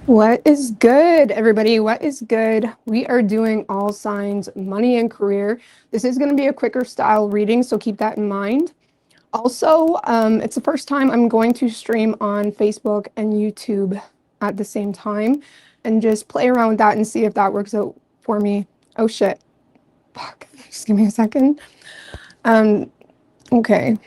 What is good, everybody? What is good? We are doing all signs, money and career. This is going to be a quicker style reading, so keep that in mind. Also, it's the first time I'm going to stream on Facebook and YouTube at the same time and just play around with that and see if that works out for me. Oh, shit. Fuck. Just give me a second. Okay.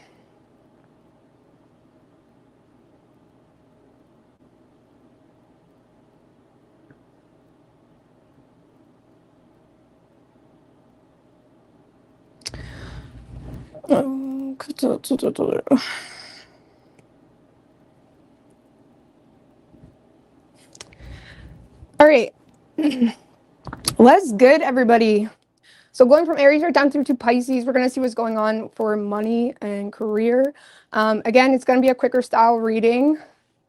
All right. What's good, everybody? So going from Aries right down through to Pisces, we're going to see what's going on for money and career. Again, it's going to be a quicker style reading.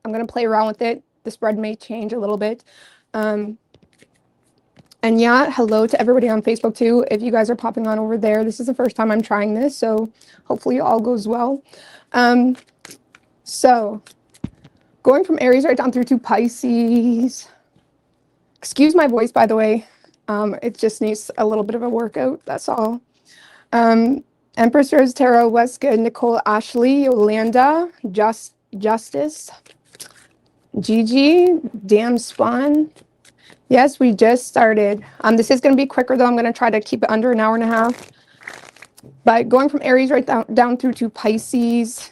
I'm going to play around with it. The spread may change a little bit. And yeah, hello to everybody on Facebook too. If you guys are popping on over there, this is the first time I'm trying this, so hopefully all goes well. So going from Aries right down through to Pisces. Excuse my voice, by the way. It just needs a little bit of a workout, that's all. Empress Rose Tarot, what's good? Nicole, Ashley, Yolanda, Justice, Gigi, Damn Spawn. Yes, we just started. This is going to be quicker, though. I'm going to try to keep it under an hour and a half. But going from Aries right down through to Pisces.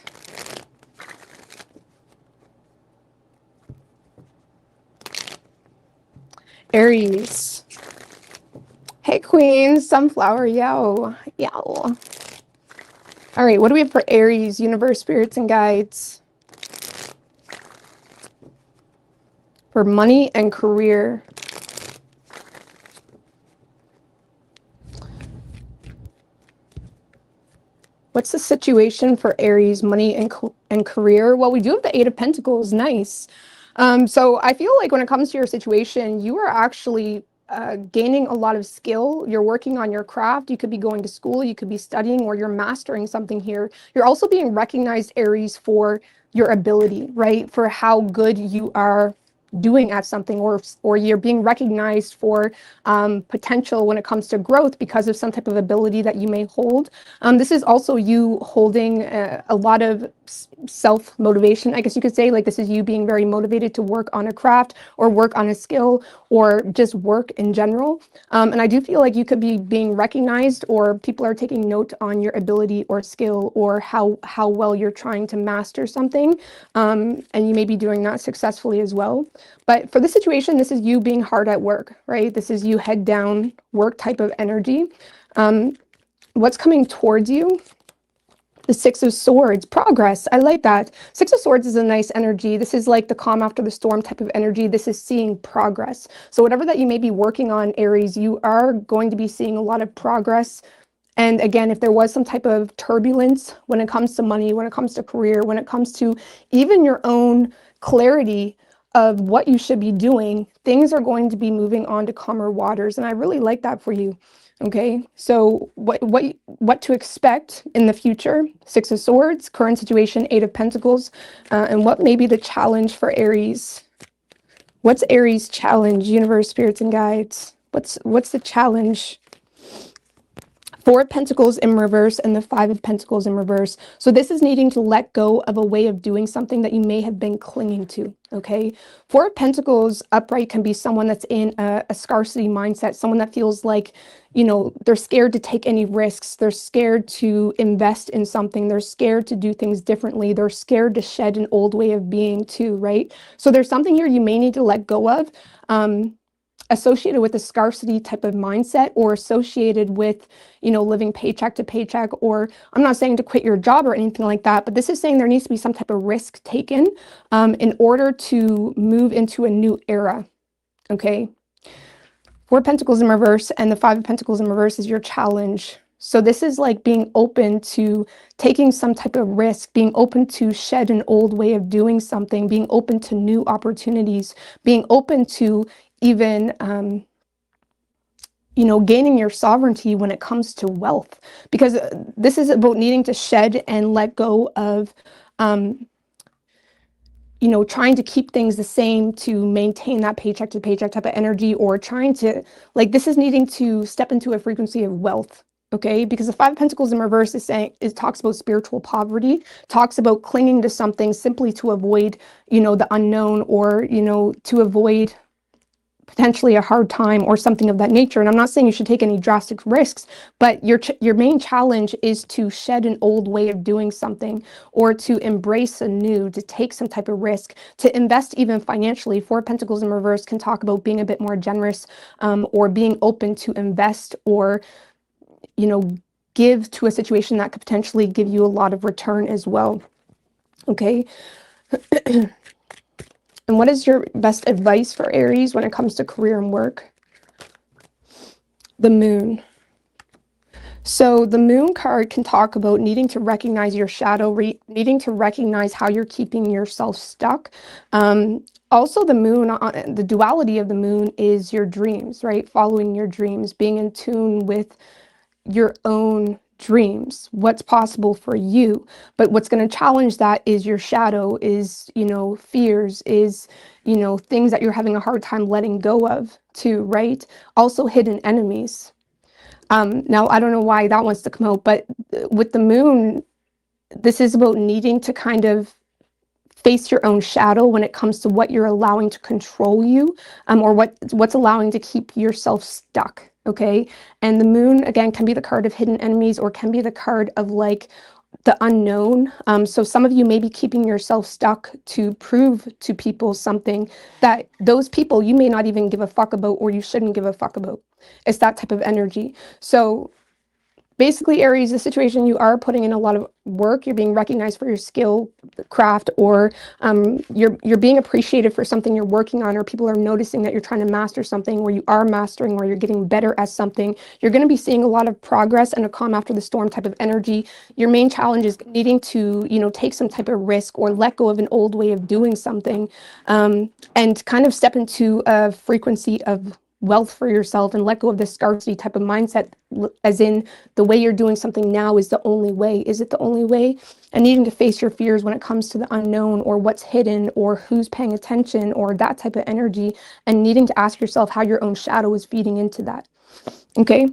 Aries. Hey, Queen, Sunflower, yo. All right, what do we have for Aries, universe, spirits, and guides? For money and career. What's the situation for Aries, money and career? Well, we do have the Eight of Pentacles, nice. So I feel like when it comes to your situation, you are actually gaining a lot of skill. You're working on your craft. You could be going to school, you could be studying, or you're mastering something here. You're also being recognized, Aries, for your ability, right? For how good you are doing at something, or you're being recognized for potential when it comes to growth because of some type of ability that you may hold. This is also you holding a lot of self-motivation, I guess you could say. Like, this is you being very motivated to work on a craft or work on a skill or just work in general. And I do feel like you could be being recognized, or people are taking note on your ability or skill, or how well you're trying to master something. And you may be doing that successfully as well. But for this situation, this is you being hard at work, right? This is you head down work type of energy. What's coming towards you? The Six of Swords, progress. I like that. Six of Swords is a nice energy. This is like the calm after the storm type of energy. This is seeing progress. So whatever that you may be working on, Aries, you are going to be seeing a lot of progress. And again, if there was some type of turbulence when it comes to money, when it comes to career, when it comes to even your own clarity of what you should be doing, things are going to be moving on to calmer waters. And I really like that for you. Okay, so what to expect in the future? Six of Swords, current situation, Eight of Pentacles, and what may be the challenge for Aries? What's Aries' challenge? Universe, spirits, and guides. What's the challenge? Four of Pentacles in reverse and the Five of Pentacles in reverse. So this is needing to let go of a way of doing something that you may have been clinging to, okay? Four of Pentacles upright can be someone that's in a scarcity mindset, someone that feels like, you know, they're scared to take any risks. They're scared to invest in something. They're scared to do things differently. They're scared to shed an old way of being too, right? So there's something here you may need to let go of. Associated with a scarcity type of mindset, or associated with, you know, living paycheck to paycheck. Or I'm not saying to quit your job or anything like that, but this is saying there needs to be some type of risk taken in order to move into a new era, okay? Four of Pentacles in reverse and the Five of Pentacles in reverse is your challenge. So this is like being open to taking some type of risk, being open to shed an old way of doing something, being open to new opportunities, being open to even, you know, gaining your sovereignty when it comes to wealth, because this is about needing to shed and let go of trying to keep things the same to maintain that paycheck to paycheck type of energy, or trying to, like, this is needing to step into a frequency of wealth. Okay, because the Five of Pentacles in reverse is saying, it talks about spiritual poverty, talks about clinging to something simply to avoid, the unknown, or, to avoid potentially a hard time or something of that nature. And I'm not saying you should take any drastic risks, but your main challenge is to shed an old way of doing something, or to embrace a new, to take some type of risk, to invest even financially. Four of Pentacles in reverse can talk about being a bit more generous, or being open to invest, or give to a situation that could potentially give you a lot of return as well. Okay. And what is your best advice for Aries when it comes to career and work? The Moon. So the Moon card can talk about needing to recognize your shadow, needing to recognize how you're keeping yourself stuck. Also, the Moon, the duality of the Moon is your dreams, right? Following your dreams, being in tune with your own dreams, what's possible for you. But what's going to challenge that is your shadow, is, fears, is, things that you're having a hard time letting go of too, right? Also hidden enemies. Now, I don't know why that wants to come out, but with the Moon, this is about needing to kind of face your own shadow when it comes to what you're allowing to control you, or what's allowing to keep yourself stuck. Okay. And the Moon, again, can be the card of hidden enemies, or can be the card of like the unknown. So some of you may be keeping yourself stuck to prove to people something that those people you may not even give a fuck about, or you shouldn't give a fuck about. It's that type of energy. So basically, Aries, the situation, you are putting in a lot of work. You're being recognized for your skill, craft, or you're being appreciated for something you're working on, or people are noticing that you're trying to master something, or you are mastering, or you're getting better at something. You're going to be seeing a lot of progress and a calm after the storm type of energy. Your main challenge is needing to, take some type of risk, or let go of an old way of doing something, and kind of step into a frequency of wealth for yourself, and let go of this scarcity type of mindset, as in the way you're doing something now is the only way. Is it the only way? And needing to face your fears when it comes to the unknown, or what's hidden, or who's paying attention, or that type of energy, and needing to ask yourself how your own shadow is feeding into that. Okay.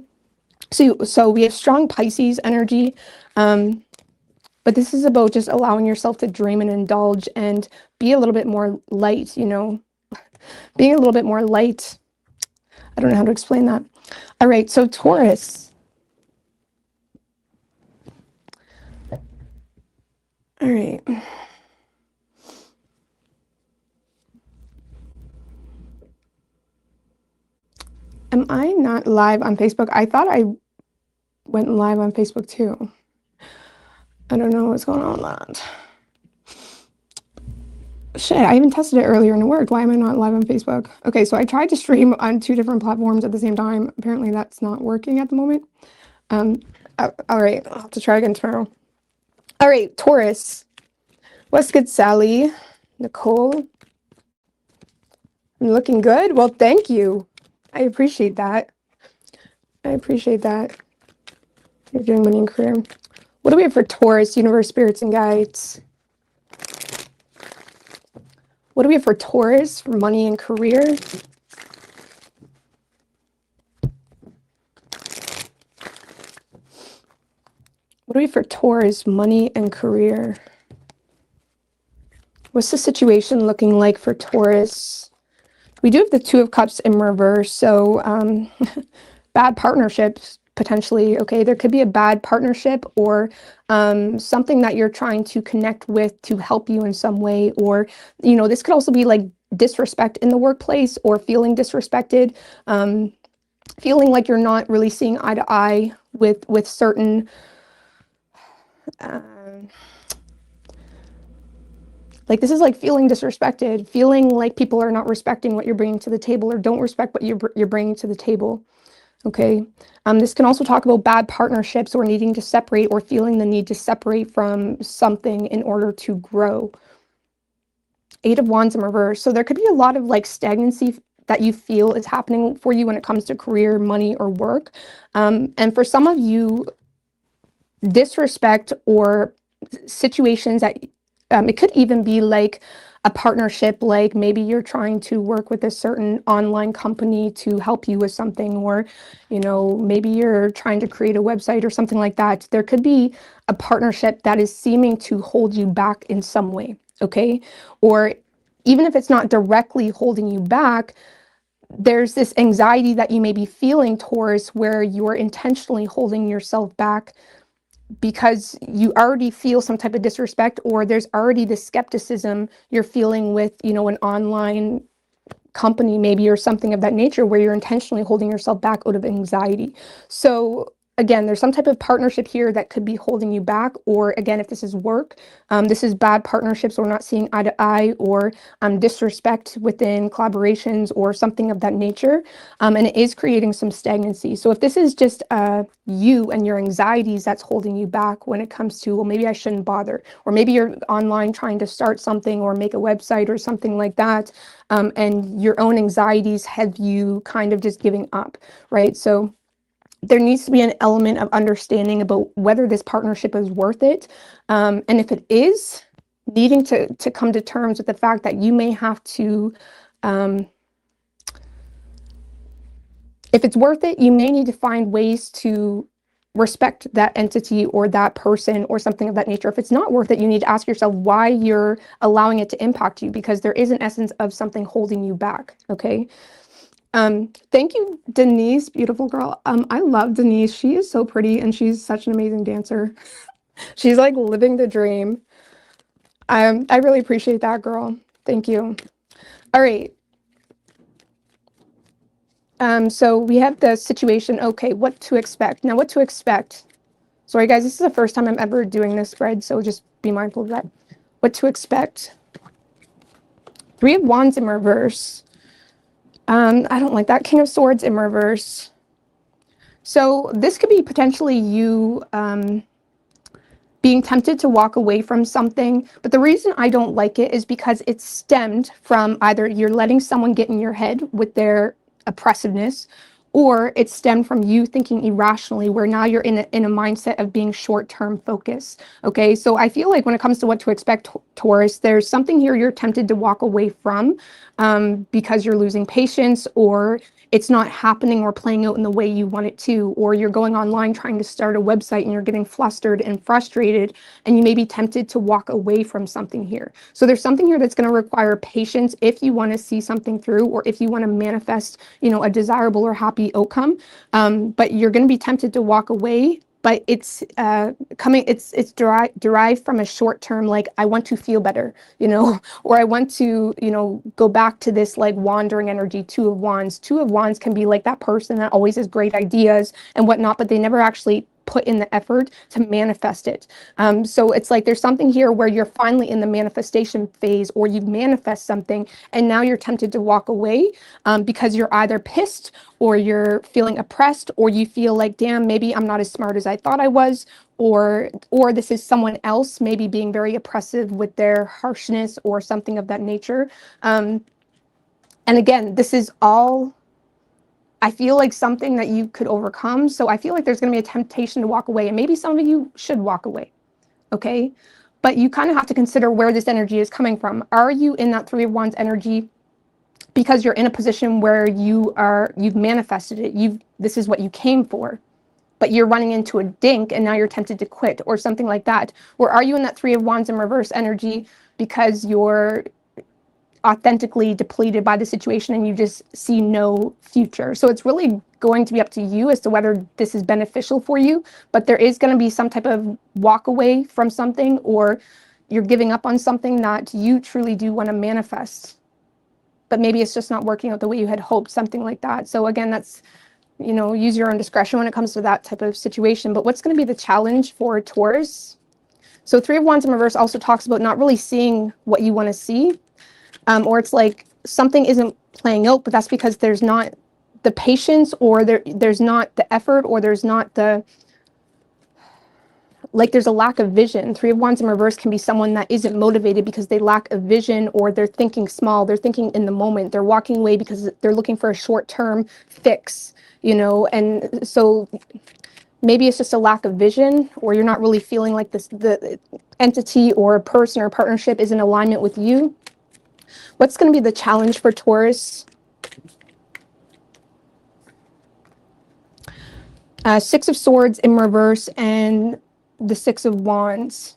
So we have strong Pisces energy. But this is about just allowing yourself to dream and indulge and be a little bit more light, being a little bit more light. I don't know how to explain that. All right, so Taurus. All right. Am I not live on Facebook? I thought I went live on Facebook too. I don't know what's going on with that. Shit, I even tested it earlier and it worked. Why am I not live on Facebook? Okay, so I tried to stream on 2 different platforms at the same time. Apparently that's not working at the moment. All right, I'll have to try again tomorrow. All right, Taurus. What's good, Sally? Nicole? I'm looking good? Well, thank you. I appreciate that. I appreciate that. You're doing money and career. What do we have for Taurus, universe, spirits, and guides? What do we have for Taurus for money and career? What do we have for Taurus, money and career? What's the situation looking like for Taurus? We do have the Two of Cups in reverse, so bad partnerships potentially. Okay, there could be a bad partnership, or something that you're trying to connect with to help you in some way, or this could also be like disrespect in the workplace, or feeling disrespected, feeling like you're not really seeing eye to eye with certain like, this is like feeling disrespected, feeling like people are not respecting what you're bringing to the table, or don't respect what you're bringing to the table. Okay. This can also talk about bad partnerships, or needing to separate, or feeling the need to separate from something in order to grow. 8 of Wands in reverse. So there could be a lot of like stagnancy that you feel is happening for you when it comes to career, money, or work. And for some of you, disrespect or situations that it could even be like a partnership, like maybe you're trying to work with a certain online company to help you with something, or, maybe you're trying to create a website or something like that. There could be a partnership that is seeming to hold you back in some way, okay? Or even if it's not directly holding you back, there's this anxiety that you may be feeling towards where you're intentionally holding yourself back because you already feel some type of disrespect, or there's already this skepticism you're feeling with, an online company maybe, or something of that nature, where you're intentionally holding yourself back out of anxiety. So again, there's some type of partnership here that could be holding you back. Or again, if this is work, this is bad partnerships, or not seeing eye to eye, or disrespect within collaborations or something of that nature. And it is creating some stagnancy. So if this is just you and your anxieties that's holding you back when it comes to, well, maybe I shouldn't bother, or maybe you're online trying to start something or make a website or something like that, and your own anxieties have you kind of just giving up, right? So there needs to be an element of understanding about whether this partnership is worth it. And if it is, needing to come to terms with the fact that you may have to, if it's worth it, you may need to find ways to respect that entity or that person or something of that nature. If it's not worth it, you need to ask yourself why you're allowing it to impact you, because there is an essence of something holding you back, okay? Thank you, Denise, beautiful girl. I love Denise. She is so pretty and she's such an amazing dancer. She's like living the dream. I really appreciate that, girl. Thank you. All right. So we have the situation. Okay, what to expect. Now, what to expect. Sorry, guys, this is the first time I'm ever doing this spread, so just be mindful of that. What to expect. 3 of Wands in reverse. I don't like that. King of Swords in reverse. So this could be potentially you being tempted to walk away from something. But the reason I don't like it is because it's stemmed from either you're letting someone get in your head with their oppressiveness, or it's stemmed from you thinking irrationally, where now you're in a mindset of being short-term focused. Okay, so I feel like when it comes to what to expect, Taurus, there's something here you're tempted to walk away from because you're losing patience, or it's not happening or playing out in the way you want it to, or you're going online trying to start a website and you're getting flustered and frustrated, and you may be tempted to walk away from something here. So there's something here that's going to require patience if you want to see something through, or if you want to manifest, a desirable or happy outcome. But you're going to be tempted to walk away. But it's it's derived from a short term, like, I want to feel better, or I want to, go back to this like wandering energy. 2 of Wands. 2 of Wands can be like that person that always has great ideas and whatnot, but they never actually put in the effort to manifest it. So it's like there's something here where you're finally in the manifestation phase, or you've manifest something and now you're tempted to walk away because you're either pissed, or you're feeling oppressed, or you feel like, damn, maybe I'm not as smart as I thought I was, or this is someone else maybe being very oppressive with their harshness or something of that nature. And again, this is all, I feel like, something that you could overcome. So I feel like there's going to be a temptation to walk away, and maybe some of you should walk away. Okay. But you kind of have to consider where this energy is coming from. Are you in that 3 of Wands energy because you're in a position where you've manifested it? This is what you came for, but you're running into a dink and now you're tempted to quit or something like that? Or are you in that 3 of Wands in reverse energy because you're authentically depleted by the situation and you just see no future? So it's really going to be up to you as to whether this is beneficial for you, but there is going to be some type of walk away from something, or you're giving up on something that you truly do want to manifest, but maybe it's just not working out the way you had hoped, something like that. So again, that's, use your own discretion when it comes to that type of situation. But what's going to be the challenge for Taurus? So 3 of Wands in reverse also talks about not really seeing what you want to see. Or it's like something isn't playing out, but that's because there's not the patience, or there's not the effort, or there's not the, like, there's a lack of vision. 3 of Wands in reverse can be someone that isn't motivated because they lack a vision, or they're thinking small, they're thinking in the moment, they're walking away because they're looking for a short-term fix, and so maybe it's just a lack of vision, or you're not really feeling like the entity or person or partnership is in alignment with you. What's going to be the challenge for Taurus? Six of Swords in reverse and the Six of Wands.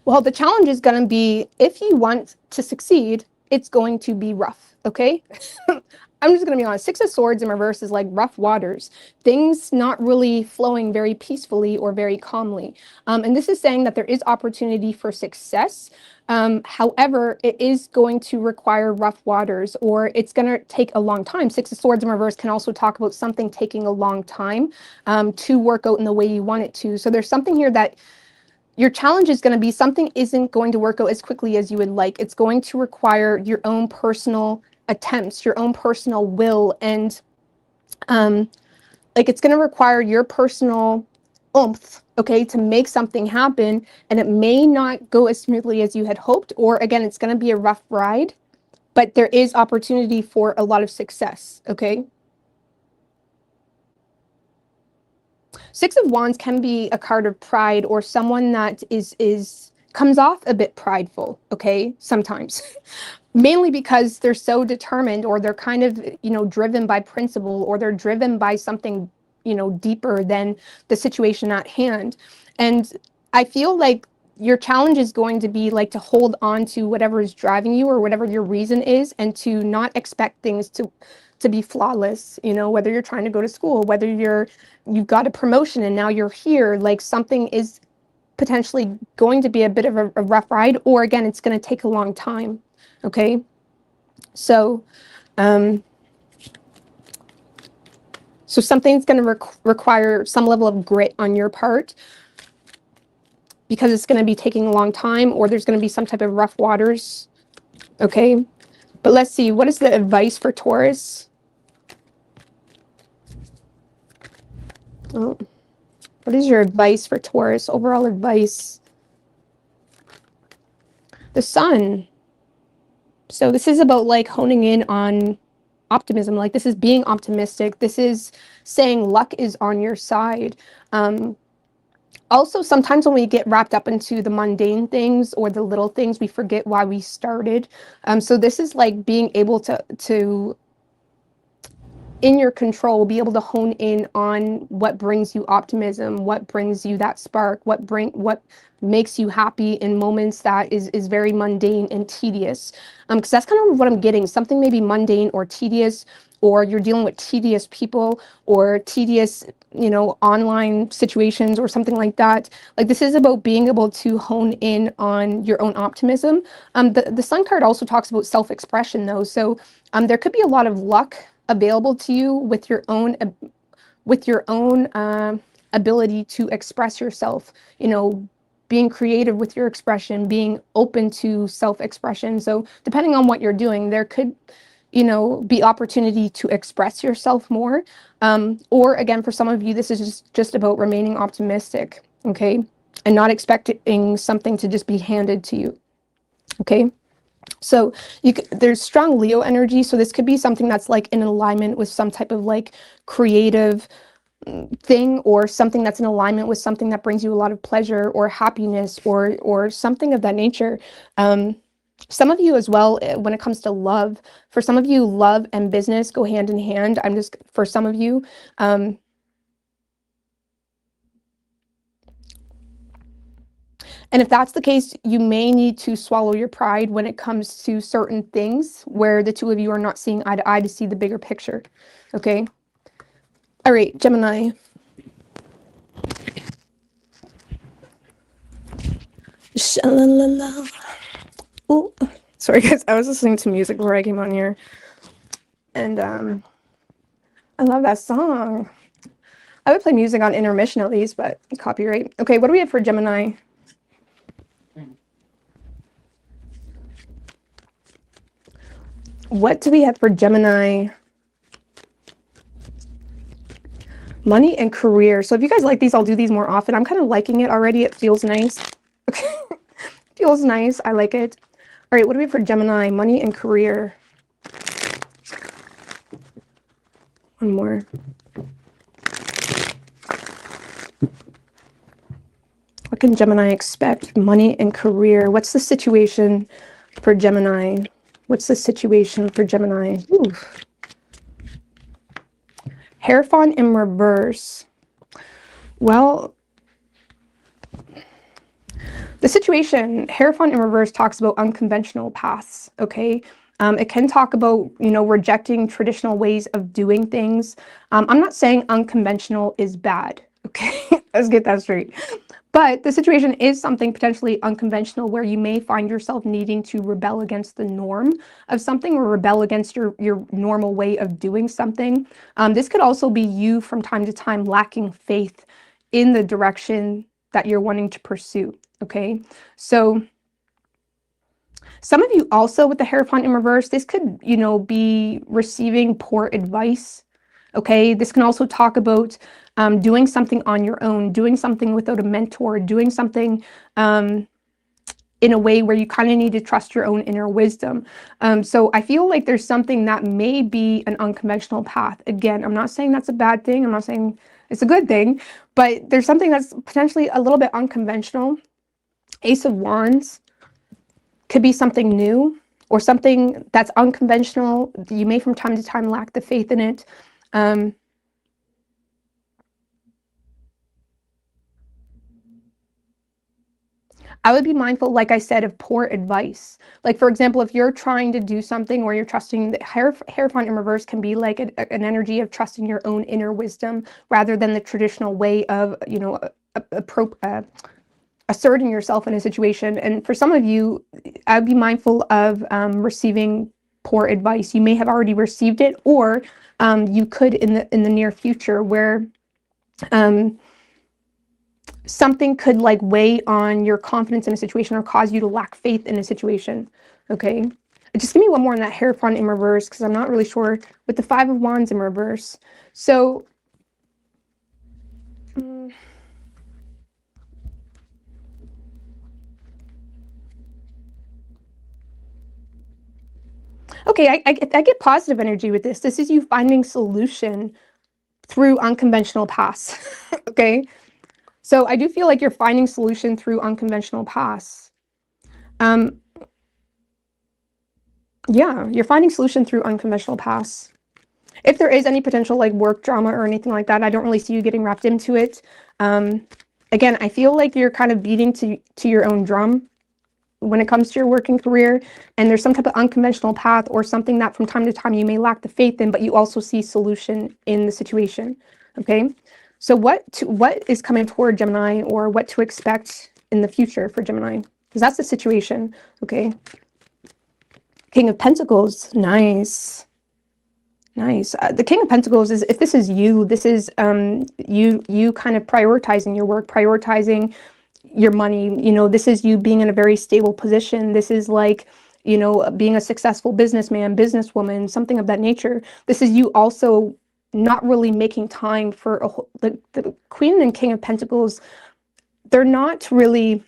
Well, the challenge is going to be, if you want to succeed, it's going to be rough, okay? I'm just going to be honest. Six of Swords in reverse is like rough waters. Things not really flowing very peacefully or very calmly. And this is saying that there is opportunity for success. However, it is going to require rough waters, or it's going to take a long time. Six of Swords in reverse can also talk about something taking a long time to work out in the way you want it to. So there's something here that your challenge is going to be something isn't going to work out as quickly as you would like. It's going to require your own personal attempts, your own personal will, and like it's going to require your personal oomph, okay, to make something happen. And it may not go as smoothly as you had hoped, or again, it's going to be a rough ride, but there is opportunity for a lot of success, okay? Six of Wands can be a card of pride, or someone that comes off a bit prideful, okay, sometimes. Mainly because they're so determined, or they're kind of, driven by principle, or they're driven by something, deeper than the situation at hand. And I feel like your challenge is going to be like to hold on to whatever is driving you, or whatever your reason is, and to not expect things to be flawless, whether you're trying to go to school, whether you've got a promotion and now you're here, like something is potentially going to be a bit of a rough ride, or again, it's going to take a long time. Okay. So something's going to require some level of grit on your part, because it's going to be taking a long time, or there's going to be some type of rough waters. Okay. But let's see, what is the advice for Taurus? Oh, what is your advice for Taurus? Overall advice. The Sun. So this is about like honing in on optimism. Like this is being optimistic. This is saying luck is on your side. Also, sometimes when we get wrapped up into the mundane things or the little things, we forget why we started. So this is like being able to in your control, be able to hone in on what brings you optimism, what brings you that spark, what makes you happy in moments that is very mundane and tedious. Because that's kind of what I'm getting, something maybe mundane or tedious, or you're dealing with tedious people or tedious, online situations or something like that. Like this is about being able to hone in on your own optimism. The Sun card also talks about self-expression though. So there could be a lot of luck available to you with your own ability to express yourself, being creative with your expression, being open to self-expression. So depending on what you're doing, there could be opportunity to express yourself more, or again, for some of you, this is just about remaining optimistic, okay, and not expecting something to just be handed to you. Okay. So there's strong Leo energy. So this could be something that's like in alignment with some type of like creative thing, or something that's in alignment with something that brings you a lot of pleasure or happiness, or something of that nature. Some of you as well, when it comes to love, for some of you, love and business go hand in hand. For some of you, and if that's the case, you may need to swallow your pride when it comes to certain things where the two of you are not seeing eye to eye to see the bigger picture. Okay. All right, Gemini. Sha-la-la-la. Oh, sorry guys. I was listening to music before I came on here, and I love that song. I would play music on intermission at least, but copyright. Okay, what do we have for Gemini? What do we have for Gemini? Money and career. So if you guys like these, I'll do these more often. I'm kind of liking it already. It feels nice. Okay. Feels nice. I like it. All right, what do we have for Gemini? Money and career. One more. can Gemini expect? Money and career. What's the situation for Gemini? What's the situation for Gemini? Ooh. Hierophant in reverse. Well, the situation, Hierophant in reverse talks about unconventional paths, okay? It can talk about, rejecting traditional ways of doing things. I'm not saying unconventional is bad, okay? Let's get that straight. But the situation is something potentially unconventional where you may find yourself needing to rebel against the norm of something or rebel against your normal way of doing something. This could also be you from time to time lacking faith in the direction that you're wanting to pursue, okay? So some of you also with the Hierophant in reverse, this could, be receiving poor advice, okay? This can also talk about doing something on your own, doing something without a mentor, doing something in a way where you kind of need to trust your own inner wisdom. So I feel like there's something that may be an unconventional path. Again, I'm not saying that's a bad thing. I'm not saying it's a good thing, but there's something that's potentially a little bit unconventional. Ace of Wands could be something new or something that's unconventional. You may from time to time lack the faith in it. I would be mindful, like I said, of poor advice. Like, for example, if you're trying to do something where you're trusting, the Hierophant in reverse can be like an energy of trusting your own inner wisdom rather than the traditional way of, asserting yourself in a situation. And for some of you, I'd be mindful of receiving poor advice. You may have already received it, or you could in the near future, where something could like weigh on your confidence in a situation or cause you to lack faith in a situation. Okay, just give me one more on that Hierophant in reverse, because I'm not really sure with the Five of Wands in reverse. So okay, I get positive energy with this. This is you finding solution through unconventional paths. Okay, so I do feel like you're finding solution through unconventional paths. Yeah, you're finding solution through unconventional paths. If there is any potential like work drama or anything like that, I don't really see you getting wrapped into it. Again, I feel like you're kind of beating to your own drum when it comes to your working career, and there's some type of unconventional path or something that from time to time you may lack the faith in, but you also see solution in the situation. Okay, so what is coming toward Gemini, or what to expect in the future for Gemini? Because that's the situation. Okay, King of Pentacles, nice. Nice. The King of Pentacles is, if this is you, this is you kind of prioritizing your work, prioritizing your money. This is you being in a very stable position. This is like, being a successful businessman, businesswoman, something of that nature. This is you also not really making time for the Queen and King of Pentacles. They're not really,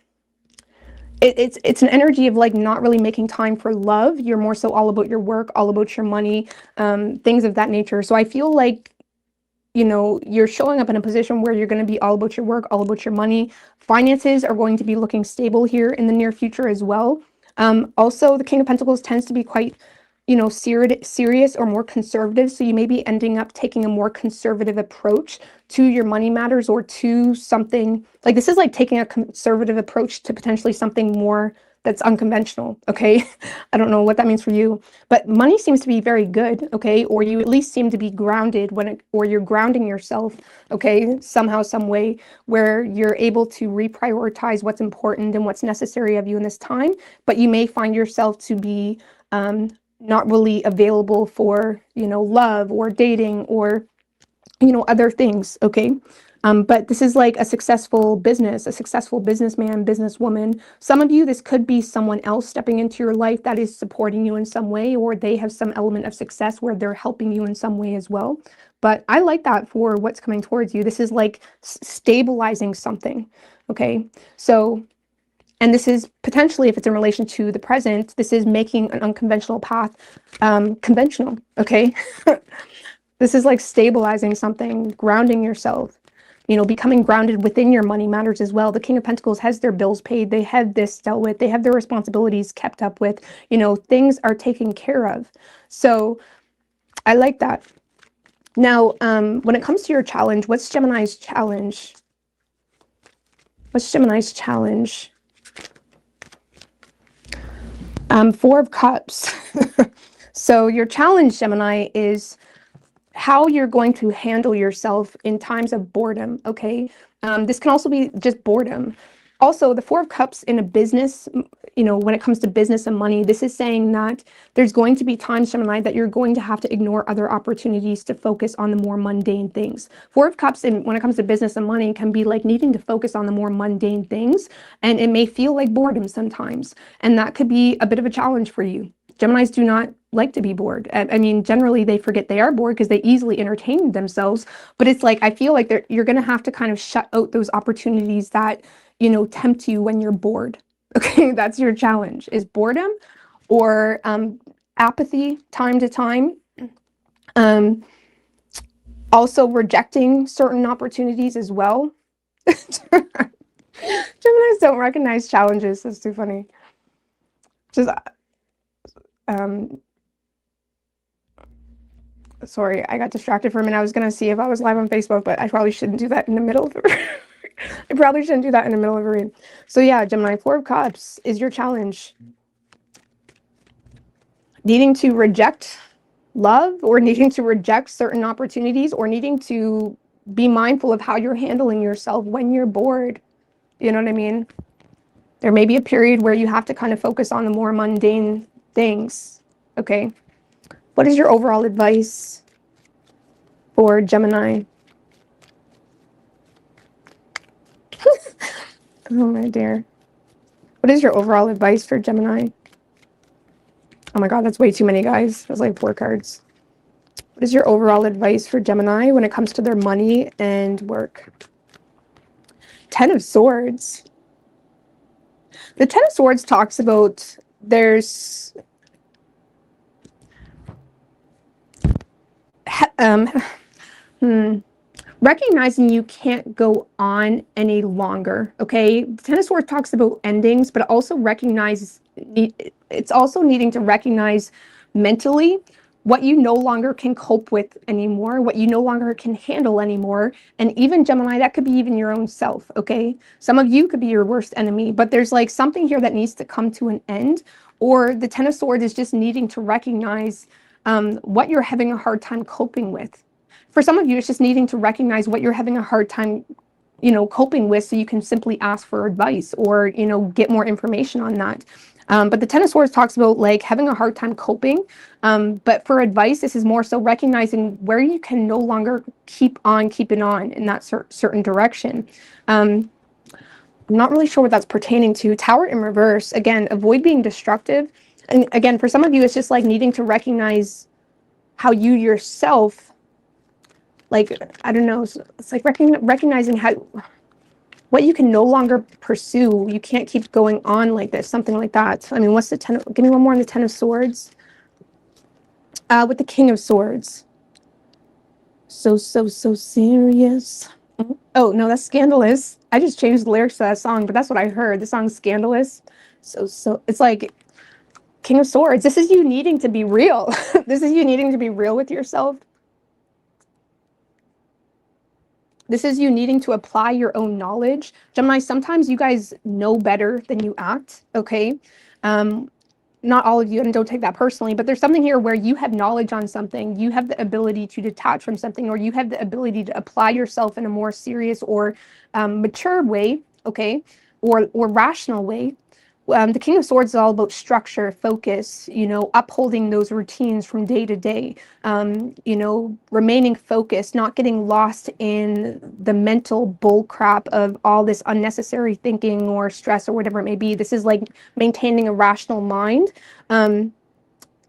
it's an energy of like not really making time for love. You're more so all about your work, all about your money, things of that nature. So I feel like, you're showing up in a position where you're going to be all about your work, all about your money. Finances are going to be looking stable here in the near future as well. Also, the King of Pentacles tends to be quite, serious or more conservative. So you may be ending up taking a more conservative approach to your money matters, or to something like this is like taking a conservative approach to potentially something more that's unconventional. Okay, I don't know what that means for you, but money seems to be very good. Okay, or you at least seem to be grounded or you're grounding yourself. Okay, somehow, some way, where you're able to reprioritize what's important and what's necessary of you in this time. But you may find yourself to be not really available for love or dating or other things. Okay, but this is like a successful business, a successful businessman, businesswoman. Some of you, this could be someone else stepping into your life that is supporting you in some way, or they have some element of success where they're helping you in some way as well. But I like that for what's coming towards you. This is like stabilizing something. Okay, so, and this is potentially, if it's in relation to the present, this is making an unconventional path conventional. Okay, this is like stabilizing something, grounding yourself. becoming grounded within your money matters as well. The King of Pentacles has their bills paid. They have this dealt with. They have their responsibilities kept up with. Things are taken care of. So I like that. Now, when it comes to your challenge, what's Gemini's challenge? What's Gemini's challenge? Four of Cups. So your challenge, Gemini, is how you're going to handle yourself in times of boredom, okay? This can also be just boredom. Also, the Four of Cups in a business, when it comes to business and money, this is saying that there's going to be times, Gemini, that you're going to have to ignore other opportunities to focus on the more mundane things. Four of Cups, when it comes to business and money, can be like needing to focus on the more mundane things, and it may feel like boredom sometimes, and that could be a bit of a challenge for you. Geminis do not like to be bored. I mean, generally they forget they are bored because they easily entertain themselves. But it's like, I feel like you're going to have to kind of shut out those opportunities that, tempt you when you're bored. Okay, that's your challenge, is boredom or apathy time to time. Also rejecting certain opportunities as well. Geminis don't recognize challenges. That's too funny. Just sorry, I got distracted for a minute. I was gonna see if I was live on Facebook, but I probably shouldn't do that in the middle of I probably shouldn't do that in the middle of a read. So yeah, Gemini, Four of Cups is your challenge. Needing to reject love, or needing to reject certain opportunities, or needing to be mindful of how you're handling yourself when you're bored. You know what I mean? There may be a period where you have to kind of focus on the more mundane things. Okay. What is your overall advice for Gemini? Oh my dear. What is your overall advice for Gemini? Oh my God, that's way too many, guys. That's like 4 cards. What is your overall advice for Gemini when it comes to their money and work? 10 of Swords. The 10 of Swords talks about recognizing you can't go on any longer, okay? The 10 of Swords talks about endings, but also it's also needing to recognize mentally what you no longer can cope with anymore, what you no longer can handle anymore. And even Gemini, that could be even your own self, okay? Some of you could be your worst enemy, but there's like something here that needs to come to an end, or the 10 of Swords is just needing to recognize what you're having a hard time coping with. For some of you, it's just needing to recognize what you're having a hard time, coping with, so you can simply ask for advice or, get more information on that. But the 10 of Swords talks about like having a hard time coping. But for advice, this is more so recognizing where you can no longer keep on keeping on in that certain direction. I'm not really sure what that's pertaining to. Tower in reverse, again, avoid being destructive. And again, for some of you, it's just like needing to recognize how you yourself, like, I don't know, it's like recognizing what you can no longer pursue. You can't keep going on like this, something like that. I mean, what's the 10? Give me one more on the 10 of Swords. With the King of Swords. So serious. Oh, no, that's Scandalous. I just changed the lyrics to that song, but that's what I heard. The song's Scandalous. So it's like King of Swords. This is you needing to be real. This is you needing to be real with yourself. This is you needing to apply your own knowledge. Gemini, sometimes you guys know better than you act, okay? Not all of you, and don't take that personally, but there's something here where you have knowledge on something, you have the ability to detach from something, or you have the ability to apply yourself in a more serious or mature way, okay? Or rational way. The King of Swords is all about structure, focus, upholding those routines from day to day, remaining focused, not getting lost in the mental bull crap of all this unnecessary thinking or stress or whatever it may be. This is like maintaining a rational mind, and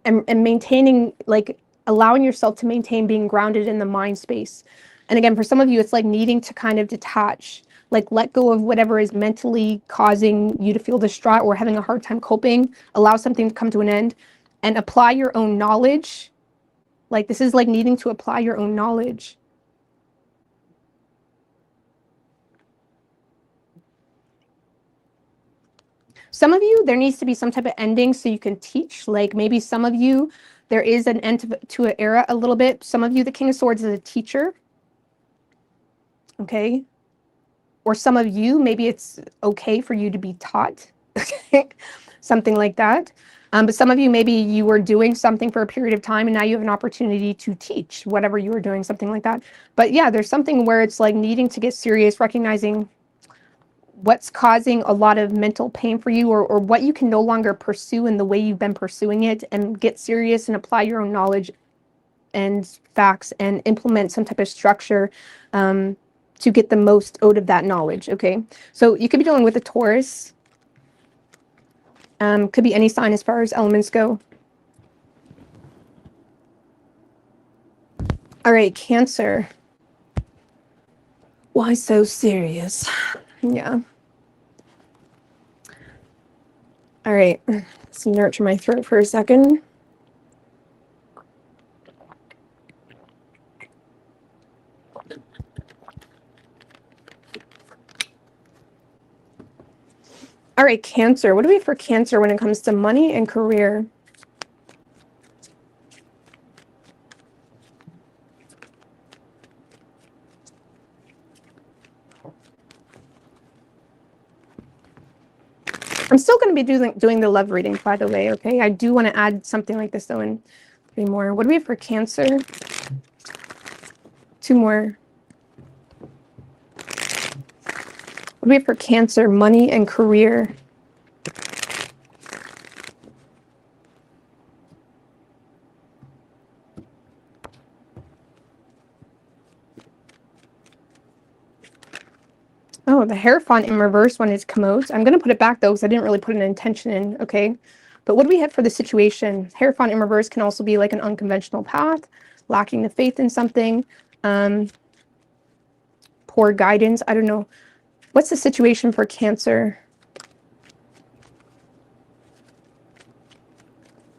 maintaining, like, allowing yourself to maintain being grounded in the mind space. And again, for some of you, it's like needing to kind of detach, like let go of whatever is mentally causing you to feel distraught or having a hard time coping, allow something to come to an end, and apply your own knowledge. Like, this is like needing to apply your own knowledge. Some of you, there needs to be some type of ending so you can teach. Like maybe some of you, there is an end to an era a little bit. Some of you, the King of Swords is a teacher. Okay. Or some of you, maybe it's okay for you to be taught. Something like that. But some of you, maybe you were doing something for a period of time and now you have an opportunity to teach whatever you were doing, something like that. But yeah, there's something where it's like needing to get serious, recognizing what's causing a lot of mental pain for you, or what you can no longer pursue in the way you've been pursuing it, and get serious and apply your own knowledge and facts and implement some type of structure to get the most out of that knowledge. Okay, so you could be dealing with a Taurus. Could be any sign as far as elements go. All right, Cancer. Why so serious? Yeah. All right, let's nurture my throat for a second. All right, Cancer. What do we have for Cancer when it comes to money and career? I'm still going to be doing the love reading, by the way, okay? I do want to add something like this, though, in 3 more. What do we have for Cancer? 2 more. What do we have for Cancer? Money and career. Oh, the Hierophant in reverse one is Komodos. I'm going to put it back, though, because I didn't really put an intention in, okay? But what do we have for the situation? Hierophant in reverse can also be like an unconventional path, lacking the faith in something, poor guidance. I don't know. What's the situation for Cancer?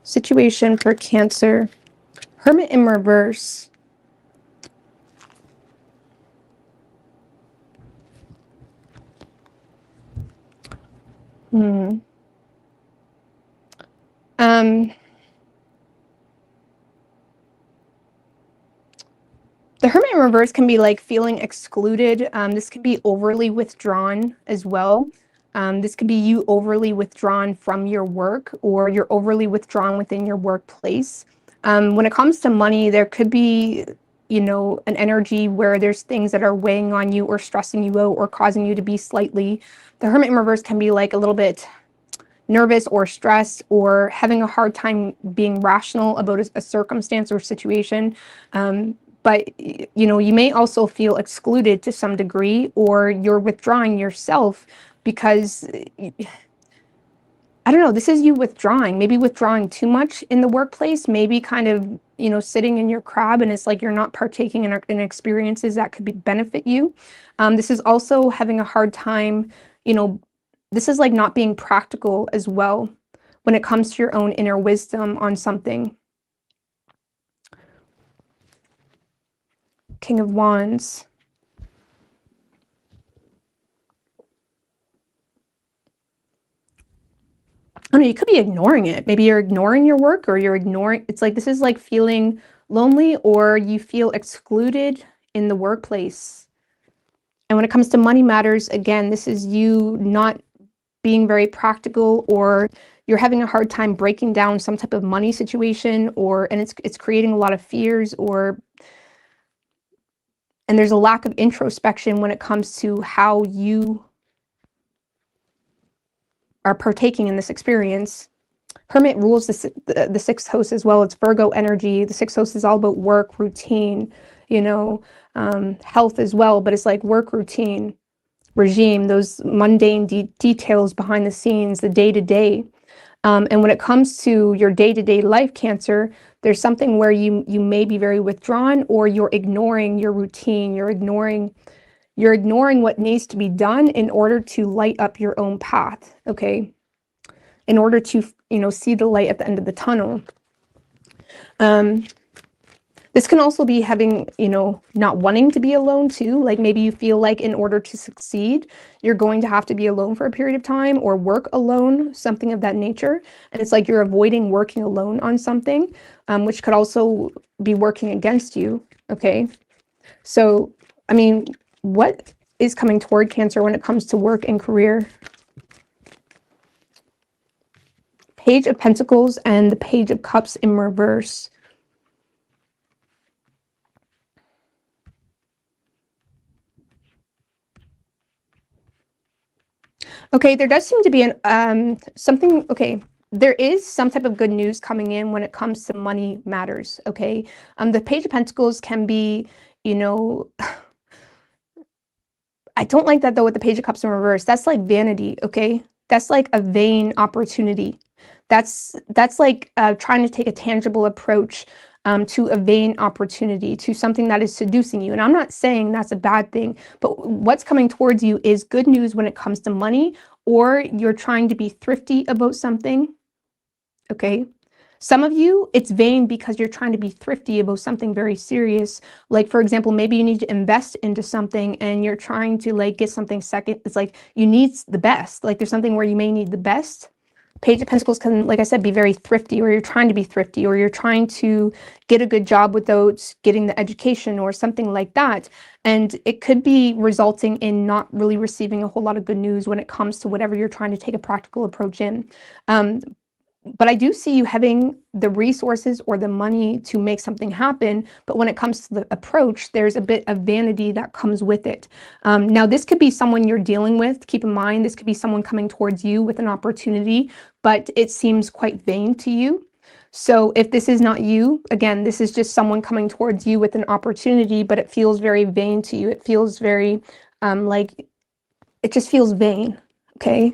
Situation for Cancer. Hermit in reverse. The Hermit in reverse can be like feeling excluded. This can be overly withdrawn as well. This could be you overly withdrawn from your work, or you're overly withdrawn within your workplace. When it comes to money, there could be, you know, an energy where there's things that are weighing on you or stressing you out or causing you to be slightly. The Hermit in reverse can be like a little bit nervous or stressed or having a hard time being rational about a circumstance or situation. But, you know, you may also feel excluded to some degree, or you're withdrawing yourself because, I don't know, this is you withdrawing, maybe withdrawing too much in the workplace, maybe kind of, you know, sitting in your crab, and it's like you're not partaking in experiences that could benefit you. This is also having a hard time, you know, this is like not being practical as well when it comes to your own inner wisdom on something. King of Wands. I don't know, you could be ignoring it. Maybe you're ignoring your work, or you're ignoring, it's like this is like feeling lonely, or you feel excluded in the workplace. And when it comes to money matters, again, this is you not being very practical, or you're having a hard time breaking down some type of money situation, and it's creating a lot of fears, and there's a lack of introspection when it comes to how you are partaking in this experience. Hermit rules the sixth house as well. It's Virgo energy. The sixth house is all about work, routine, you know, health as well, but it's like work, routine, regime, those mundane details behind the scenes, the day-to-day. And when it comes to your day-to-day life, Cancer, there's something where you may be very withdrawn, or you're ignoring your routine. You're ignoring what needs to be done in order to light up your own path, okay? In order to, you know, see the light at the end of the tunnel. This can also be having, not wanting to be alone too. Like maybe you feel like in order to succeed, you're going to have to be alone for a period of time or work alone, something of that nature. And it's like you're avoiding working alone on something, which could also be working against you. Okay. So, I mean, what is coming toward Cancer when it comes to work and career? Page of Pentacles and the Page of Cups in reverse. Okay, there does seem to be an something. Okay, there is some type of good news coming in when it comes to money matters. Okay, the Page of Pentacles can be, you know, I don't like that though with the Page of Cups in reverse. That's like vanity. Okay, that's like a vain opportunity. That's like trying to take a tangible approach to a vain opportunity, to something that is seducing you. And I'm not saying that's a bad thing, but what's coming towards you is good news when it comes to money, or you're trying to be thrifty about something. Okay. Some of you, it's vain because you're trying to be thrifty about something very serious. Like, for example, maybe you need to invest into something and you're trying to like get something second. It's like you need the best. Like there's something where you may need the best. Page of Pentacles can, like I said, be very thrifty, or you're trying to be thrifty, or you're trying to get a good job without getting the education or something like that. And it could be resulting in not really receiving a whole lot of good news when it comes to whatever you're trying to take a practical approach in. But I do see you having the resources or the money to make something happen. But when it comes to the approach, there's a bit of vanity that comes with it. Now, this could be someone you're dealing with. Keep in mind, this could be someone coming towards you with an opportunity, but it seems quite vain to you. So if this is not you, again, this is just someone coming towards you with an opportunity, but it feels very vain to you. It feels very like it just feels vain. Okay.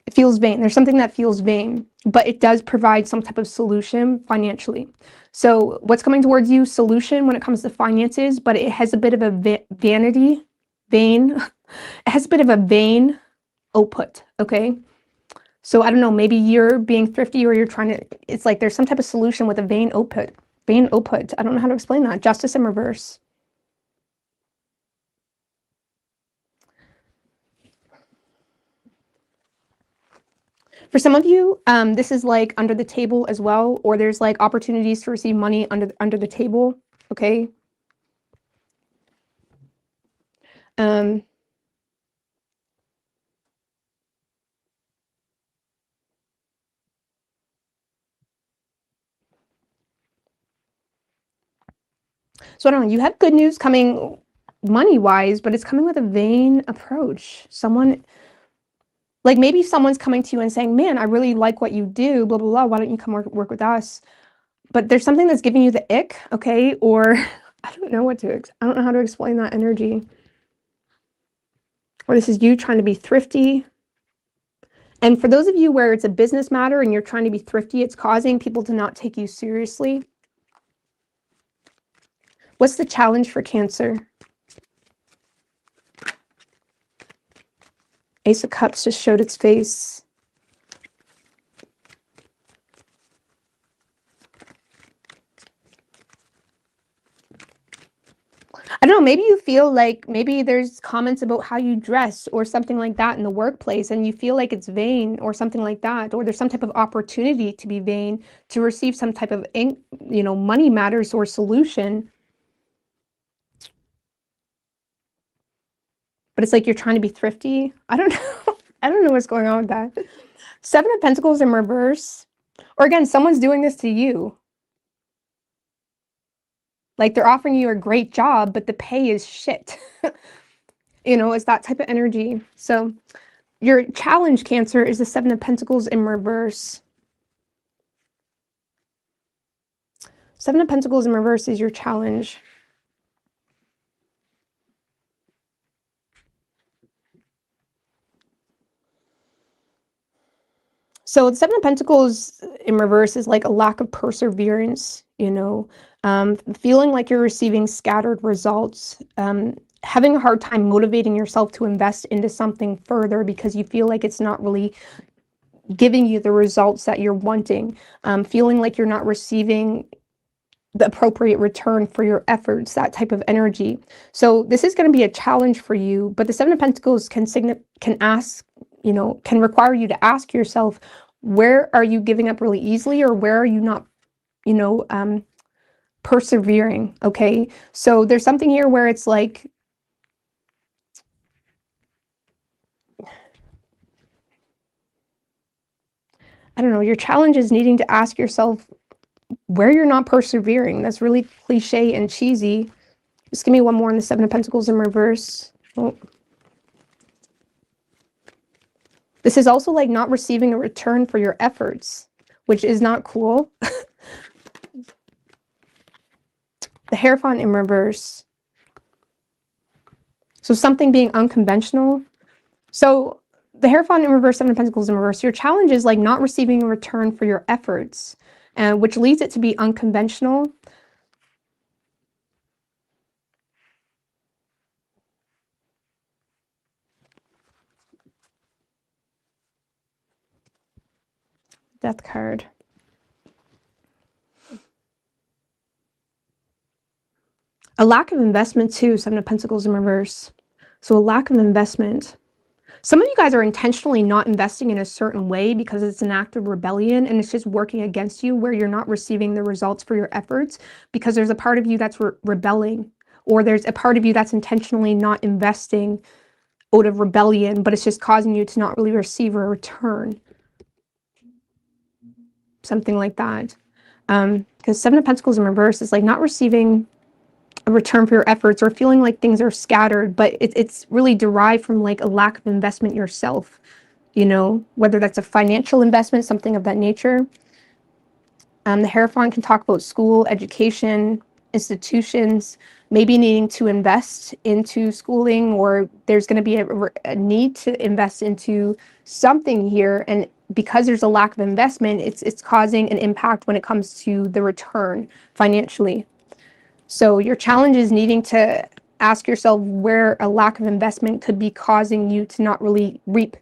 It feels vain. There's something that feels vain, but it does provide some type of solution financially. So what's coming towards you, solution when it comes to finances, but it has a bit of a vanity, vain. It has a bit of a vain output, okay? So I don't know, maybe you're being thrifty or you're trying to, it's like there's some type of solution with a vain output. Vain output. I don't know how to explain that. Justice in reverse. For some of you, this is like under the table as well, or there's like opportunities to receive money under the table. Okay. So I don't know, you have good news coming money-wise, but it's coming with a vain approach. Someone, like maybe someone's coming to you and saying, man, I really like what you do, blah, blah, blah. Why don't you come work with us? But there's something that's giving you the ick, okay? Or I don't know I don't know how to explain that energy. Or this is you trying to be thrifty. And for those of you where it's a business matter and you're trying to be thrifty, it's causing people to not take you seriously. What's the challenge for Cancer? Ace of Cups just showed its face. I don't know, maybe you feel like maybe there's comments about how you dress or something like that in the workplace, and you feel like it's vain or something like that, or there's some type of opportunity to be vain, to receive some type of, money matters or solution. But it's like you're trying to be thrifty. I don't know. I don't know what's going on with that. Seven of Pentacles in reverse. Or again, someone's doing this to you. Like they're offering you a great job, but the pay is shit. It's that type of energy. So your challenge, Cancer, is the Seven of Pentacles in reverse. Seven of Pentacles in reverse is your challenge. So the Seven of Pentacles in reverse is like a lack of perseverance, feeling like you're receiving scattered results, having a hard time motivating yourself to invest into something further because you feel like it's not really giving you the results that you're wanting, feeling like you're not receiving the appropriate return for your efforts, that type of energy. So this is going to be a challenge for you, but the Seven of Pentacles can ask, can require you to ask yourself, where are you giving up really easily, or where are you not, persevering? Okay. So there's something here where it's like, I don't know, your challenge is needing to ask yourself where you're not persevering. That's really cliche and cheesy. Just give me one more on the Seven of Pentacles in reverse. Oh. This is also like not receiving a return for your efforts, which is not cool. The Hierophant in reverse. So something being unconventional. So the Hierophant in reverse, Seven of Pentacles in reverse, your challenge is like not receiving a return for your efforts, which leads it to be unconventional. Death card. A lack of investment too, Seven of Pentacles in reverse. So a lack of investment. Some of you guys are intentionally not investing in a certain way because it's an act of rebellion and it's just working against you, where you're not receiving the results for your efforts because there's a part of you that's rebelling, or there's a part of you that's intentionally not investing out of rebellion, but it's just causing you to not really receive a return. Something like that. Because Seven of Pentacles in reverse is like not receiving a return for your efforts, or feeling like things are scattered, but it's really derived from like a lack of investment yourself, whether that's a financial investment, something of that nature. The Hierophant can talk about school, education, institutions, maybe needing to invest into schooling, or there's going to be a need to invest into something here. And because there's a lack of investment, it's causing an impact when it comes to the return financially. So your challenge is needing to ask yourself where a lack of investment could be causing you to not really reap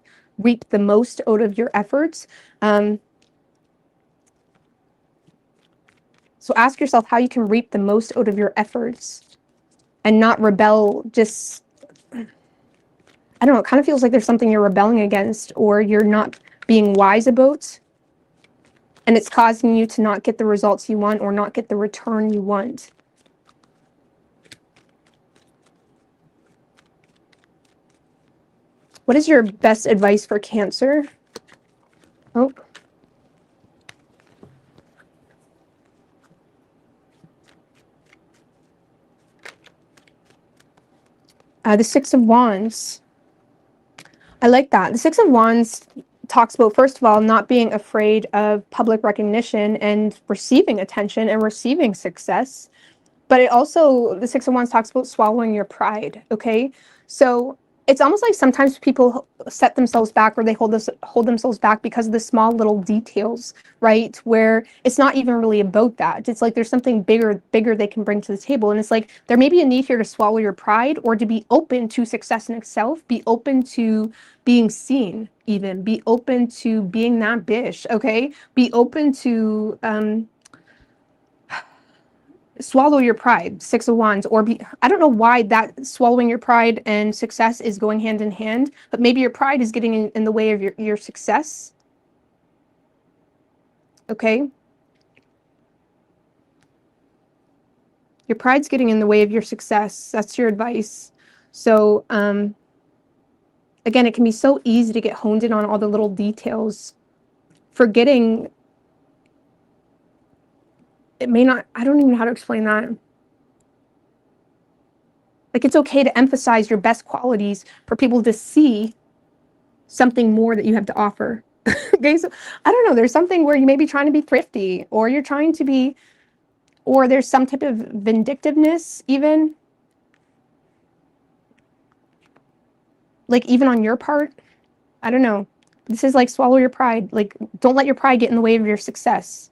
the most out of your efforts. So ask yourself how you can reap the most out of your efforts and not rebel. Just, I don't know, it kind of feels like there's something you're rebelling against, or you're not being wise about, and it's causing you to not get the results you want or not get the return you want. What is your best advice for Cancer? Oh. The Six of Wands. I like that. The Six of Wands talks about, first of all, not being afraid of public recognition and receiving attention and receiving success. But it also, the Six of Wands talks about swallowing your pride, okay? So it's almost like sometimes people set themselves back, or they hold themselves back because of the small little details, right? Where it's not even really about that. It's like there's something bigger they can bring to the table. And it's like there may be a need here to swallow your pride, or to be open to success in itself, be open to being seen, even be open to being that bitch, okay? Be open to swallow your pride, Six of Wands, or I don't know why that swallowing your pride and success is going hand in hand, but maybe your pride is getting in the way of your success. Okay. Your pride's getting in the way of your success. That's your advice. So, again, it can be so easy to get honed in on all the little details, forgetting it may not, I don't even know how to explain that. Like, it's okay to emphasize your best qualities for people to see something more that you have to offer. Okay, so I don't know, there's something where you may be trying to be thrifty, or you're trying to be, or there's some type of vindictiveness, even like even on your part. I don't know. This is like swallow your pride. Like, don't let your pride get in the way of your success.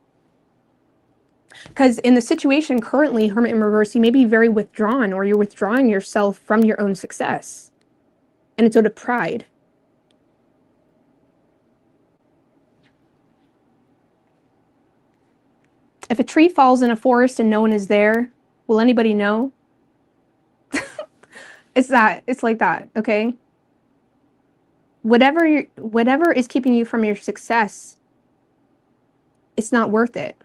Because in the situation currently, Hermit in reverse, you may be very withdrawn, or you're withdrawing yourself from your own success. And it's out of pride. If a tree falls in a forest and no one is there, will anybody know? It's like that, okay? Whatever is keeping you from your success, it's not worth it.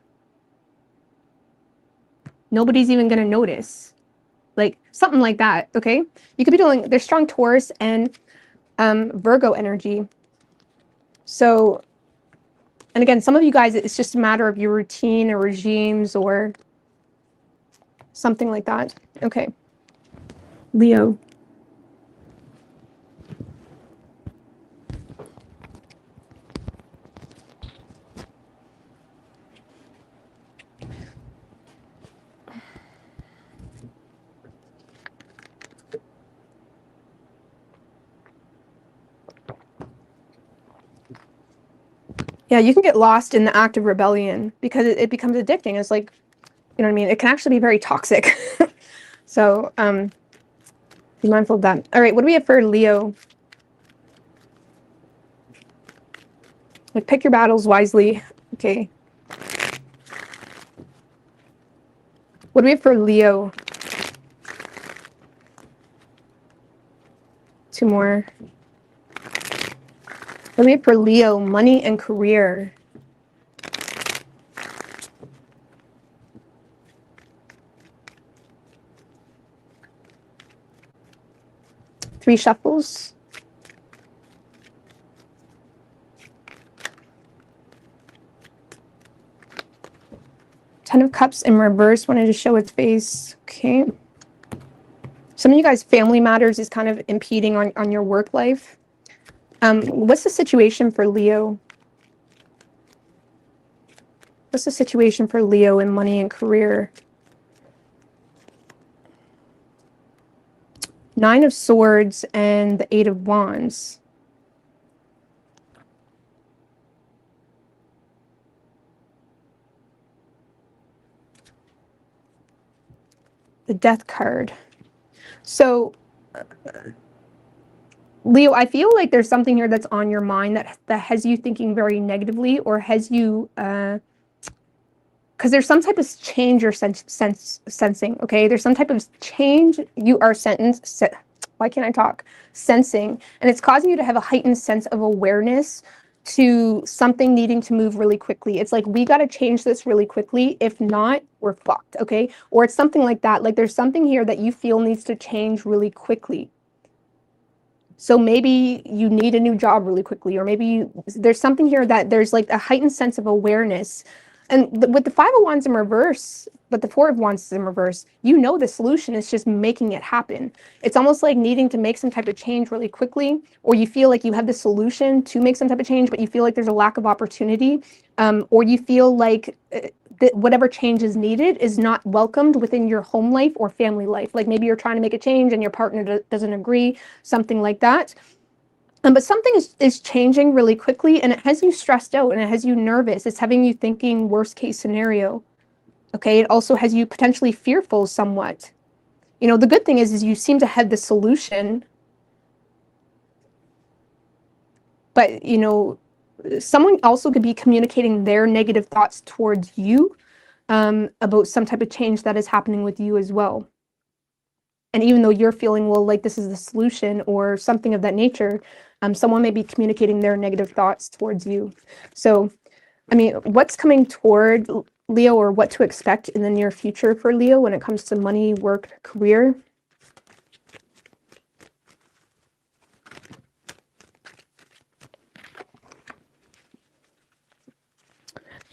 Nobody's even going to notice. Like something like that, okay? You could be doing, there's strong Taurus and Virgo energy. So, and again, some of you guys, it's just a matter of your routine or regimes or something like that. Okay. Leo. Yeah, you can get lost in the act of rebellion because it becomes addicting. It's like, you know what I mean? It can actually be very toxic. So, be mindful of that. All right, what do we have for Leo? Like, pick your battles wisely. Okay. What do we have for Leo? 2 more. What do we have for Leo? Money and career. Three shuffles. Ten of Cups in reverse. Wanted to show its face. Okay. Some of you guys, family matters is kind of impeding on your work life. What's the situation for Leo? What's the situation for Leo in money and career? 9 of Swords and the 8 of Wands. The Death card. So, Leo, I feel like there's something here that's on your mind that has you thinking very negatively, or has you, because there's some type of change you're sensing, okay? There's some type of change you are why can't I talk? Sensing, and it's causing you to have a heightened sense of awareness to something needing to move really quickly. It's like, we got to change this really quickly. If not, we're fucked, okay? Or it's something like that. Like, there's something here that you feel needs to change really quickly. So maybe you need a new job really quickly, or maybe there's something here that there's like a heightened sense of awareness. And with the 5 of Wands in reverse, but the 4 of Wands is in reverse, you know the solution is just making it happen. It's almost like needing to make some type of change really quickly, or you feel like you have the solution to make some type of change, but you feel like there's a lack of opportunity, or you feel like that whatever change is needed is not welcomed within your home life or family life. Like, maybe you're trying to make a change and your partner doesn't agree, something like that. But something is changing really quickly, and it has you stressed out, and it has you nervous. It's having you thinking worst case scenario. Okay, it also has you potentially fearful somewhat. You know, the good thing is you seem to have the solution. But, you know, someone also could be communicating their negative thoughts towards you about some type of change that is happening with you as well. And even though you're feeling, well, like this is the solution or something of that nature, someone may be communicating their negative thoughts towards you. So, I mean, what's coming toward Leo, or what to expect in the near future for Leo when it comes to money, work, career?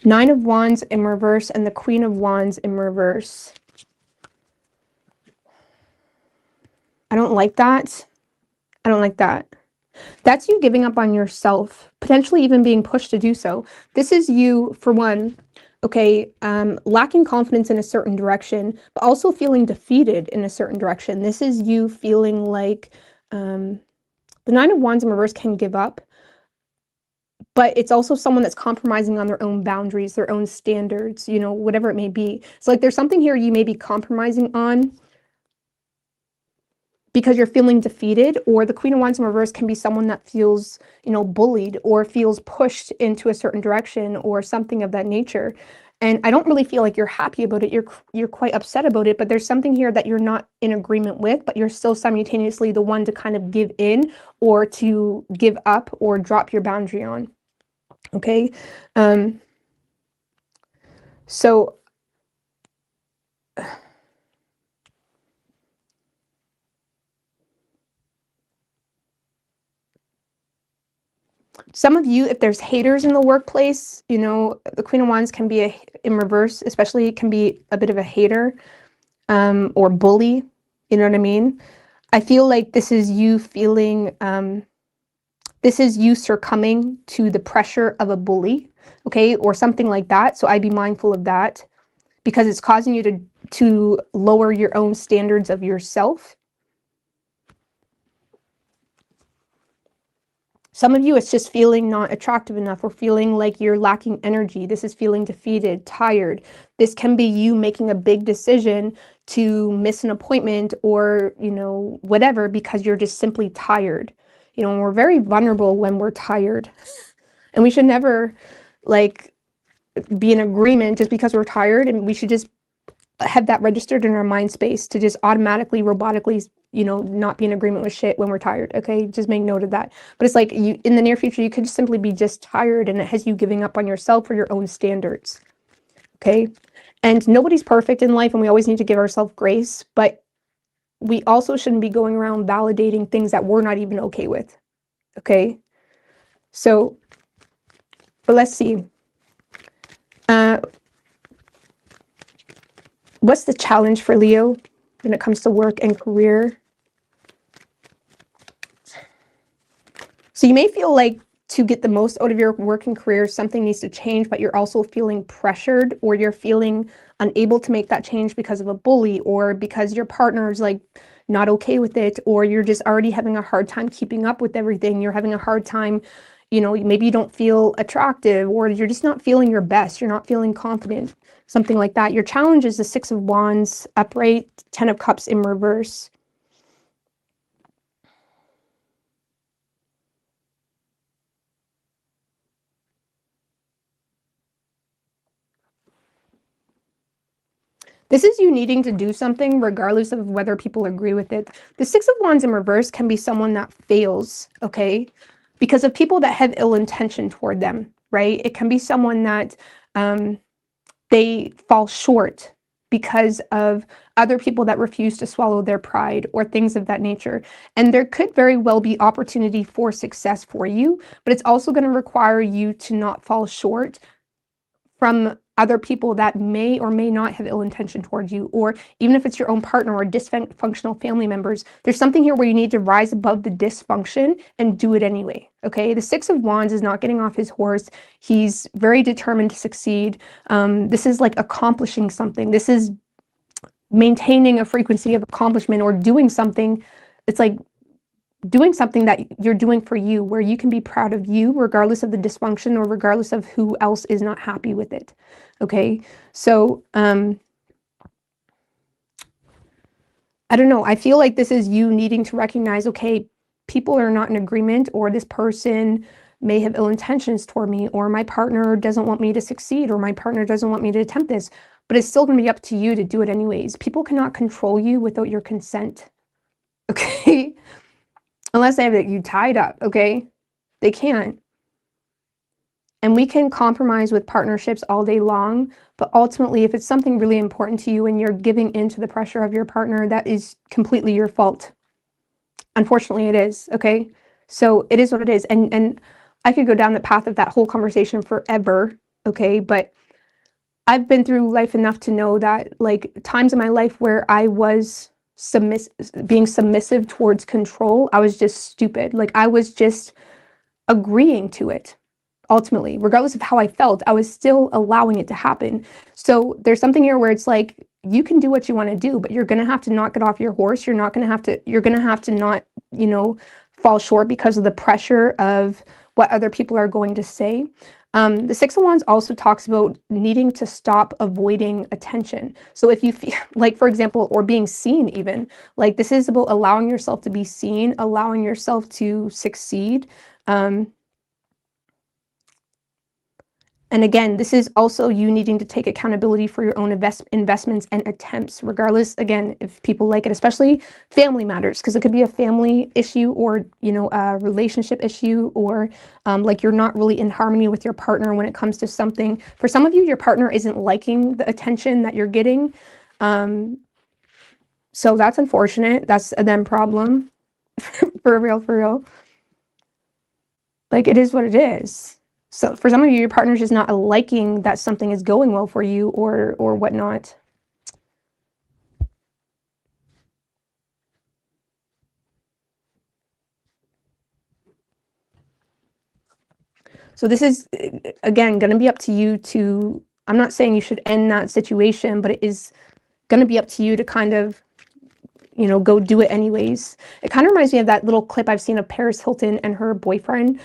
Nine of Wands in reverse and the Queen of Wands in reverse. I don't like that. I don't like that. That's you giving up on yourself, potentially even being pushed to do so. This is you, for one, okay, lacking confidence in a certain direction, but also feeling defeated in a certain direction. This is you feeling like the 9 of Wands in reverse can give up, but it's also someone that's compromising on their own boundaries, their own standards, you know, whatever it may be. So like, there's something here you may be compromising on because you're feeling defeated, or the Queen of Wands in reverse can be someone that feels, you know, bullied or feels pushed into a certain direction or something of that nature. And I don't really feel like you're happy about it. You're quite upset about it, but there's something here that you're not in agreement with, but you're still simultaneously the one to kind of give in or to give up or drop your boundary on. Okay. So some of you, if there's haters in the workplace, you know, the Queen of Wands can be in reverse, especially it can be a bit of a hater, or bully. You know what I mean? I feel like this is you feeling, this is you succumbing to the pressure of a bully, okay, or something like that. So I'd be mindful of that because it's causing you to lower your own standards of yourself. Some of you, it's just feeling not attractive enough or feeling like you're lacking energy. This is feeling defeated, tired. This can be you making a big decision to miss an appointment or, you know, whatever, because you're just simply tired. You know, and we're very vulnerable when we're tired. And we should never, like, be in agreement just because we're tired, and we should just have that registered in our mind space to just automatically, robotically, you know, not be in agreement with shit when we're tired. Okay, just make note of that. But it's like you, in the near future, you could just simply be just tired, and it has you giving up on yourself or your own standards. Okay, and nobody's perfect in life, and we always need to give ourselves grace, but we also shouldn't be going around validating things that we're not even okay with. Okay, so, but let's see. What's the challenge for Leo when it comes to work and career? So you may feel like to get the most out of your work and career, something needs to change, but you're also feeling pressured, or you're feeling unable to make that change because of a bully, or because your partner's like not okay with it, or you're just already having a hard time keeping up with everything. You're having a hard time, you know, maybe you don't feel attractive, or you're just not feeling your best. You're not feeling confident, something like that. Your challenge is the 6 of Wands upright, 10 of Cups in reverse. This is you needing to do something regardless of whether people agree with it. The 6 of Wands in reverse can be someone that fails, okay? Because of people that have ill intention toward them, right? It can be someone that they fall short because of other people that refuse to swallow their pride or things of that nature. And there could very well be opportunity for success for you, but it's also going to require you to not fall short from other people that may or may not have ill intention towards you, or even if it's your own partner or dysfunctional family members, there's something here where you need to rise above the dysfunction and do it anyway. Okay, the 6 of Wands is not getting off his horse. He's very determined to succeed. This is like accomplishing something. This is maintaining a frequency of accomplishment or doing something. It's like doing something that you're doing for you, where you can be proud of you regardless of the dysfunction or regardless of who else is not happy with it. Okay, so I don't know, I feel like this is you needing to recognize, okay, people are not in agreement, or this person may have ill intentions toward me, or my partner doesn't want me to succeed, or my partner doesn't want me to attempt this, but it's still going to be up to you to do it anyways. People cannot control you without your consent. Okay, unless they have you tied up, okay? They can't. And we can compromise with partnerships all day long, but ultimately, if it's something really important to you and you're giving into the pressure of your partner, that is completely your fault. Unfortunately, it is, okay? So it is what it is. And I could go down the path of that whole conversation forever, okay? But I've been through life enough to know that, like, times in my life where I was being submissive towards control, I was just stupid. Like, I was just agreeing to it. Ultimately, regardless of how I felt, I was still allowing it to happen. So there's something here where it's like, you can do what you want to do, but you're going to have to not get off your horse. You're going to have to not, you know, fall short because of the pressure of what other people are going to say. The 6 of Wands also talks about needing to stop avoiding attention. So if you feel like, for example, or being seen, even, like, this is about allowing yourself to be seen, allowing yourself to succeed. And again, this is also you needing to take accountability for your own investments and attempts, regardless, again, if people like it, especially family matters, because it could be a family issue or, a relationship issue, or like you're not really in harmony with your partner when it comes to something. For some of you, your partner isn't liking the attention that you're getting. So that's unfortunate. That's a them problem. For real. Like, it is what it is. So for some of you, your partner's just not liking that something is going well for you or whatnot. So this is, again, going to be up to you to, I'm not saying you should end that situation, but it is going to be up to you to kind of, go do it anyways. It kind of reminds me of that little clip I've seen of Paris Hilton and her boyfriend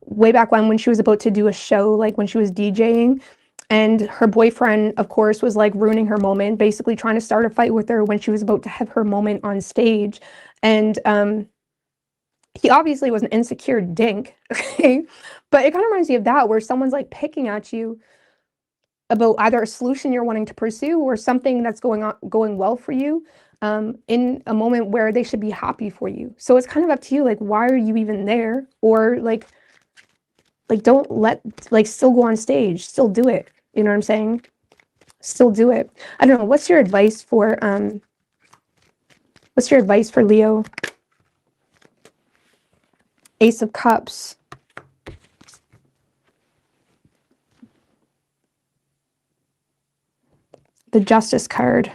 way back when she was about to do a show, like when she was DJing. And her boyfriend, of course, was like ruining her moment, basically trying to start a fight with her when she was about to have her moment on stage. And he obviously was an insecure dink, okay? But it kind of reminds me of that, where someone's like picking at you about either a solution you're wanting to pursue or something that's going well for you in a moment where they should be happy for you. So it's kind of up to you, like, why are you even there? Or like don't let, like, still go on stage, still do it. You know what I'm saying? Still do it. I don't know. What's your advice for Leo? Ace of Cups. The Justice card.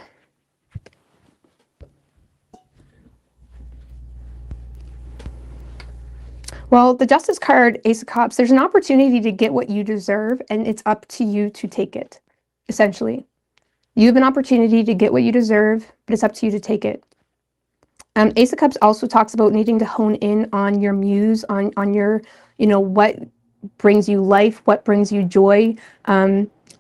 Well, the Justice card, Ace of Cups, there's an opportunity to get what you deserve, and it's up to you to take it, essentially. You have an opportunity to get what you deserve, but it's up to you to take it. Ace of Cups also talks about needing to hone in on your muse, on your, what brings you life, what brings you joy.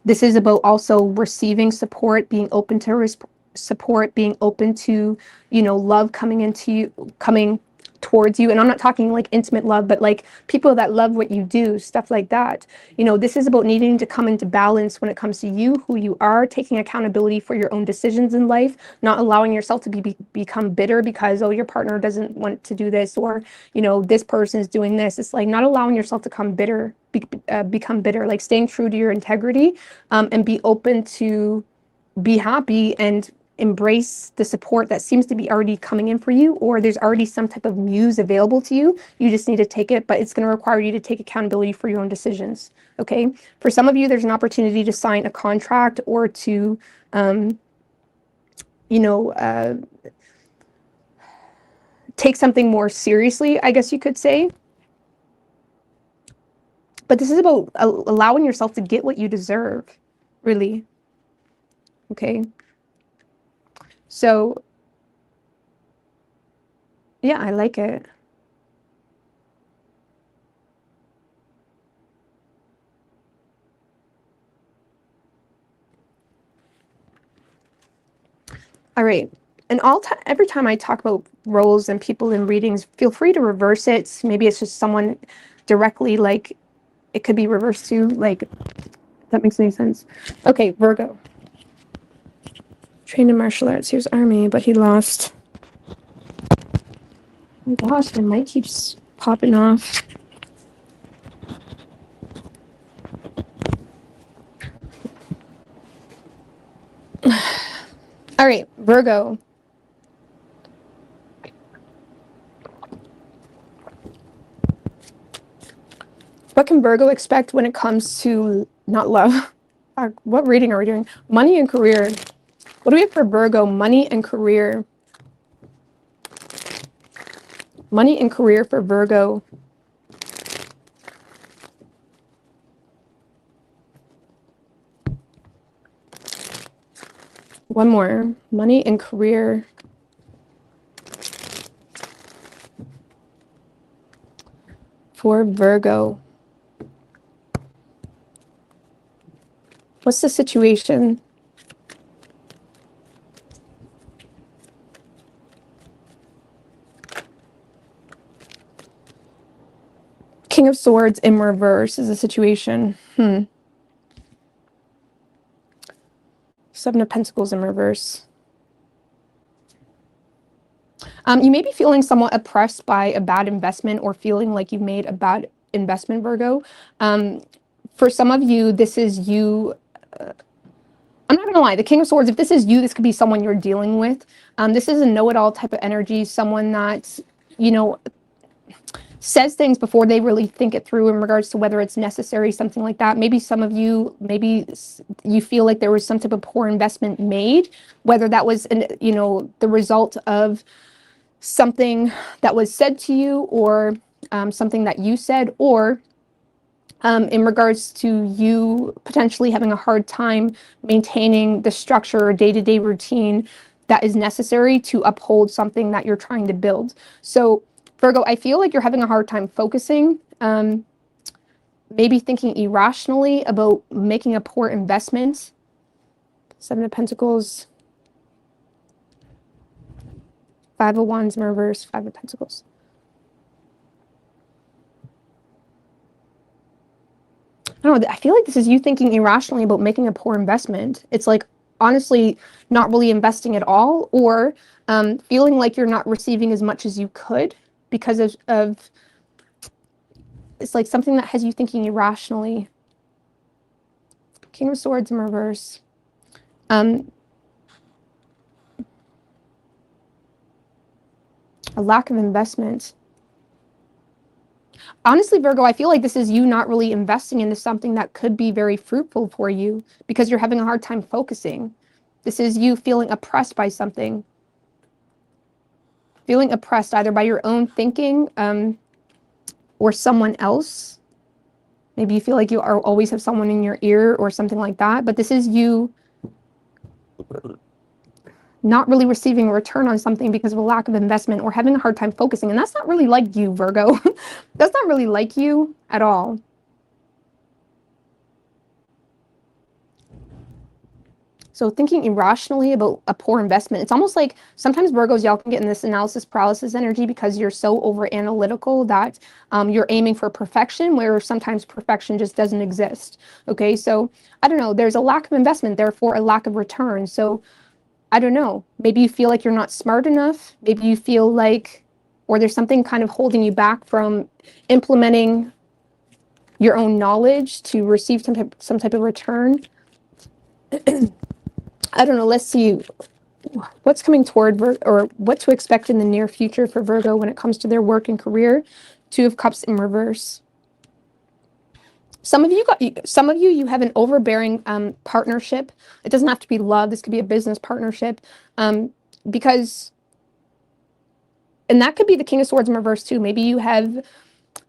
This is about also receiving support, being open to support, being open to, love coming towards you. And I'm not talking like intimate love, but like people that love what you do, stuff like that. This is about needing to come into balance when it comes to you, who you are, taking accountability for your own decisions in life, not allowing yourself to become bitter because, oh, your partner doesn't want to do this, or, this person is doing this. It's like not allowing yourself to become bitter, like staying true to your integrity, and be open to be happy and embrace the support that seems to be already coming in for you, or there's already some type of muse available to you. You just need to take it, but it's going to require you to take accountability for your own decisions. Okay. For some of you, there's an opportunity to sign a contract or to, take something more seriously, I guess you could say. But this is about allowing yourself to get what you deserve, really. Okay. So, yeah, I like it. All right. And every time I talk about roles and people in readings, feel free to reverse it. Maybe it's just someone directly, like it could be reversed too. Like, if that makes any sense. Okay, Virgo. Trained in martial arts. He was army, but he lost. Oh my gosh, my mic keeps popping off. All right, Virgo. What can Virgo expect when it comes to not love? What reading are we doing? Money and career. What do we have for Virgo? Money and career. Money and career for Virgo. One more. Money and career. For Virgo. What's the situation? King of Swords in reverse is the situation. Seven of Pentacles in reverse. You may be feeling somewhat oppressed by a bad investment or feeling like you've made a bad investment, Virgo. For some of you, this is you. I'm not gonna lie, the King of Swords, if this is you, this could be someone you're dealing with. This is a know-it-all type of energy, someone that, you know, says things before they really think it through in regards to whether it's necessary, something like that. Maybe some of you, maybe you feel like there was some type of poor investment made, whether that was, you know, the result of something that was said to you, or something that you said, or in regards to you potentially having a hard time maintaining the structure or day-to-day routine that is necessary to uphold something that you're trying to build. So Virgo, I feel like you're having a hard time focusing, maybe thinking irrationally about making a poor investment. Seven of Pentacles, Five of Wands in reverse, Five of Pentacles. I don't know, I feel like this is you thinking irrationally about making a poor investment. It's like, honestly, not really investing at all, or feeling like you're not receiving as much as you could because of it's like something that has you thinking irrationally. King of Swords in reverse. A lack of investment. Honestly, Virgo, I feel like this is you not really investing into something that could be very fruitful for you because you're having a hard time focusing. This is you feeling oppressed by something. Feeling oppressed either by your own thinking, or someone else. Maybe you feel like you always have someone in your ear or something like that, but this is you not really receiving a return on something because of a lack of investment or having a hard time focusing. And that's not really like you, Virgo. That's not really like you at all. So thinking irrationally about a poor investment, it's almost like sometimes Virgos, y'all can get in this analysis paralysis energy because you're so over analytical that you're aiming for perfection, where sometimes perfection just doesn't exist. Okay, so I don't know, there's a lack of investment, therefore a lack of return. So I don't know, maybe you feel like you're not smart enough. Maybe you feel like, or there's something kind of holding you back from implementing your own knowledge to receive some type of return. I don't know, let's see what's coming toward or what to expect in the near future for Virgo when it comes to their work and career. Two of Cups in reverse. Some of you have an overbearing partnership. It doesn't have to be love. This could be a business partnership, because, and that could be the King of Swords in reverse too. Maybe you have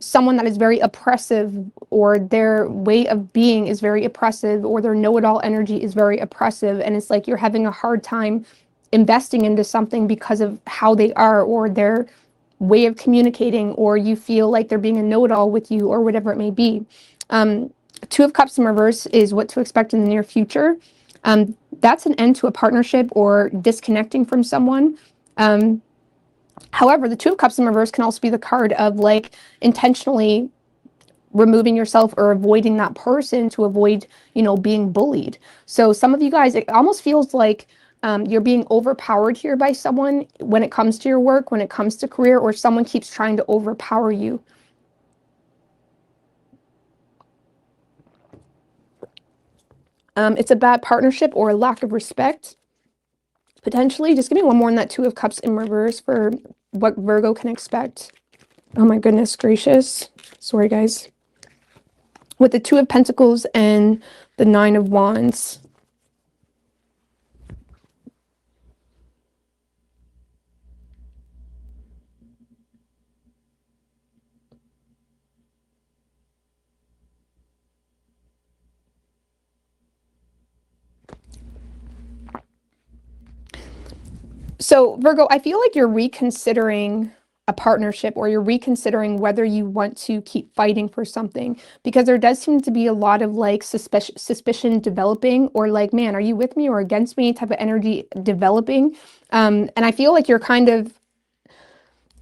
someone that is very oppressive, or their way of being is very oppressive, or their know-it-all energy is very oppressive, and it's like you're having a hard time investing into something because of how they are, or their way of communicating, or you feel like they're being a know-it-all with you, or whatever it may be. Two of Cups in reverse is what to expect in the near future. That's an end to a partnership or disconnecting from someone. However, the Two of Cups in reverse can also be the card of like intentionally removing yourself or avoiding that person to avoid, you know, being bullied. So some of you guys, it almost feels like you're being overpowered here by someone when it comes to your work, when it comes to career, or someone keeps trying to overpower you. It's a bad partnership or a lack of respect. Potentially, just give me one more on that Two of Cups in reverse for what Virgo can expect. Oh my goodness gracious. Sorry, guys. With the Two of Pentacles and the Nine of Wands. So Virgo, I feel like you're reconsidering a partnership, or you're reconsidering whether you want to keep fighting for something, because there does seem to be a lot of like suspicion developing, or like, man, are you with me or against me type of energy developing. And I feel like you're kind of,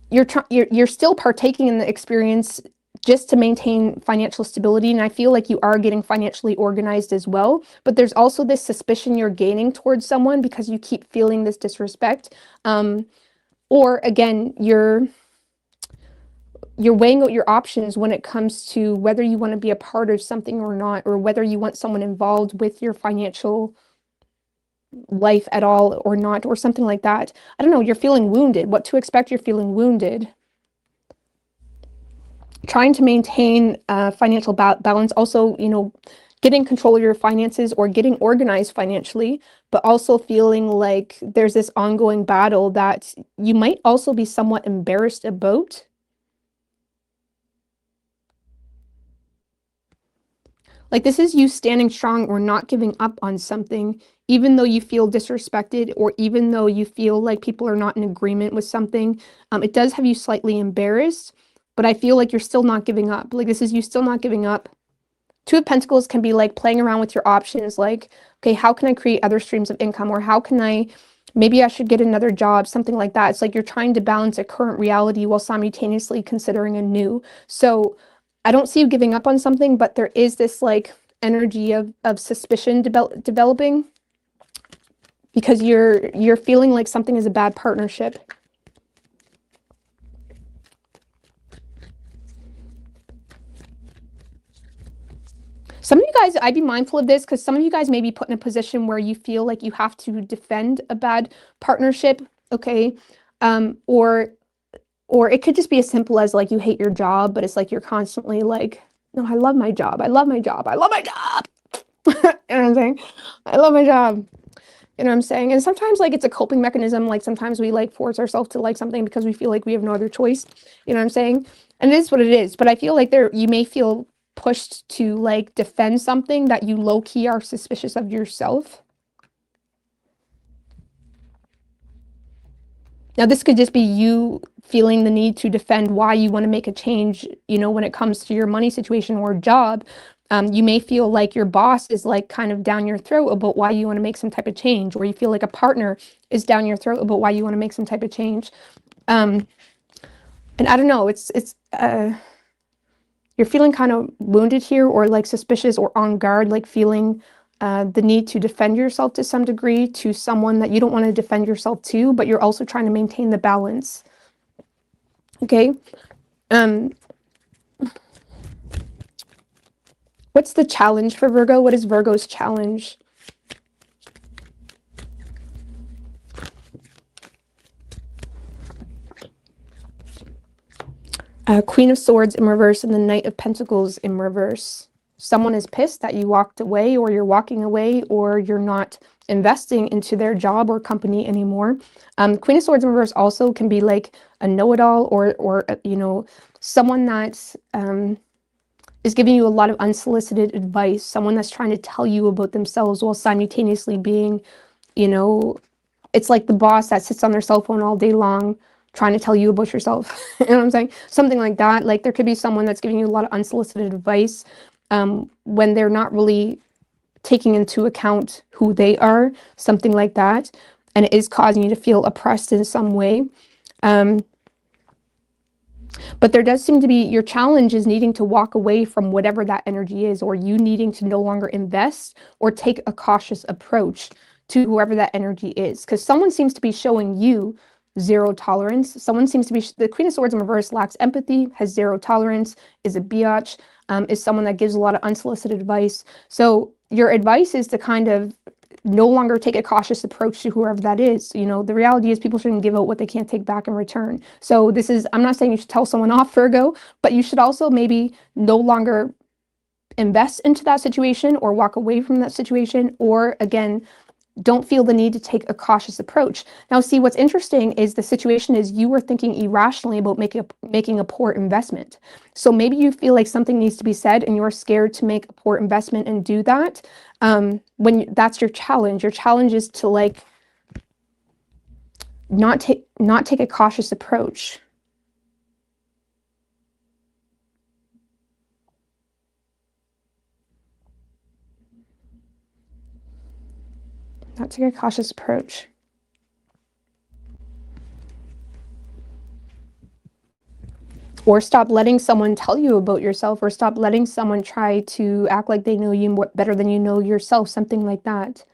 you're still partaking in the experience just to maintain financial stability. And I feel like you are getting financially organized as well. But there's also this suspicion you're gaining towards someone because you keep feeling this disrespect. Or again, you're weighing out your options when it comes to whether you want to be a part of something or not, or whether you want someone involved with your financial life at all or not, or something like that. I don't know, you're feeling wounded. What to expect, you're feeling wounded. Trying to maintain financial balance, also, getting control of your finances or getting organized financially, but also feeling like there's this ongoing battle that you might also be somewhat embarrassed about. Like, this is you standing strong or not giving up on something, even though you feel disrespected or even though you feel like people are not in agreement with something. It does have you slightly embarrassed, but I feel like you're still not giving up. Like, this is you still not giving up. Two of Pentacles can be like playing around with your options, like, okay, how can I create other streams of income? Or how can maybe I should get another job, something like that. It's like you're trying to balance a current reality while simultaneously considering a new. So I don't see you giving up on something, but there is this like energy of suspicion developing because you're feeling like something is a bad partnership. Some of you guys, I'd be mindful of this because some of you guys may be put in a position where you feel like you have to defend a bad partnership, okay? Or it could just be as simple as like you hate your job, but it's like you're constantly like, no, I love my job. I love my job. I love my job. You know what I'm saying? I love my job. You know what I'm saying? And sometimes like it's a coping mechanism. Like sometimes we like force ourselves to like something because we feel like we have no other choice. You know what I'm saying? And it is what it is. But I feel like you may feel pushed to like defend something that you low key are suspicious of yourself. Now, this could just be you feeling the need to defend why you want to make a change, when it comes to your money situation or job. You may feel like your boss is like kind of down your throat about why you want to make some type of change, or you feel like a partner is down your throat about why you want to make some type of change. And I don't know, you're feeling kind of wounded here, or like suspicious or on guard, like feeling the need to defend yourself to some degree to someone that you don't want to defend yourself to, but you're also trying to maintain the balance. Okay. What's the challenge for Virgo? What is Virgo's challenge? Queen of Swords in reverse and the Knight of Pentacles in reverse. Someone is pissed that you walked away, or you're walking away, or you're not investing into their job or company anymore. Queen of Swords in reverse also can be like a know-it-all, or someone that is giving you a lot of unsolicited advice, someone that's trying to tell you about themselves while simultaneously being, it's like the boss that sits on their cell phone all day long trying to tell you about yourself. You know what I'm saying? Something like that. Like there could be someone that's giving you a lot of unsolicited advice when they're not really taking into account who they are, something like that. And it is causing you to feel oppressed in some way. But there does seem to be, your challenge is needing to walk away from whatever that energy is, or you needing to no longer invest or take a cautious approach to whoever that energy is. Because someone seems to be showing you zero tolerance. Someone seems to be, the Queen of Swords in reverse lacks empathy, has zero tolerance, is a biatch, is someone that gives a lot of unsolicited advice. So your advice is to kind of no longer take a cautious approach to whoever that is. The reality is people shouldn't give out what they can't take back in return. So I'm not saying you should tell someone off, Virgo, but you should also maybe no longer invest into that situation or walk away from that situation, or again, don't feel the need to take a cautious approach. Now, see, what's interesting is the situation is you were thinking irrationally about making a poor investment. So maybe you feel like something needs to be said and you're scared to make a poor investment and do that. That's your challenge. Your challenge is to like not take a cautious approach. Not take a cautious approach. Or stop letting someone tell you about yourself, or stop letting someone try to act like they know you better than you know yourself, something like that.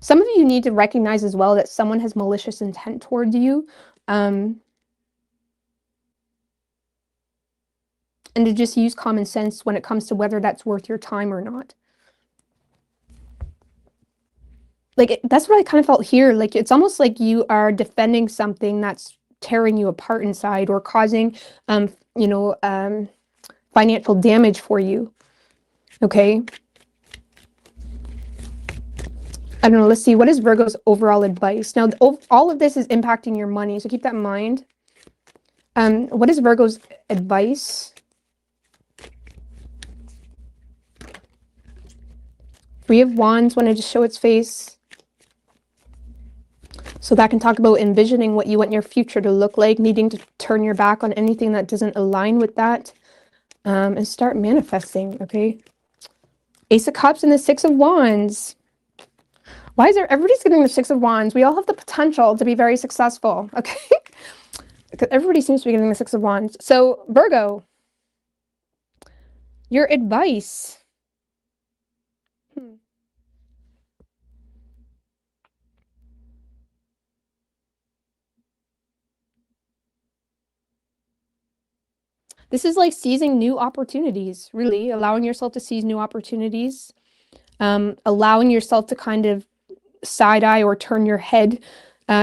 Some of you need to recognize as well that someone has malicious intent towards you. And to just use common sense when it comes to whether that's worth your time or not. Like, that's what I kind of felt here. Like, it's almost like you are defending something that's tearing you apart inside, or causing, financial damage for you. Okay. I don't know. Let's see. What is Virgo's overall advice? Now, all of this is impacting your money, so keep that in mind. What is Virgo's advice? Three of Wands wanted to show its face. So that can talk about envisioning what you want your future to look like, needing to turn your back on anything that doesn't align with that, and start manifesting, okay? Ace of Cups and the Six of Wands. Why is everybody's getting the Six of Wands? We all have the potential to be very successful, okay? Everybody seems to be getting the Six of Wands. So, Virgo, your advice. This is like seizing new opportunities, really, allowing yourself to seize new opportunities, allowing yourself to kind of side-eye or turn your head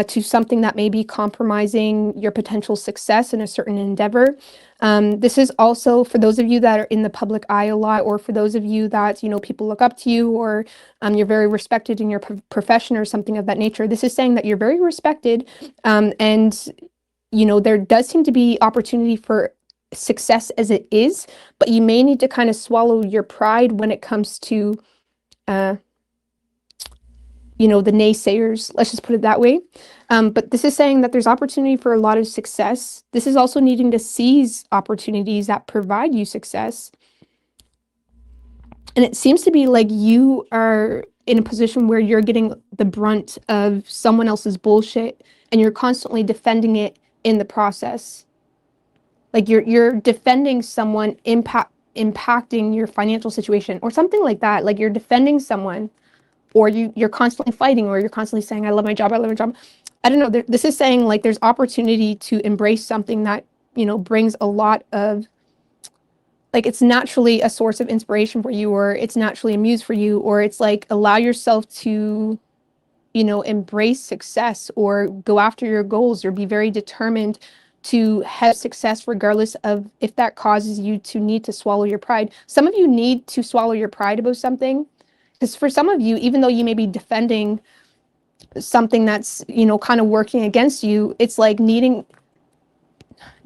to something that may be compromising your potential success in a certain endeavor. This is also for those of you that are in the public eye a lot, or for those of you that, people look up to you, or you're very respected in your profession or something of that nature. This is saying that you're very respected, and, there does seem to be opportunity for success as it is, but you may need to kind of swallow your pride when it comes to the naysayers, let's just put it that way. But this is saying that there's opportunity for a lot of success. This is also needing to seize opportunities that provide you success. And it seems to be like you are in a position where you're getting the brunt of someone else's bullshit, and you're constantly defending it in the process. Like you're defending someone impacting your financial situation or something like that. Like you're defending someone, or you're constantly fighting, or you're constantly saying, I love my job, I love my job. I don't know. This is saying like there's opportunity to embrace something that, brings a lot of, like, it's naturally a source of inspiration for you, or it's naturally a muse for you, or it's like allow yourself to, embrace success, or go after your goals, or be very determined to have success regardless of if that causes you to need to swallow your pride. Some of you need to swallow your pride about something. Because for some of you, even though you may be defending something that's, kind of working against you, it's like needing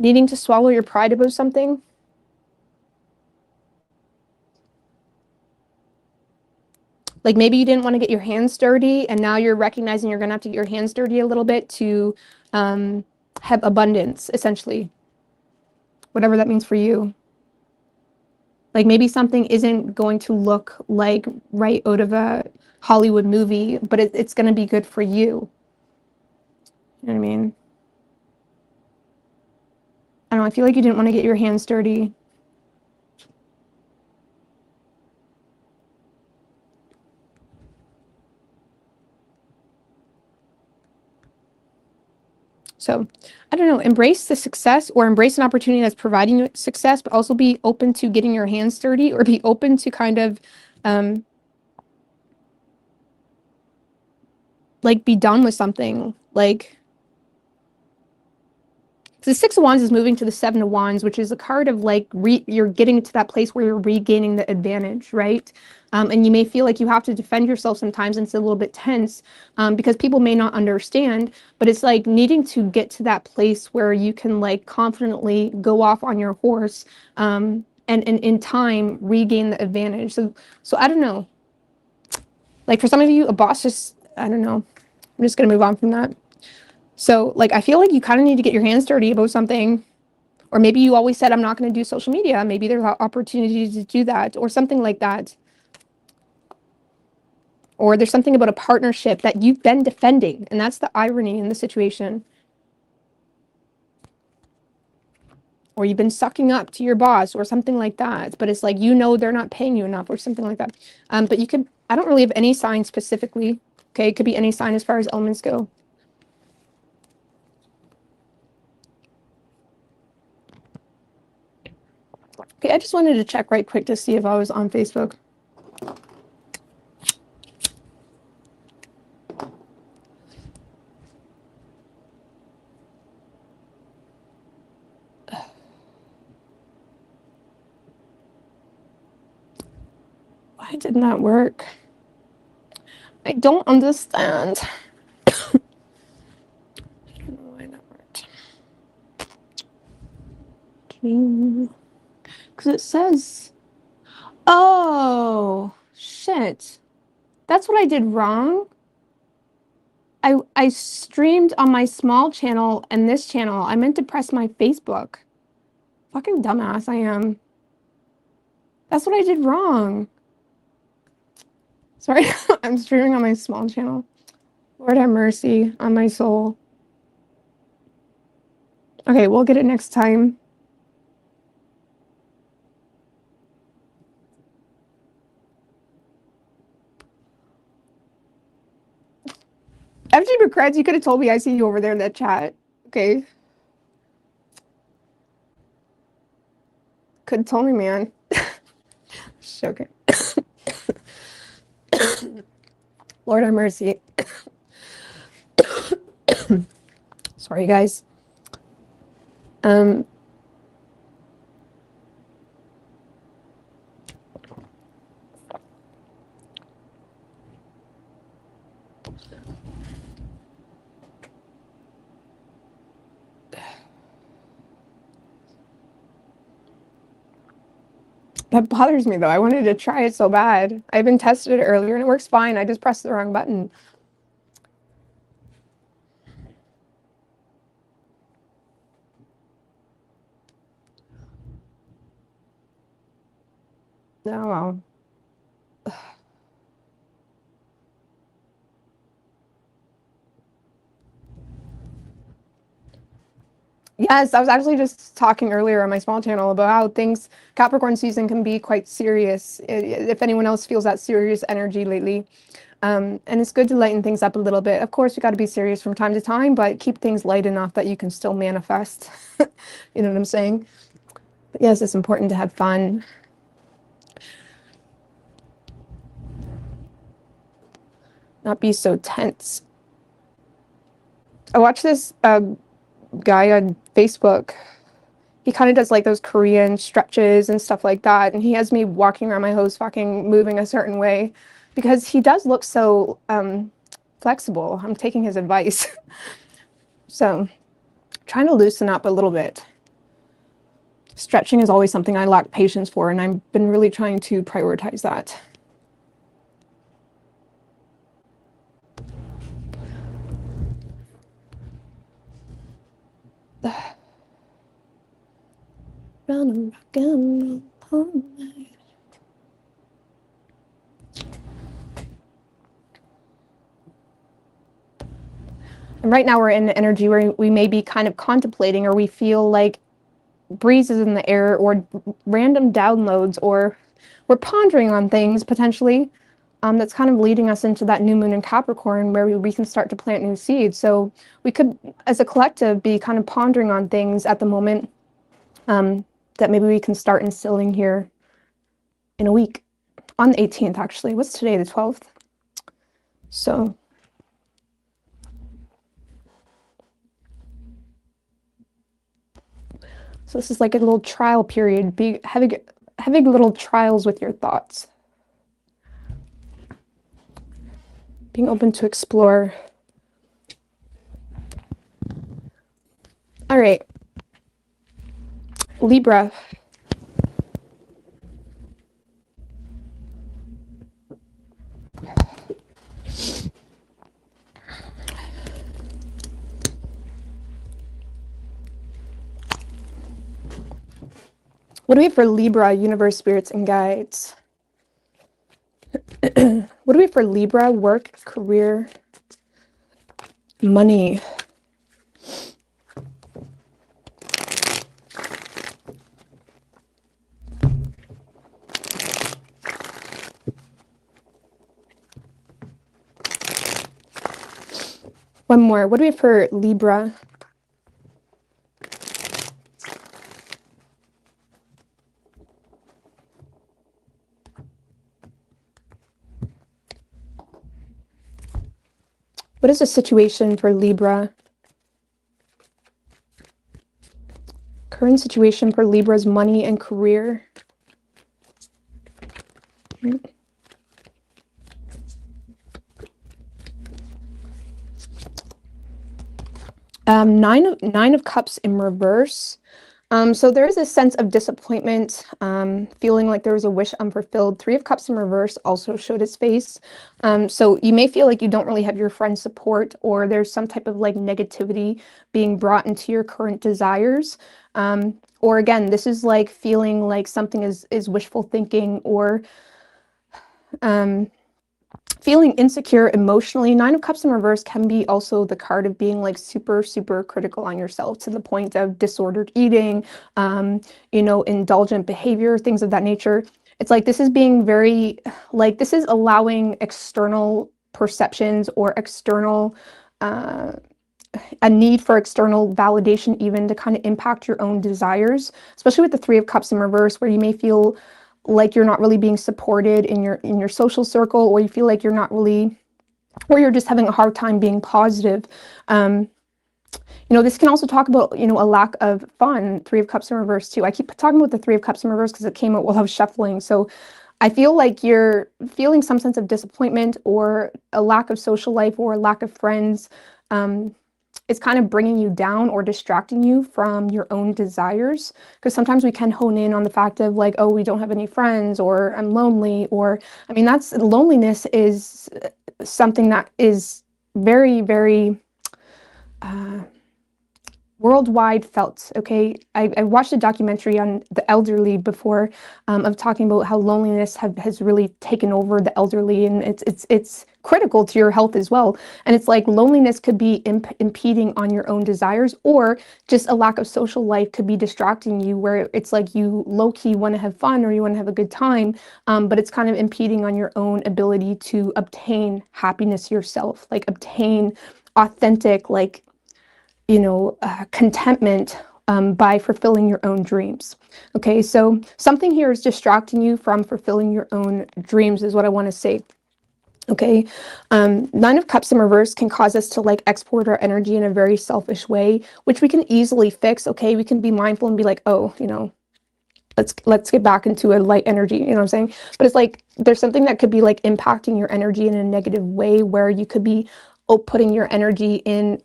to swallow your pride about something. Like maybe you didn't want to get your hands dirty, and now you're recognizing you're going to have to get your hands dirty a little bit to have abundance, essentially. Whatever that means for you. Like maybe something isn't going to look like right out of a Hollywood movie, but it's going to be good for you. You know what I mean? I don't know. I feel like you didn't want to get your hands dirty. So I don't know, embrace the success, or embrace an opportunity that's providing you success, but also be open to getting your hands dirty, or be open to kind of like be done with something. Like the Six of Wands is moving to the Seven of Wands, which is a card of like you're getting to that place where you're regaining the advantage, right? And you may feel like you have to defend yourself sometimes, and it's a little bit tense because people may not understand, but it's like needing to get to that place where you can like confidently go off on your horse and in time regain the advantage. So I don't know. Like for some of you, a boss just, I don't know. I'm just going to move on from that. So like, I feel like you kind of need to get your hands dirty about something. Or maybe you always said, I'm not going to do social media. Maybe there's opportunities to do that, or something like that. Or there's something about a partnership that you've been defending. And that's the irony in the situation. or you've been sucking up to your boss or something like that, but it's like, you know, they're not paying you enough or something like that. But you could, I don't really have any sign specifically. Okay. It could be any sign as far as elements go. Okay. I just wanted to check right quick to see if I was on Facebook. Why did not work? I don't understand. I don't know why that worked. Because it says, oh, shit. That's what I did wrong. I streamed on my small channel and this channel. I meant to press my Facebook. Fucking dumbass I am. That's what I did wrong. Sorry, I'm streaming on my small channel. Lord have mercy on my soul. Okay, we'll get it next time. FG Creds, you could have told me I see you over there in that chat. Okay. Could have told me, man. Okay. Lord have mercy. Sorry, guys. That bothers me, though. I wanted to try it so bad. I even tested it earlier, and it works fine. I just pressed the wrong button. Oh, well. Yes, I was actually just talking earlier on my small channel about how things, Capricorn season can be quite serious, if anyone else feels that serious energy lately. And it's good to lighten things up a little bit. Of course, you got to be serious from time to time, but keep things light enough that you can still manifest. You know what I'm saying? But yes, it's important to have fun. Not be so tense. I watched this guy on Facebook. He kind of does like those Korean stretches and stuff like that. And he has me walking around my house fucking moving a certain way because he does look so flexible. I'm taking his advice. So trying to loosen up a little bit. Stretching is always something I lack patience for, and I've been really trying to prioritize that. And right now we're in the energy where we may be kind of contemplating, or we feel like breezes in the air, or random downloads, or we're pondering on things potentially. That's kind of leading us into that new moon in Capricorn where we can start to plant new seeds. So we could, as a collective, be kind of pondering on things at the moment that maybe we can start instilling here in a week, on the 18th, actually. What's today, the 12th? So this is like a little trial period, having little trials with your thoughts. Being open to explore. All right. Libra. What do we have for Libra, universe, spirits, and guides? What do we have for Libra? Work, career, money. One more. What do we have for Libra? What is the situation for Libra? Current situation for Libra's money and career. Nine of Cups in reverse. So there is a sense of disappointment, feeling like there was a wish unfulfilled. Three of Cups in reverse also showed its face. So you may feel like you don't really have your friend's support, or there's some type of like negativity being brought into your current desires. Or again, this is like feeling like something is wishful thinking, or feeling insecure emotionally. Nine of Cups in reverse can be also the card of being like super, super critical on yourself to the point of disordered eating, indulgent behavior, things of that nature. It's like this is being very, like this is allowing external perceptions or external, a need for external validation even to kind of impact your own desires, especially with the Three of Cups in reverse, where you may feel like you're not really being supported in your social circle, or you feel like you're not really, or you're just having a hard time being positive. This can also talk about, a lack of fun. Three of Cups in reverse too. I keep talking about the Three of Cups in reverse because it came out while I was shuffling. So I feel like you're feeling some sense of disappointment or a lack of social life or a lack of friends. It's kind of bringing you down or distracting you from your own desires, because sometimes we can hone in on the fact of like, oh, we don't have any friends, or I'm lonely, or that's loneliness is something that is very, very worldwide felt. Okay, I watched a documentary on the elderly before, of talking about how loneliness has really taken over the elderly, and it's critical to your health as well. And it's like loneliness could be impeding on your own desires, or just a lack of social life could be distracting you, where it's like you low-key want to have fun or you want to have a good time, but it's kind of impeding on your own ability to obtain happiness yourself, like obtain authentic, like contentment, by fulfilling your own dreams. Okay, so something here is distracting you from fulfilling your own dreams is what I want to say. Okay, Nine of Cups in reverse can cause us to like export our energy in a very selfish way, which we can easily fix. Okay, we can be mindful and be like, oh, let's get back into a light energy, you know what I'm saying? But it's like there's something that could be like impacting your energy in a negative way, where you could be putting your energy in,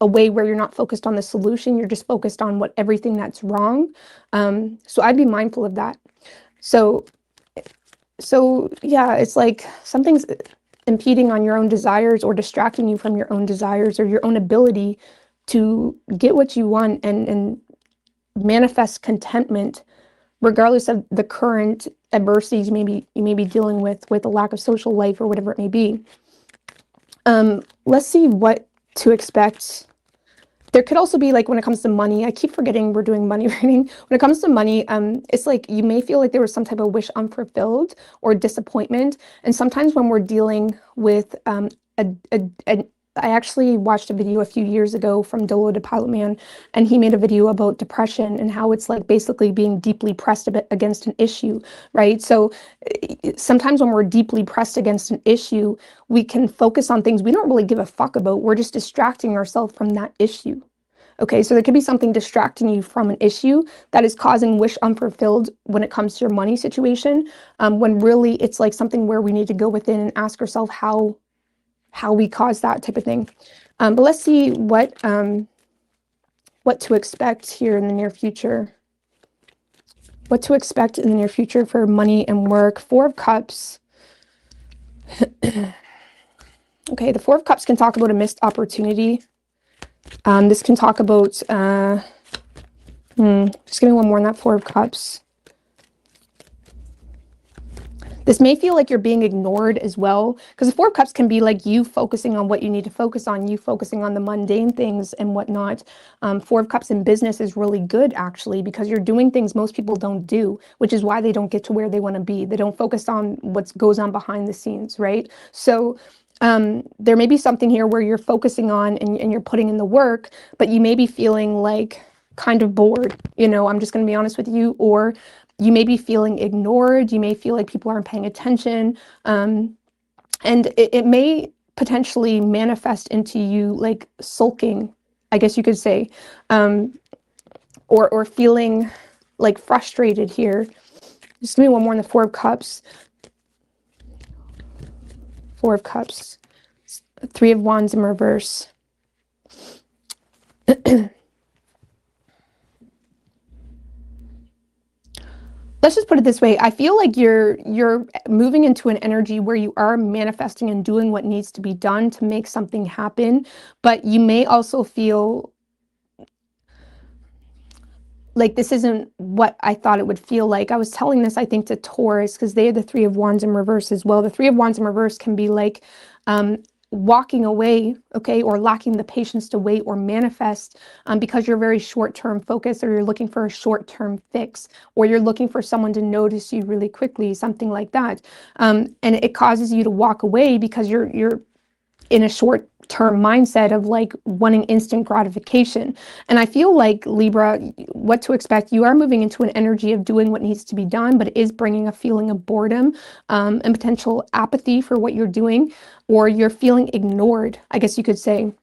a way where you're not focused on the solution, you're just focused on everything that's wrong. So I'd be mindful of that. So yeah, it's like something's impeding on your own desires or distracting you from your own desires or your own ability to get what you want and manifest contentment, regardless of the current adversities you may be dealing with a lack of social life or whatever it may be. Let's see what to expect. There could also be like when it comes to money, I keep forgetting we're doing money reading. When it comes to money, it's like you may feel like there was some type of wish unfulfilled or disappointment. And sometimes when we're dealing with I actually watched a video a few years ago from Dolo de Pilot Man, and he made a video about depression and how it's like basically being deeply pressed against an issue, right? So sometimes when we're deeply pressed against an issue, we can focus on things we don't really give a fuck about. We're just distracting ourselves from that issue. Okay, so there could be something distracting you from an issue that is causing wish unfulfilled when it comes to your money situation, when really it's like something where we need to go within and ask ourselves how we cause that type of thing. But let's see what to expect here in the near future. What to expect in the near future for money and work. Four of Cups. Okay, the Four of Cups can talk about a missed opportunity. This can talk about, just give me one more on that Four of Cups. This may feel like you're being ignored as well, because the Four of Cups can be like you focusing on what you need to focus on, you focusing on the mundane things and whatnot. Four of Cups in business is really good, actually, because you're doing things most people don't do, which is why they don't get to where they want to be. They don't focus on what goes on behind the scenes, right? So there may be something here where you're focusing on and you're putting in the work, but you may be feeling like kind of bored, I'm just going to be honest with you, or you may be feeling ignored. You may feel like people aren't paying attention. And it may potentially manifest into you like sulking, I guess you could say, or feeling like frustrated here. Just give me one more in the Four of Cups. Four of Cups. Three of Wands in reverse. Let's just put it this way. I feel like you're moving into an energy where you are manifesting and doing what needs to be done to make something happen, but you may also feel like this isn't what I thought it would feel like. I was telling this, I think, to Taurus, because they are the Three of Wands in reverse as well. The Three of Wands in reverse can be like walking away, okay, or lacking the patience to wait or manifest because you're very short-term focused, or you're looking for a short-term fix, or you're looking for someone to notice you really quickly, something like that. And it causes you to walk away because you're in a short-term mindset of like wanting instant gratification. And I feel like, Libra, what to expect, you are moving into an energy of doing what needs to be done, but it is bringing a feeling of boredom and potential apathy for what you're doing, or you're feeling ignored, I guess you could say.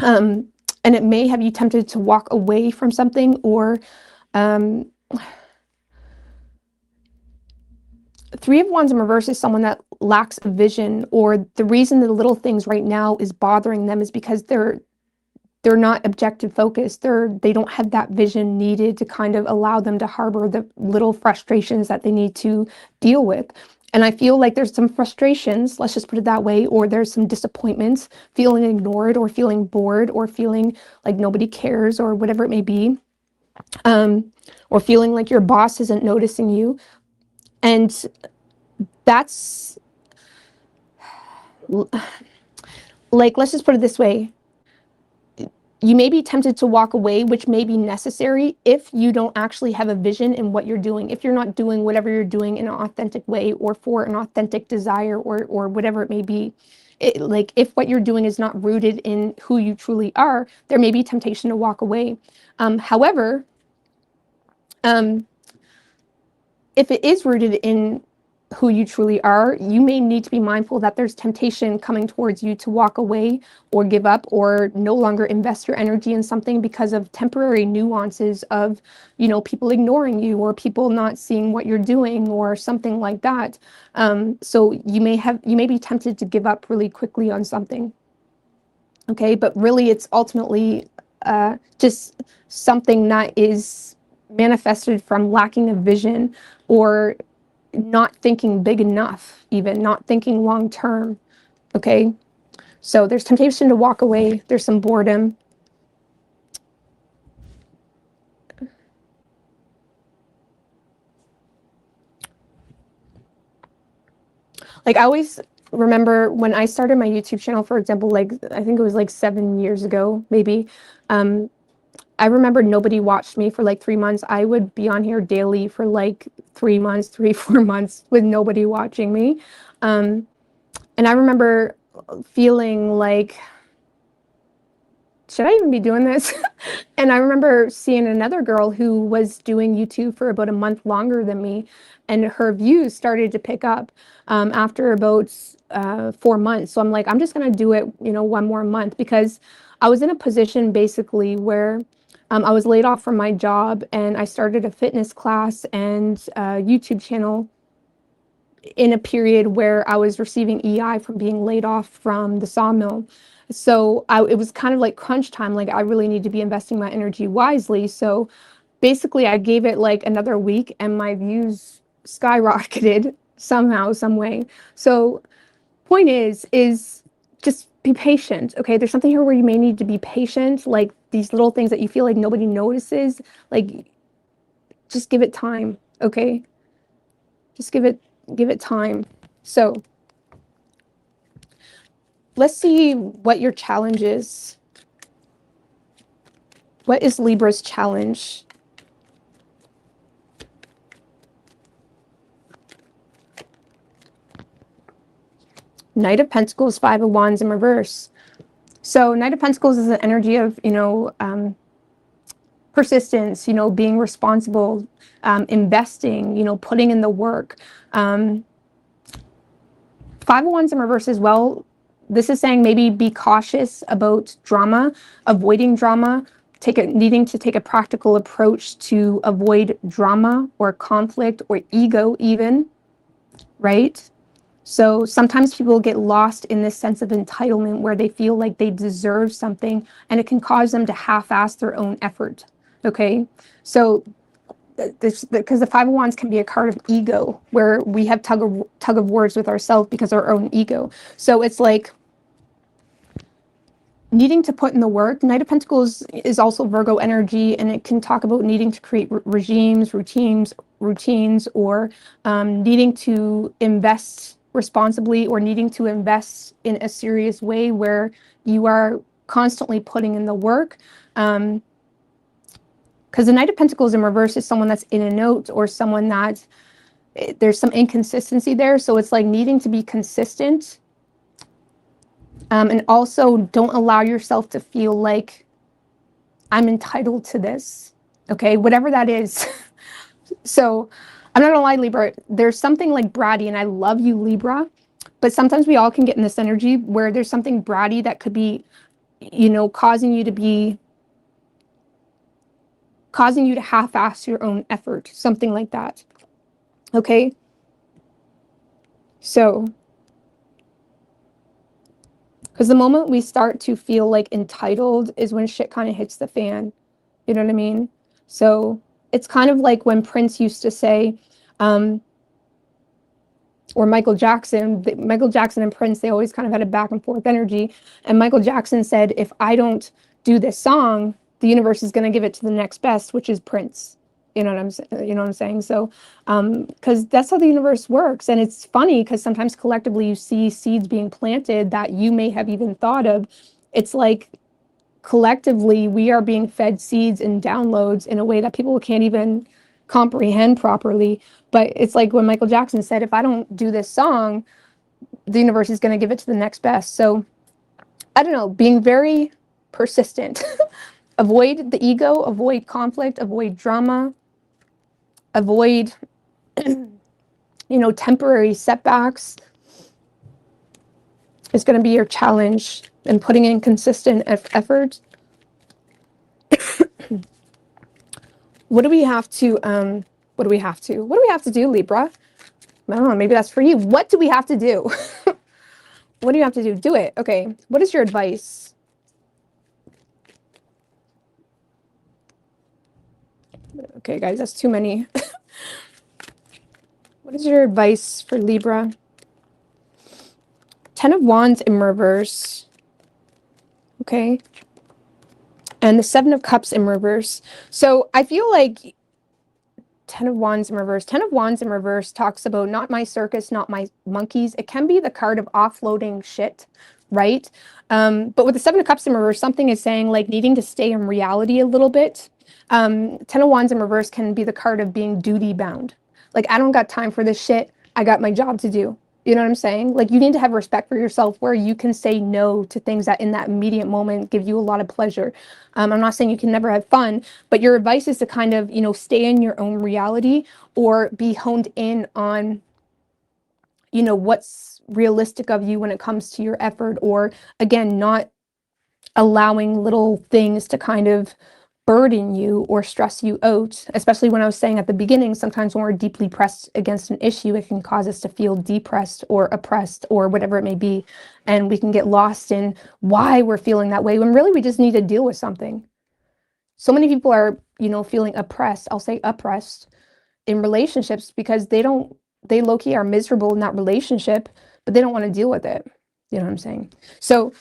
And it may have you tempted to walk away from something, or Three of Wands in reverse is someone that lacks a vision, or the reason the little things right now is bothering them is because they're not objective focused. They don't have that vision needed to kind of allow them to harbor the little frustrations that they need to deal with. And I feel like there's some frustrations, let's just put it that way, or there's some disappointments, feeling ignored or feeling bored or feeling like nobody cares or whatever it may be, or feeling like your boss isn't noticing you. And that's like, let's just put it this way. You may be tempted to walk away, which may be necessary if you don't actually have a vision in what you're doing. If you're not doing whatever you're doing in an authentic way, or for an authentic desire, or whatever it may be. Like, if what you're doing is not rooted in who you truly are, there may be temptation to walk away. However, if it is rooted in who you truly are, you may need to be mindful that there's temptation coming towards you to walk away or give up or no longer invest your energy in something because of temporary nuances of, people ignoring you, or people not seeing what you're doing, or something like that. So you may be tempted to give up really quickly on something. Okay, but really it's ultimately just something that is manifested from lacking a vision, or not thinking big enough, even not thinking long term. Okay, so there's temptation to walk away. There's some boredom. Like, I always remember when I started my YouTube channel, for example, like I think it was like 7 years ago, maybe. I remember nobody watched me for like 3 months. I would be on here daily for like 3 months, 4 months with nobody watching me. And I remember feeling like, should I even be doing this? And I remember seeing another girl who was doing YouTube for about a month longer than me, and her views started to pick up after about 4 months. So I'm like, I'm just going to do it, one more month, because I was in a position basically where I was laid off from my job, and I started a fitness class and a YouTube channel in a period where I was receiving EI from being laid off from the sawmill. So it was kind of like crunch time. Like, I really need to be investing my energy wisely. So basically I gave it like another week, and my views skyrocketed somehow, some way. So point is just be patient. Okay, there's something here where you may need to be patient. Like, these little things that you feel like nobody notices, like, just give it time. Okay, just give it time. So let's see what your challenge is. What is Libra's challenge? Knight of Pentacles, Five of Wands in reverse. So Knight of Pentacles is an energy of, persistence, being responsible, investing, putting in the work. Five of Wands in reverse as well. This is saying maybe be cautious about drama, avoiding drama, needing to take a practical approach to avoid drama or conflict or ego even, right? So sometimes people get lost in this sense of entitlement where they feel like they deserve something, and it can cause them to half-ass their own effort, okay? So because the Five of Wands can be a card of ego, where we have tug of wars with ourselves because of our own ego. So it's like needing to put in the work. Knight of Pentacles is also Virgo energy, and it can talk about needing to create regimes, routines, or needing to invest responsibly, or needing to invest in a serious way where you are constantly putting in the work. Because the Knight of Pentacles in reverse is someone that's in and out, or someone that there's some inconsistency there. So it's like needing to be consistent. And also don't allow yourself to feel like I'm entitled to this. Okay, whatever that is. So I'm not gonna lie, Libra, there's something like bratty, and I love you, Libra, but sometimes we all can get in this energy where there's something bratty that could be, causing you to half-ass your own effort, something like that. Okay, so because the moment we start to feel like entitled is when shit kind of hits the fan. You know what I mean? So it's kind of like when Prince used to say, or Michael Jackson and Prince, they always kind of had a back and forth energy. And Michael Jackson said, if I don't do this song, the universe is going to give it to the next best, which is Prince. You know what I'm saying? So, because that's how the universe works. And it's funny because sometimes collectively you see seeds being planted that you may have even thought of. It's like collectively we are being fed seeds and downloads in a way that people can't even comprehend properly. But it's like when Michael Jackson said, if I don't do this song, the universe is going to give it to the next best. So I don't know, being very persistent. Avoid the ego, avoid conflict, avoid drama, avoid temporary setbacks is going to be your challenge, and putting in consistent effort. What do we have to do, Libra? I don't know, maybe that's for you. What do we have to do? What do you have to do? Do it. Okay. What is your advice? Okay, guys, that's too many. What is your advice for Libra? Ten of Wands in reverse. Okay. And the Seven of Cups in reverse. So I feel like Ten of Wands in reverse. Ten of Wands in reverse talks about not my circus, not my monkeys. It can be the card of offloading shit, right? But with the Seven of Cups in reverse, something is saying like needing to stay in reality a little bit. Ten of Wands in reverse can be the card of being duty bound. Like, I don't got time for this shit. I got my job to do. You know what I'm saying? Like, you need to have respect for yourself where you can say no to things that in that immediate moment give you a lot of pleasure. I'm not saying you can never have fun, but your advice is to kind of, stay in your own reality, or be honed in on, what's realistic of you when it comes to your effort, or again, not allowing little things to kind of burden you or stress you out, especially when I was saying at the beginning, sometimes when we're deeply pressed against an issue, it can cause us to feel depressed or oppressed or whatever it may be. And we can get lost in why we're feeling that way when really we just need to deal with something. So many people are, feeling oppressed. I'll say oppressed in relationships because they low-key are miserable in that relationship, but they don't want to deal with it. You know what I'm saying? So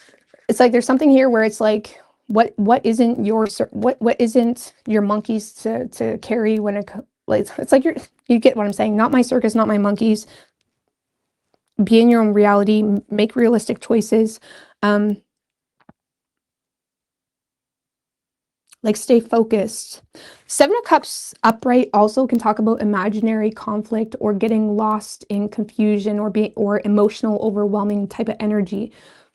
it's like there's something here where it's like, what isn't your monkeys to carry when it like, it's like you get what I'm saying. Not my circus, not my monkeys. Be in your own reality, make realistic choices. Like stay focused. Seven of Cups upright also can talk about imaginary conflict or getting lost in confusion or emotional overwhelming type of energy,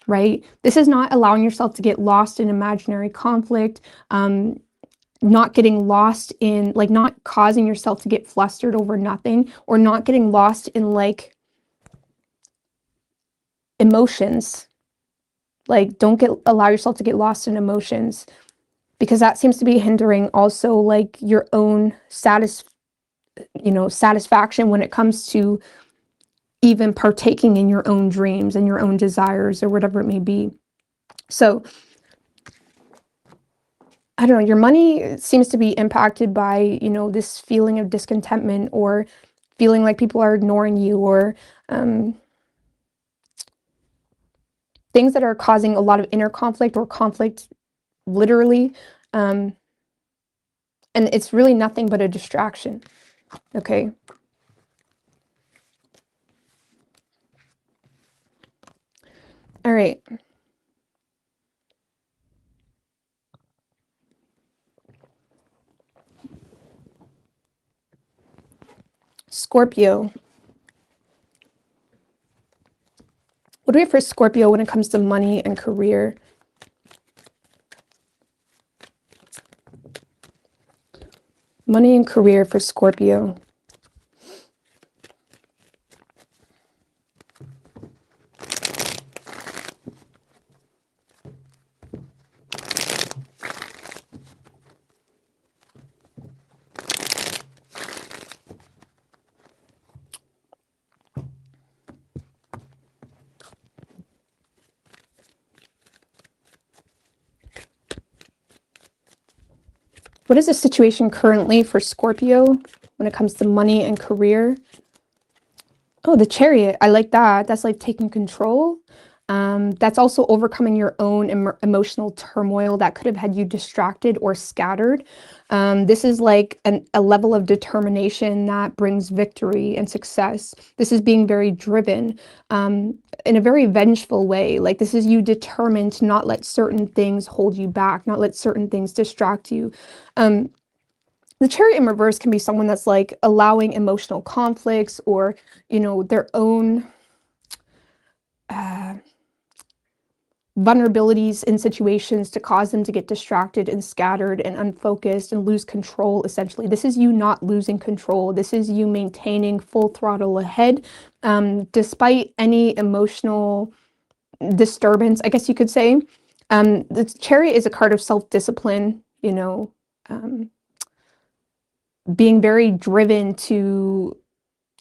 right? This is not allowing yourself to get lost in imaginary conflict, not getting lost in, like, not causing yourself to get flustered over nothing, or not getting lost in like emotions. Like, don't allow yourself to get lost in emotions, because that seems to be hindering also like your own satisfaction when it comes to even partaking in your own dreams and your own desires or whatever it may be. So I don't know, your money seems to be impacted by, this feeling of discontentment, or feeling like people are ignoring you, or things that are causing a lot of inner conflict or conflict literally. And it's really nothing but a distraction. Okay. All right. Scorpio. What do we have for Scorpio when it comes to money and career? Money and career for Scorpio. What is the situation currently for Scorpio when it comes to money and career? Oh, the Chariot. I like that. That's like taking control. That's also overcoming your own emotional turmoil that could have had you distracted or scattered. This is like a level of determination that brings victory and success. This is being very driven in a very vengeful way. Like, this is you determined to not let certain things hold you back, not let certain things distract you. The Chariot in reverse can be someone that's like allowing emotional conflicts or, their own vulnerabilities in situations to cause them to get distracted and scattered and unfocused and lose control, essentially. This is you not losing control. This is you maintaining full throttle ahead, despite any emotional disturbance, I guess you could say. The Chariot is a card of self-discipline, being very driven to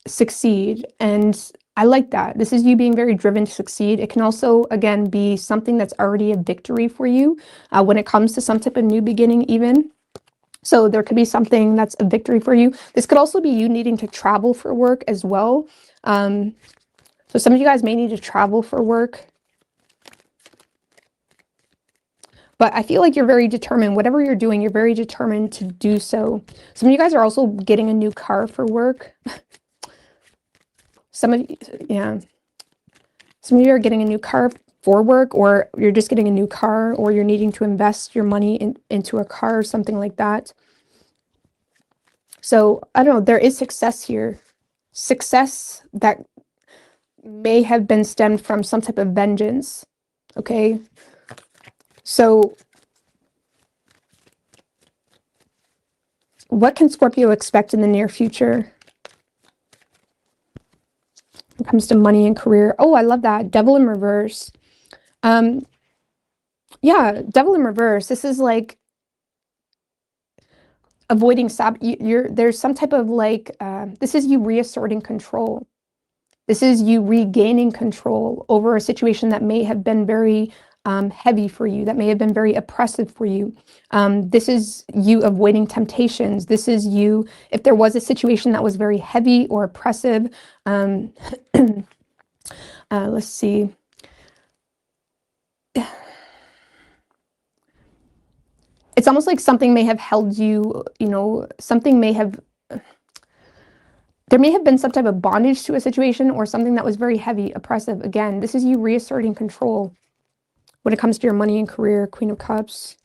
succeed. And I like that. This is you being very driven to succeed. It can also, again, be something that's already a victory for you when it comes to some type of new beginning even. So there could be something that's a victory for you. This could also be you needing to travel for work as well. So some of you guys may need to travel for work. But I feel like you're very determined. Whatever you're doing, you're very determined to do so. Some of you guys are also getting a new car for work. Some of you are getting a new car for work, or you're just getting a new car, or you're needing to invest your money into a car or something like that. So I don't know, there is success here. Success that may have been stemmed from some type of vengeance. Okay. So what can Scorpio expect in the near future when it comes to money and career? Oh, I love that. Devil in reverse. Yeah, Devil in reverse. This is like avoiding there's some type of like, this is you reasserting control. This is you regaining control over a situation that may have been very heavy for you, that may have been very oppressive for you. This is you avoiding temptations. This is you, if there was a situation that was very heavy or oppressive, let's see. It's almost like something may have held you, something may have, there may have been some type of bondage to a situation or something that was very heavy, oppressive. Again, this is you reasserting control when it comes to your money and career, Queen of Cups.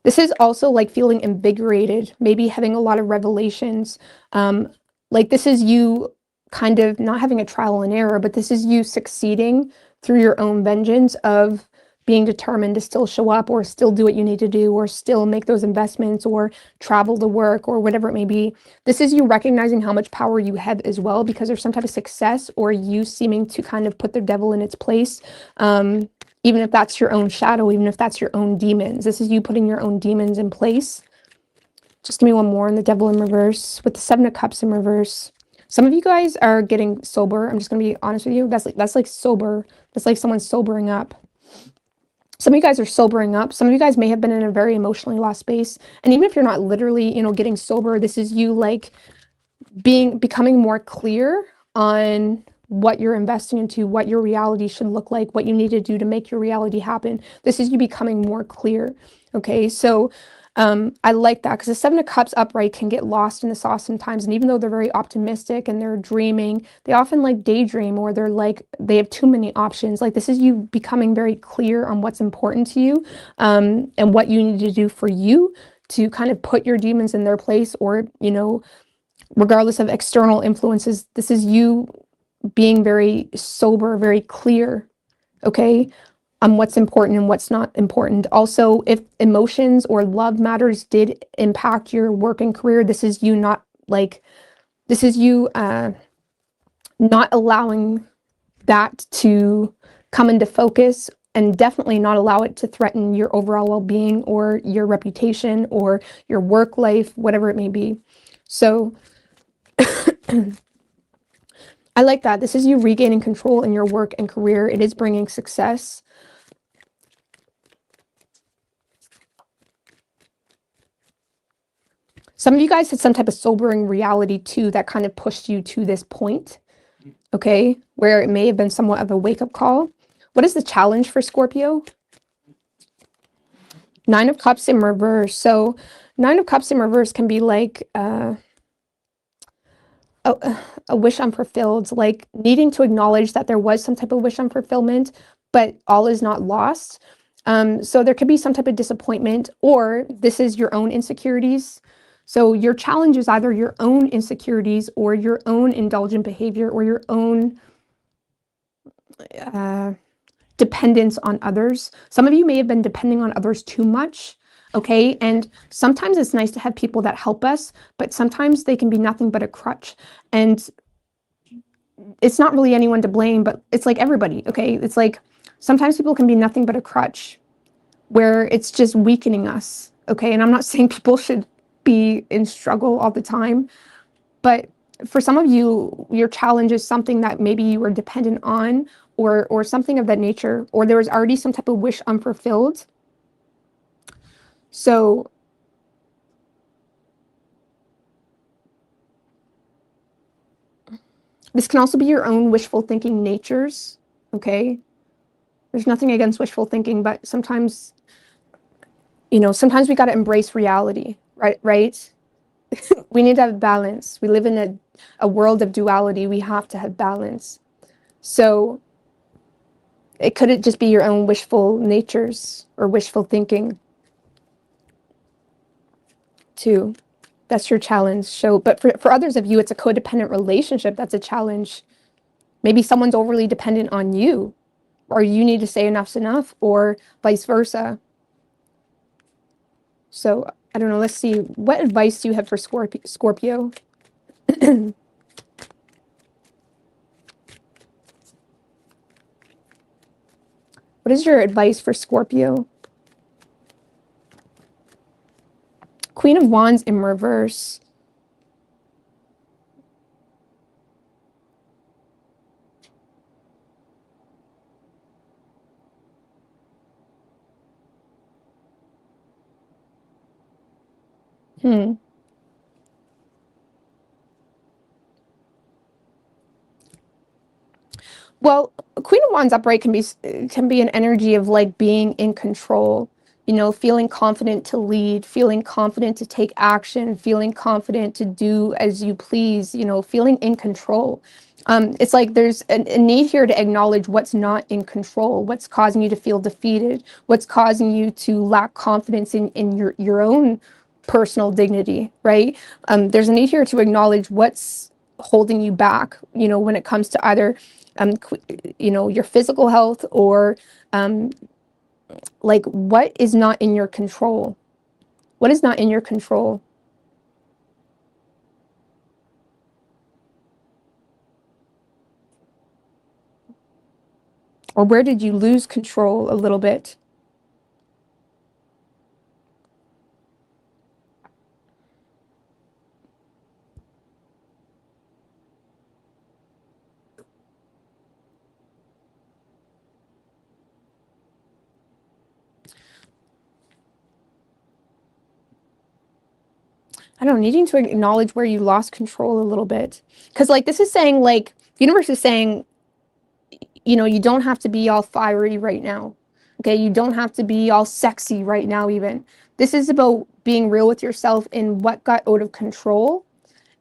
This is also like feeling invigorated, maybe having a lot of revelations. Like this is you kind of not having a trial and error, but this is you succeeding through your own vengeance of being determined to still show up or still do what you need to do or still make those investments or travel to work or whatever it may be. This is you recognizing how much power you have as well because there's some type of success or you seeming to kind of put the devil in its place. Even if that's your own shadow, even if that's your own demons. This is you putting your own demons in place. Just give me one more on the devil in reverse with the Seven of Cups in reverse. Some of you guys are getting sober. I'm just going to be honest with you. That's like sober. That's like someone sobering up. Some of you guys are sobering up. Some of you guys may have been in a very emotionally lost space. And even if you're not literally, getting sober, this is you like becoming more clear on what you're investing into, what your reality should look like, what you need to do to make your reality happen. This is you becoming more clear. Okay, so I like that because the Seven of Cups upright can get lost in the sauce sometimes. And even though they're very optimistic and they're dreaming, they often like daydream or they have too many options. Like this is you becoming very clear on what's important to you and what you need to do for you to kind of put your demons in their place or, regardless of external influences, this is you being very sober, very clear, okay, on what's important and what's not important. Also, if emotions or love matters did impact your work and career, this is you not allowing that to come into focus and definitely not allow it to threaten your overall well-being or your reputation or your work life, whatever it may be. So I like that. This is you regaining control in your work and career. It is bringing success. Some of you guys had some type of sobering reality too that kind of pushed you to this point, okay, where it may have been somewhat of a wake-up call. What is the challenge for Scorpio? Nine of Cups in reverse. So Nine of Cups in reverse can be like a wish unfulfilled, like needing to acknowledge that there was some type of wish unfulfillment, but all is not lost. So there could be some type of disappointment, or this is your own insecurities. So your challenge is either your own insecurities or your own indulgent behavior or your own dependence on others. Some of you may have been depending on others too much. Okay. And sometimes it's nice to have people that help us, but sometimes they can be nothing but a crutch. And it's not really anyone to blame, but it's like everybody. Okay. It's like sometimes people can be nothing but a crutch where it's just weakening us. Okay. And I'm not saying people should be in struggle all the time, but for some of you, your challenge is something that maybe you were dependent on or something of that nature, or there was already some type of wish unfulfilled. So this can also be your own wishful thinking natures, okay? There's nothing against wishful thinking, but sometimes, sometimes we got to embrace reality, right? We need to have balance. We live in a world of duality. We have to have balance. So it couldn't just be your own wishful natures or wishful thinking too. That's your challenge. So, but for others of you, it's a codependent relationship. That's a challenge. Maybe someone's overly dependent on you, or you need to say enough's enough, or vice versa. So I don't know. Let's see. What advice do you have for Scorpio? What is your advice for Scorpio? Queen of Wands in reverse. Well, Queen of Wands upright can be an energy of like being in control. you know, feeling confident to lead, feeling confident to take action, feeling confident to do as you please, you know, feeling in control. It's like there's a need here to acknowledge what's not in control, what's causing you to feel defeated, what's causing you to lack confidence in your own personal dignity, right? There's a need here to acknowledge what's holding you back, you know, when it comes to either, you know, your physical health or like what is not in your control. What is not in your control? Or where did you lose control a little bit? I don't know, needing to acknowledge where you lost control a little bit. Because like this is saying, like, the universe is saying, you know, you don't have to be all fiery right now. Okay, you don't have to be all sexy right now, even. This is about being real with yourself in what got out of control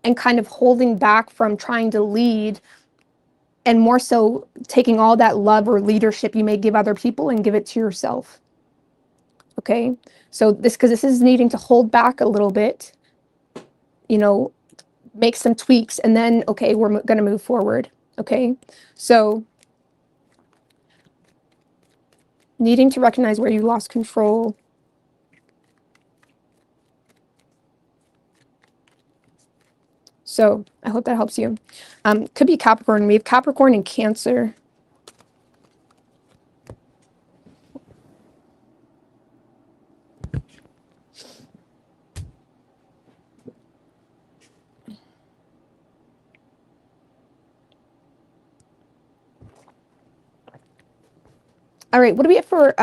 and kind of holding back from trying to lead, and more so taking all that love or leadership you may give other people and give it to yourself. Okay, so because this is needing to hold back a little bit, you know, make some tweaks, and then, okay, we're going to move forward. Okay, so needing to recognize where you lost control. So I hope that helps you. Could be Capricorn. We have Capricorn and Cancer. All right, what do we have for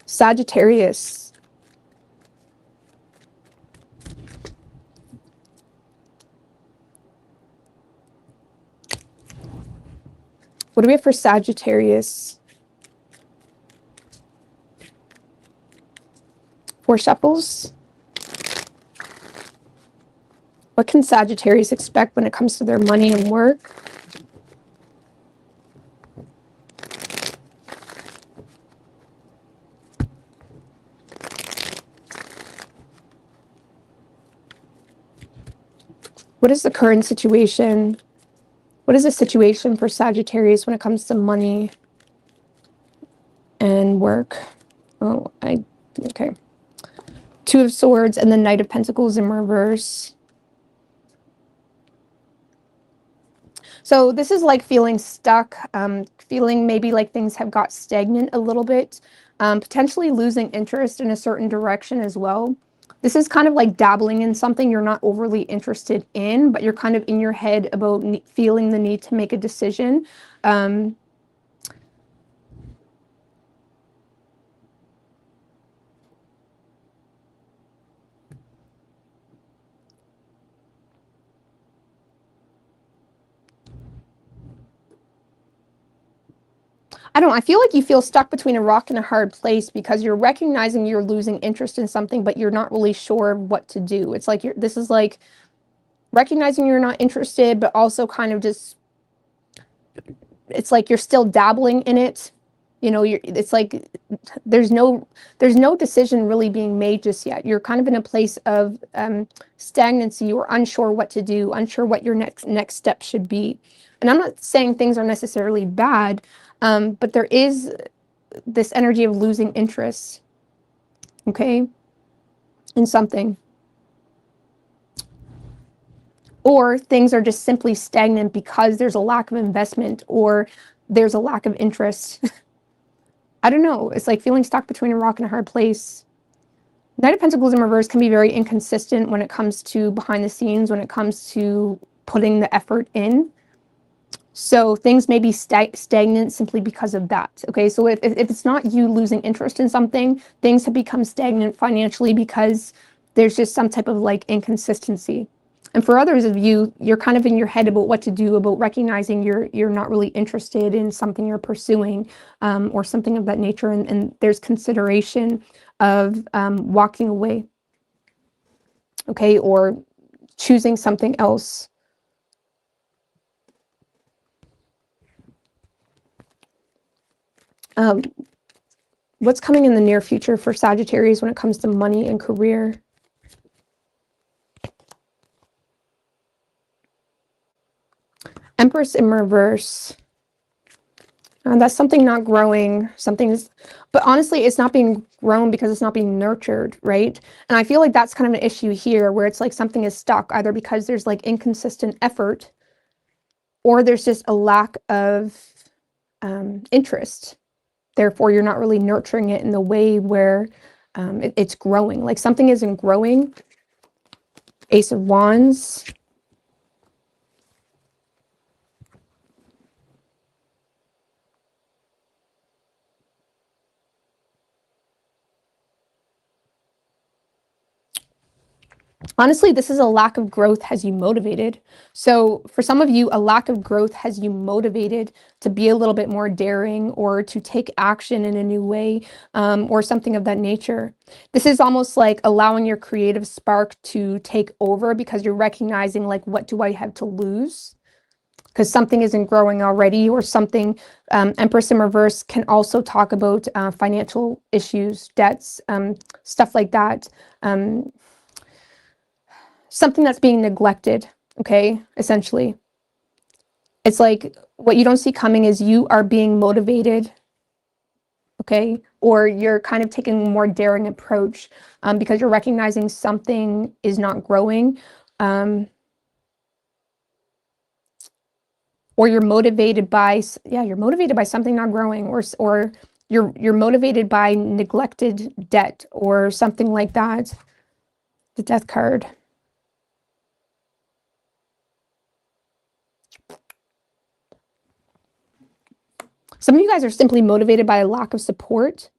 Sagittarius? What do we have for Sagittarius? Four Shuffles. What can Sagittarius expect when it comes to their money and work? What is the current situation? What is the situation for Sagittarius when it comes to money and work? Oh, okay. Two of Swords and the Knight of Pentacles in reverse. So this is like feeling stuck, feeling maybe like things have got stagnant a little bit, potentially losing interest in a certain direction as well. This is kind of like dabbling in something you're not overly interested in, but you're kind of in your head about feeling the need to make a decision. I don't know, I feel like you feel stuck between a rock and a hard place because you're recognizing you're losing interest in something, but you're not really sure what to do. It's like this is like recognizing you're not interested, but also kind of just, it's like you're still dabbling in it. You know, it's like there's no decision really being made just yet. You're kind of in a place of stagnancy or unsure what to do, unsure what your next step should be. And I'm not saying things are necessarily bad, but there is this energy of losing interest, okay, in something. Or things are just simply stagnant because there's a lack of investment or there's a lack of interest. I don't know. It's like feeling stuck between a rock and a hard place. Knight of Pentacles in reverse can be very inconsistent when it comes to behind the scenes, when it comes to putting the effort in. So things may be stagnant simply because of that. Okay, so if it's not you losing interest in something, things have become stagnant financially because there's just some type of like inconsistency. And for others of you, you're kind of in your head about what to do, about recognizing you're not really interested in something you're pursuing, or something of that nature. And there's consideration of walking away, okay, or choosing something else. What's coming in the near future for Sagittarius when it comes to money and career? Empress in reverse. That's something not growing. But honestly, it's not being grown because it's not being nurtured, right? And I feel like that's kind of an issue here, where it's like something is stuck, either because there's like inconsistent effort, or there's just a lack of interest. Therefore, you're not really nurturing it in the way where it's growing. Like something isn't growing. Ace of Wands. Honestly, this is a lack of growth has you motivated. So for some of you, a lack of growth has you motivated to be a little bit more daring, or to take action in a new way, or something of that nature. This is almost like allowing your creative spark to take over, because you're recognizing, like, what do I have to lose? Because something isn't growing already, or something. Empress in reverse can also talk about financial issues, debts, stuff like that. Something that's being neglected, okay, essentially. It's like what you don't see coming is you are being motivated, okay, or you're kind of taking a more daring approach, because you're recognizing something is not growing, or you're motivated by, you're motivated by something not growing, or you're motivated by neglected debt or something like that. The Death card. Some of you guys are simply motivated by a lack of support.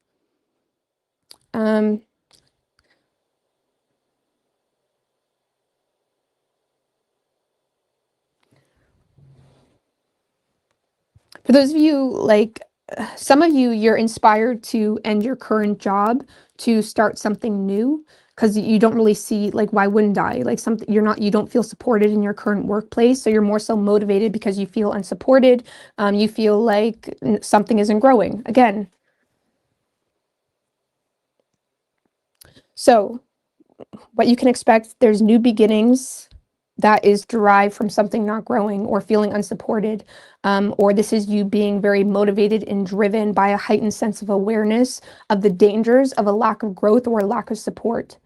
For those of you, like, some of you, you're inspired to end your current job to start something new, because you don't really see, like, why wouldn't I? Like, something, you don't feel supported in your current workplace, so you're more so motivated because you feel unsupported. You feel like something isn't growing again. So what you can expect, there's new beginnings that is derived from something not growing or feeling unsupported, or this is you being very motivated and driven by a heightened sense of awareness of the dangers of a lack of growth or a lack of support.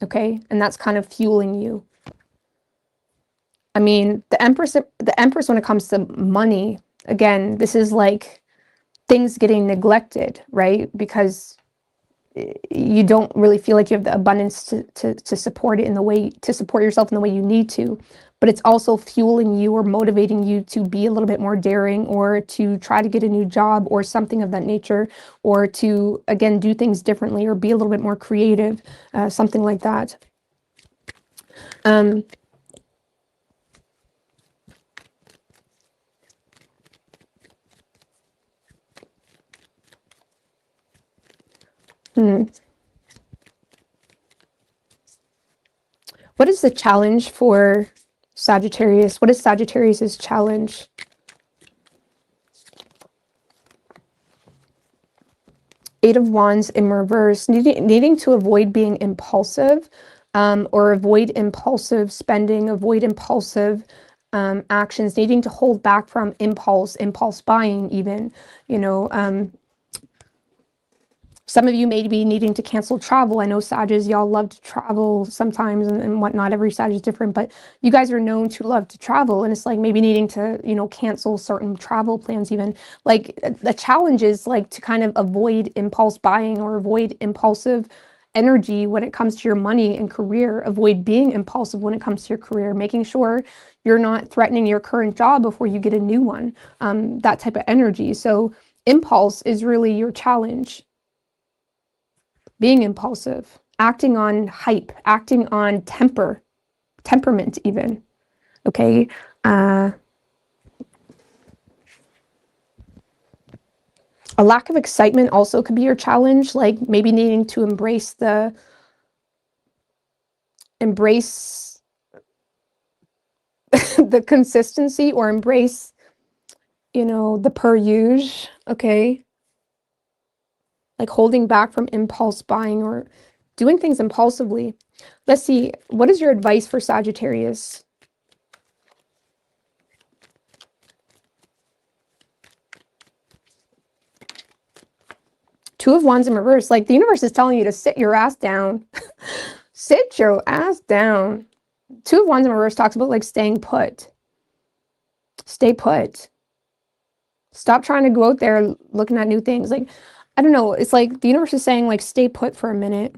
Okay, and that's kind of fueling you. I mean, the Empress, when it comes to money, again, this is like things getting neglected, right? Because you don't really feel like you have the abundance to support it in the way, to support yourself in the way you need to. But it's also fueling you or motivating you to be a little bit more daring, or to try to get a new job or something of that nature, or to, again, do things differently or be a little bit more creative, something like that. What is the challenge for Sagittarius? What is Sagittarius's challenge? Eight of Wands in reverse, needing to avoid being impulsive, or avoid impulsive spending, avoid impulsive actions, needing to hold back from impulse buying even, some of you may be needing to cancel travel. I know Sages, y'all love to travel sometimes and whatnot. Every Sag is different, but you guys are known to love to travel. And it's like maybe needing to, cancel certain travel plans even. Like the challenge is like to kind of avoid impulse buying or avoid impulsive energy when it comes to your money and career. Avoid being impulsive when it comes to your career, making sure you're not threatening your current job before you get a new one. That type of energy. So impulse is really your challenge. Being impulsive, acting on hype, acting on temper, temperament even, okay? A lack of excitement also could be your challenge, like maybe needing to embrace the consistency, or embrace, the per usual, okay? Like holding back from impulse buying or doing things impulsively. Let's see, what is your advice for Sagittarius? Two of Wands in reverse. Like the universe is telling you to sit your ass down. Sit your ass down. Two of Wands in reverse talks about like staying put. Stay put. Stop trying to go out there looking at new things. Like, I don't know. It's like the universe is saying like stay put for a minute.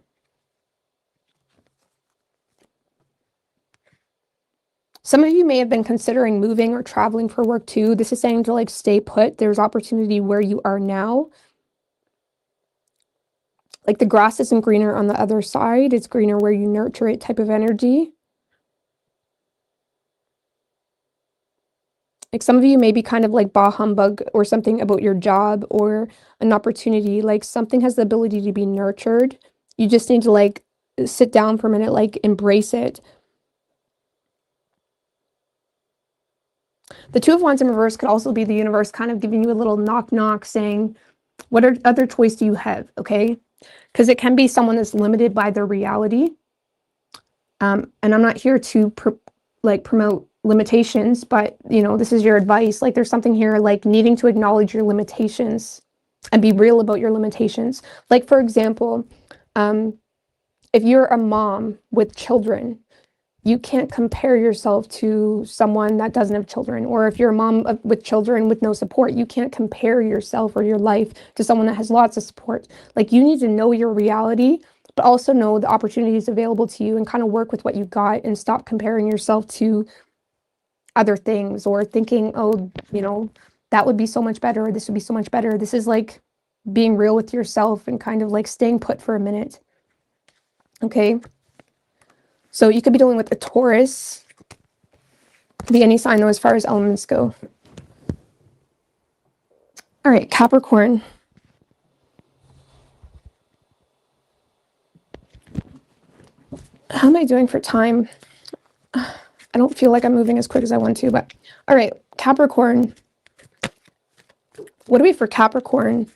Some of you may have been considering moving or traveling for work too. This is saying to like stay put. There's opportunity where you are now. Like the grass isn't greener on the other side. It's greener where you nurture it type of energy. Like some of you may be kind of like bah humbug or something about your job or an opportunity. Like something has the ability to be nurtured. You just need to like sit down for a minute, like embrace it. The Two of Wands in reverse could also be the universe kind of giving you a little knock knock saying, what other choice do you have? Okay. Because it can be someone that's limited by their reality. And I'm not here to promote limitations, but this is your advice. Like there's something here like needing to acknowledge your limitations and be real about your limitations. Like for example, if you're a mom with children, you can't compare yourself to someone that doesn't have children. Or if you're a mom with children with no support, you can't compare yourself or your life to someone that has lots of support. Like you need to know your reality, but also know the opportunities available to you and kind of work with what you got and stop comparing yourself to other things or thinking, oh, that would be so much better, or this would be so much better. This is like being real with yourself and kind of like staying put for a minute. Okay. So you could be dealing with a Taurus. Could be any sign though as far as elements go. All right, Capricorn. How am I doing for time? I don't feel like I'm moving as quick as I want to, but all right, Capricorn. What do we have for Capricorn?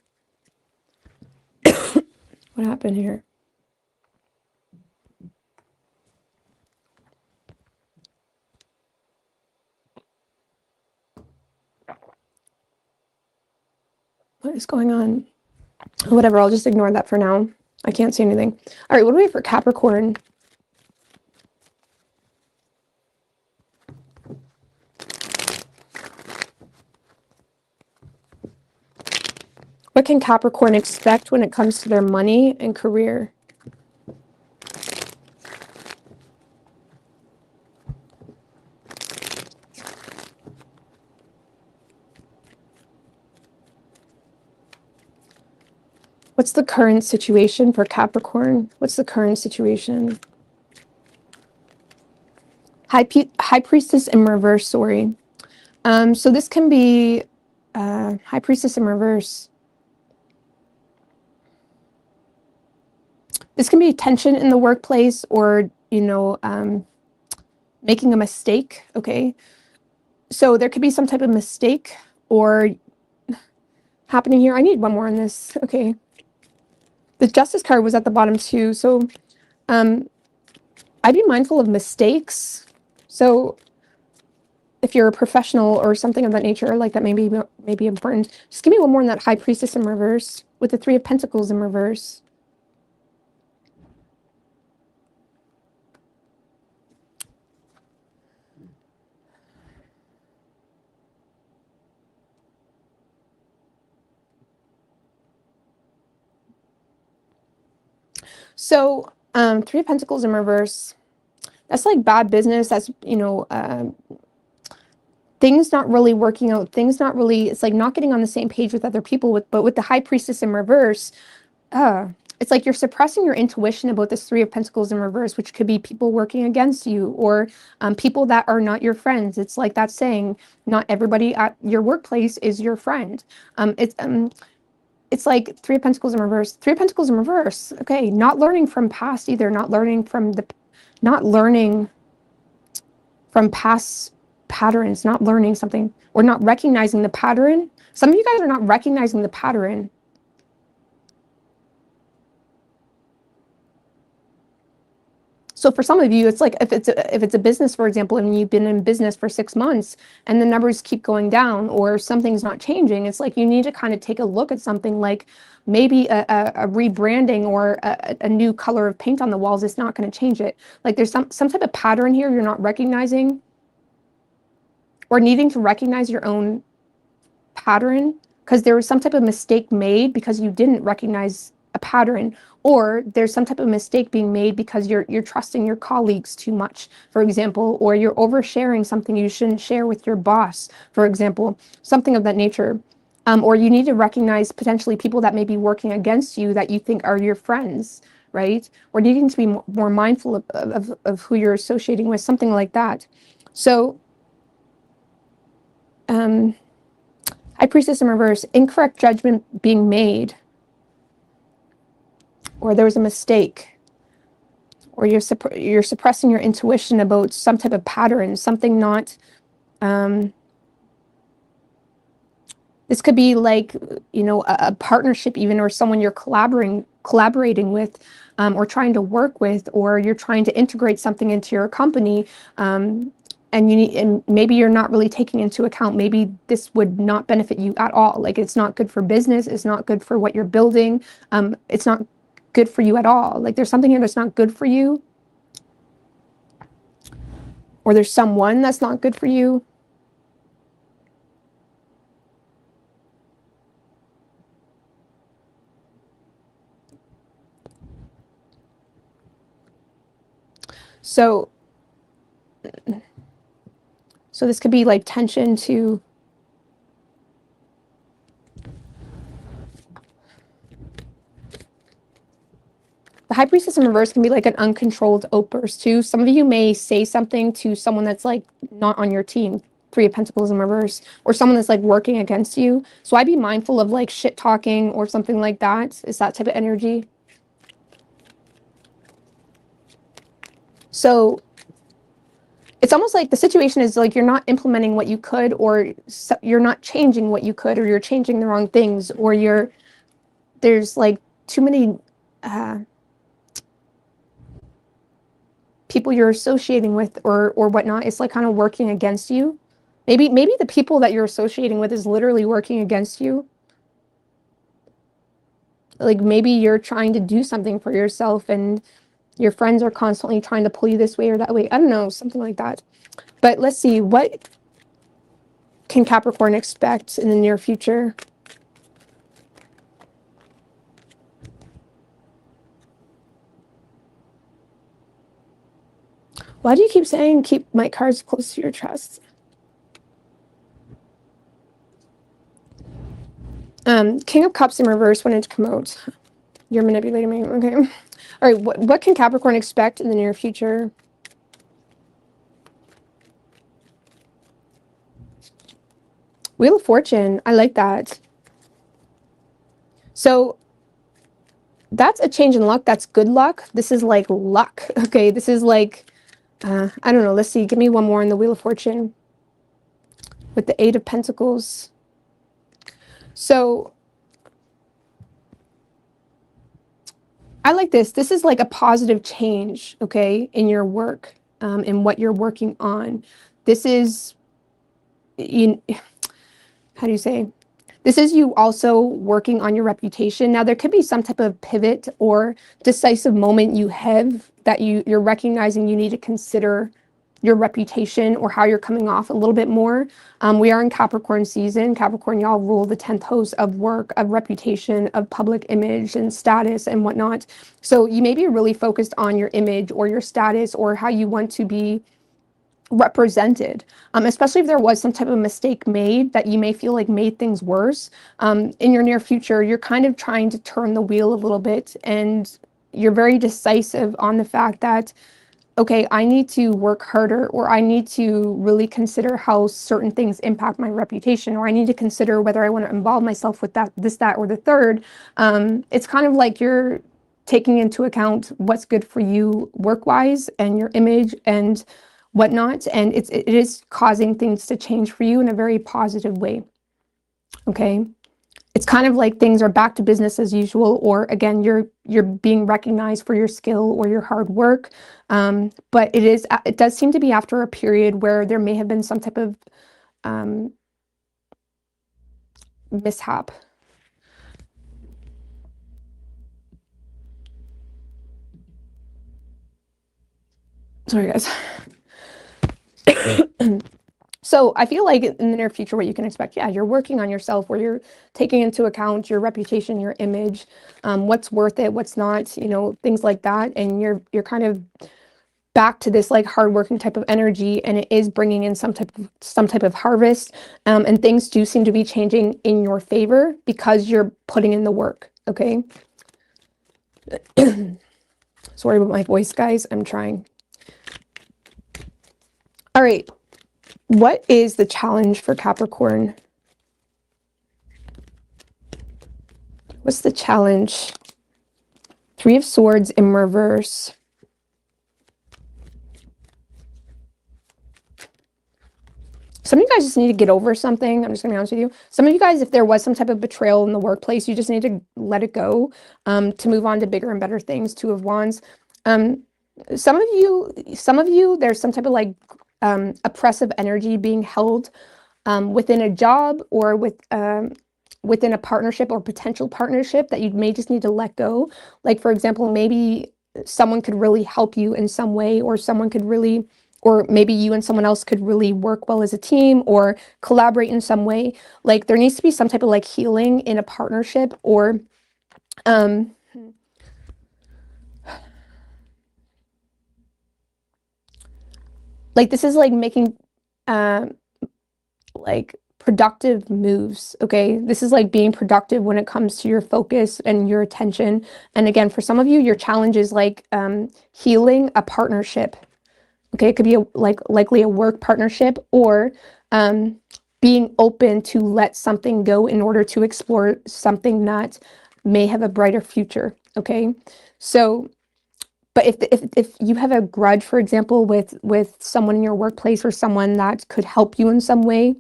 What happened here? What is going on? Whatever, I'll just ignore that for now. I can't see anything. All right, what do we have for Capricorn? What can Capricorn expect when it comes to their money and career? What's the current situation for Capricorn? What's the current situation? High Priestess in reverse, sorry. So this can be High Priestess in reverse. This can be tension in the workplace or, making a mistake, okay? So there could be some type of mistake or happening here. I need one more on this, okay? The Justice card was at the bottom too. So I'd be mindful of mistakes. So if you're a professional or something of that nature, like that may be important. Just give me one more on that High Priestess in reverse with the Three of Pentacles in reverse. So Three of Pentacles in reverse, that's like bad business. That's, things not really working out. Things not really, it's like not getting on the same page with other people. But with the High Priestess in reverse, it's like you're suppressing your intuition about this Three of Pentacles in reverse, which could be people working against you, or people that are not your friends. It's like that saying, not everybody at your workplace is your friend. It's like Three of Pentacles in reverse. Three of Pentacles in reverse. Okay, not learning from past either. Not learning from past patterns. Not learning something, or not recognizing the pattern. Some of you guys are not recognizing the pattern. So for some of you, it's like if it's a business, for example, and you've been in business for 6 months and the numbers keep going down, or something's not changing, it's like you need to kind of take a look at something like maybe a rebranding, or a new color of paint on the walls is not going to change it. Like there's some type of pattern here you're not recognizing, or needing to recognize your own pattern, because there was some type of mistake made because you didn't recognize a pattern, or there's some type of mistake being made because you're trusting your colleagues too much, for example, or you're oversharing something you shouldn't share with your boss, for example, something of that nature. Or you need to recognize potentially people that may be working against you that you think are your friends, right? Or needing to be more mindful of who you're associating with, something like that. So High Priestess in reverse, incorrect judgment being made, or there was a mistake, or you're suppressing your intuition about some type of pattern, something not, this could be like, a partnership even, or someone you're collaborating with, or trying to work with, or you're trying to integrate something into your company, and maybe you're not really taking into account, maybe this would not benefit you at all. Like it's not good for business, it's not good for what you're building, it's not good for you at all. Like there's something here that's not good for you, or there's someone that's not good for you. So this could be like tension to the High Priestess in reverse can be like an uncontrolled outburst too. Some of you may say something to someone that's like not on your team, Three of Pentacles in reverse, or someone that's like working against you. So I'd be mindful of like shit talking or something like that. It's that type of energy. So it's almost like the situation is like you're not implementing what you could, or you're not changing what you could, or you're changing the wrong things, or there's like too many people you're associating with, or whatnot. It's like kind of working against you. Maybe the people that you're associating with is literally working against you. Like maybe you're trying to do something for yourself and your friends are constantly trying to pull you this way or that way. I don't know, something like that. But let's see, what can Capricorn expect in the near future? Why do you keep saying keep my cards close to your chest? King of Cups in reverse wanted to come out. You're manipulating me. Okay. All right. What can Capricorn expect in the near future? Wheel of Fortune. I like that. So that's a change in luck. That's good luck. This is like luck. Okay. This is like, I don't know. Let's see. Give me one more in the Wheel of Fortune with the Eight of Pentacles. So I like this. This is like a positive change, okay, in your work, in what you're working on. This is, how do you say? This is you also working on your reputation. Now, there could be some type of pivot or decisive moment you have that you're recognizing you need to consider your reputation or how you're coming off a little bit more. We are in Capricorn season. Capricorn, y'all rule the 10th house of work, of reputation, of public image and status and whatnot. So you may be really focused on your image or your status or how you want to be represented, especially if there was some type of mistake made that you may feel like made things worse. In your near future, you're kind of trying to turn the wheel a little bit, and you're very decisive on the fact that, okay, I need to work harder, or I need to really consider how certain things impact my reputation, or I need to consider whether I want to involve myself with that, this, that, or the third. It's kind of like you're taking into account what's good for you work-wise and your image and whatnot, and it is causing things to change for you in a very positive way. Okay, it's kind of like things are back to business as usual, or again, you're being recognized for your skill or your hard work. But it does seem to be after a period where there may have been some type of mishap. Sorry, guys. So I feel like in the near future, what you can expect, yeah, you're working on yourself, where you're taking into account your reputation, your image, what's worth it, what's not, you know, things like that. And you're kind of back to this like hardworking type of energy, and it is bringing in some type of harvest. And things do seem to be changing in your favor because you're putting in the work. Okay. Sorry about my voice, guys. I'm trying. All right. What is the challenge for Capricorn? What's the challenge? Three of Swords in reverse. Some of you guys just need to get over something. I'm just gonna be honest with you. Some of you guys, if there was some type of betrayal in the workplace, you just need to let it go, to move on to bigger and better things. Two of Wands. Some of you, there's some type of like oppressive energy being held within a job, or within a partnership or potential partnership, that you may just need to let go. Like, for example, maybe someone could really help you in some way, or someone could really, or maybe you and someone else could really work well as a team or collaborate in some way. Like, there needs to be some type of like healing in a partnership, or like this is like making like productive moves. Okay, this is like being productive when it comes to your focus and your attention. And again, for some of you, your challenge is like healing a partnership. Okay, it could be likely a work partnership, or being open to let something go in order to explore something that may have a brighter future. Okay, so but if you have a grudge, for example, with someone in your workplace, or someone that could help you in some way,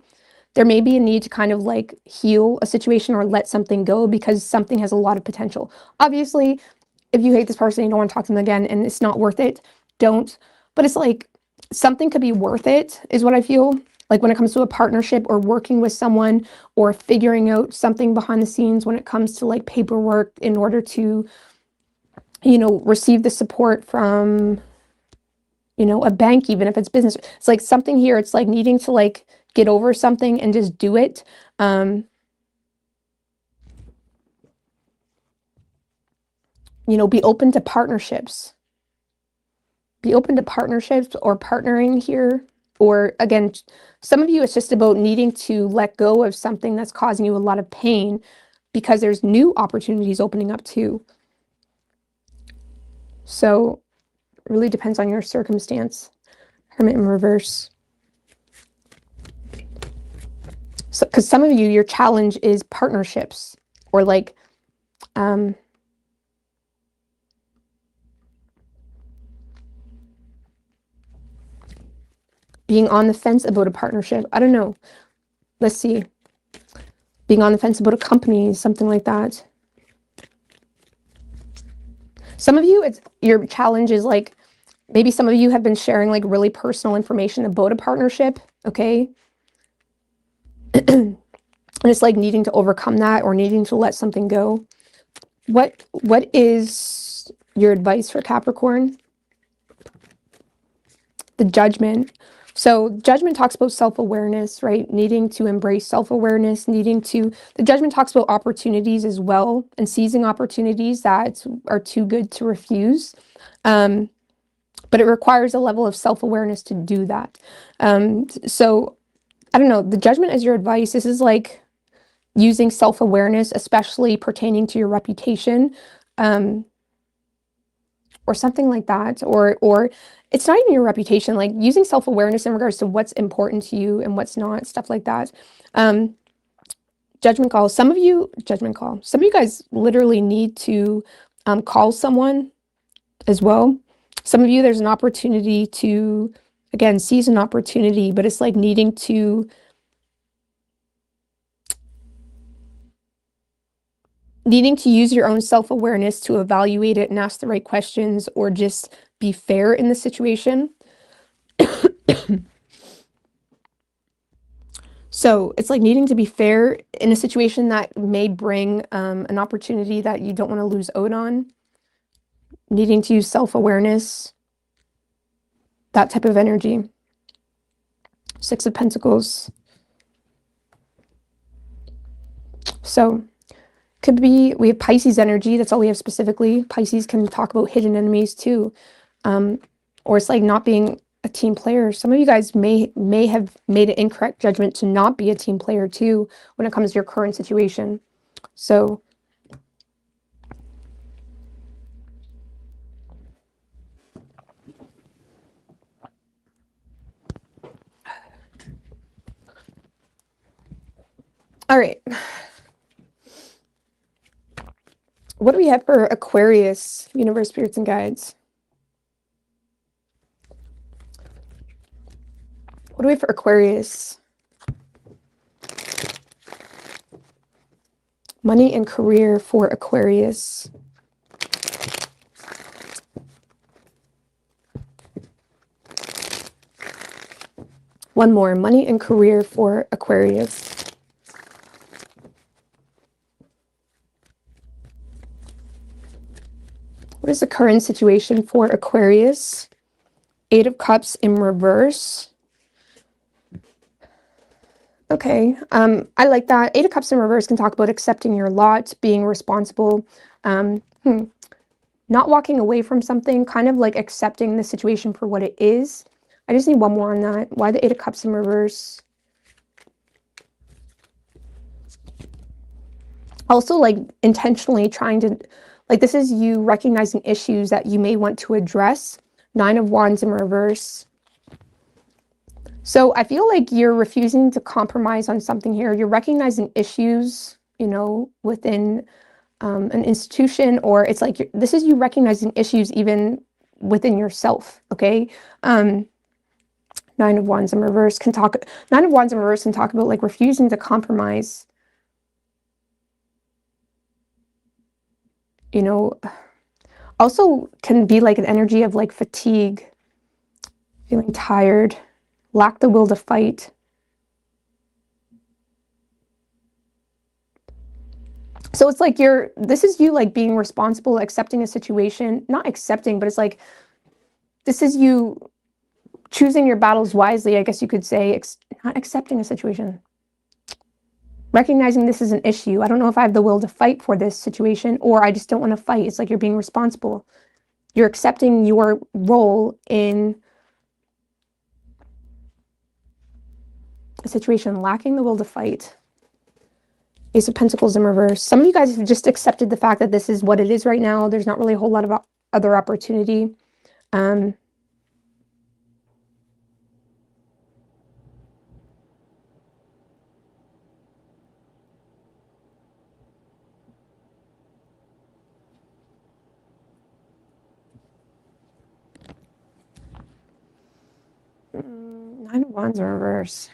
there may be a need to kind of like heal a situation or let something go, because something has a lot of potential. Obviously, if you hate this person, you don't want to talk to them again, and it's not worth it, don't. But it's like something could be worth it, is what I feel. Like when it comes to a partnership, or working with someone, or figuring out something behind the scenes when it comes to like paperwork in order to, you know, receive the support from, you know, a bank, even if it's business. It's like something here, it's like needing to like get over something and just do it. You know, be open to partnerships. Be open to partnerships or partnering here. Or again, some of you, it's just about needing to let go of something that's causing you a lot of pain, because there's new opportunities opening up too. So it really depends on your circumstance. Hermit in reverse. So, because some of you, your challenge is partnerships, or like being on the fence about a partnership. I don't know. Let's see. Being on the fence about a company, something like that. Some of you, your challenge is like, maybe some of you have been sharing like really personal information about a partnership, okay? And it's like needing to overcome that, or needing to let something go. What is your advice for Capricorn? The Judgment. So Judgment talks about self-awareness, right? Needing to embrace self-awareness, the Judgment talks about opportunities as well, and seizing opportunities that are too good to refuse. But but it requires a level of self-awareness to do that. So I don't know, the Judgment as your advice, this is like using self-awareness, especially pertaining to your reputation, or something like that, or it's not even your reputation, like using self-awareness in regards to what's important to you and what's not, stuff like that. Judgment call. Some of you guys literally need to call someone as well. Some of you, there's an opportunity to, again, seize an opportunity, but it's like needing to use your own self-awareness to evaluate it and ask the right questions, or just be fair in the situation. So it's like needing to be fair in a situation that may bring an opportunity that you don't want to lose out on. Needing to use self-awareness, that type of energy. Six of Pentacles. So could be, we have Pisces energy. That's all we have specifically. Pisces can talk about hidden enemies too. Or it's like not being a team player. Some of you guys may have made an incorrect judgment to not be a team player too when it comes to your current situation. So all right. What do we have for Aquarius, universe, spirits, and guides? What do we have for Aquarius? Money and career for Aquarius. One more, money and career for Aquarius. What is the current situation for Aquarius? Eight of Cups in reverse. Okay, I like that. Eight of Cups in reverse can talk about accepting your lot, being responsible, not walking away from something, kind of like accepting the situation for what it is. I just need one more on that. Why the Eight of Cups in reverse? Also, like intentionally trying to, like this is you recognizing issues that you may want to address. Nine of Wands in reverse. So I feel like you're refusing to compromise on something here. You're recognizing issues, you know, within an institution, or it's like this is you recognizing issues even within yourself. Okay. Nine of Wands in reverse can talk. Nine of Wands in reverse can talk about like refusing to compromise. You know, also can be like an energy of like fatigue, feeling tired, lack the will to fight. So it's like this is you like being responsible, accepting a situation, not accepting, but it's like, this is you choosing your battles wisely, I guess you could say, not accepting a situation. Recognizing this is an issue. I don't know if I have the will to fight for this situation, or I just don't want to fight. It's like you're being responsible. You're accepting your role in a situation, lacking the will to fight. Ace of Pentacles in reverse. Some of you guys have just accepted the fact that this is what it is right now. There's not really a whole lot of other opportunity. Nine of Wands in reverse.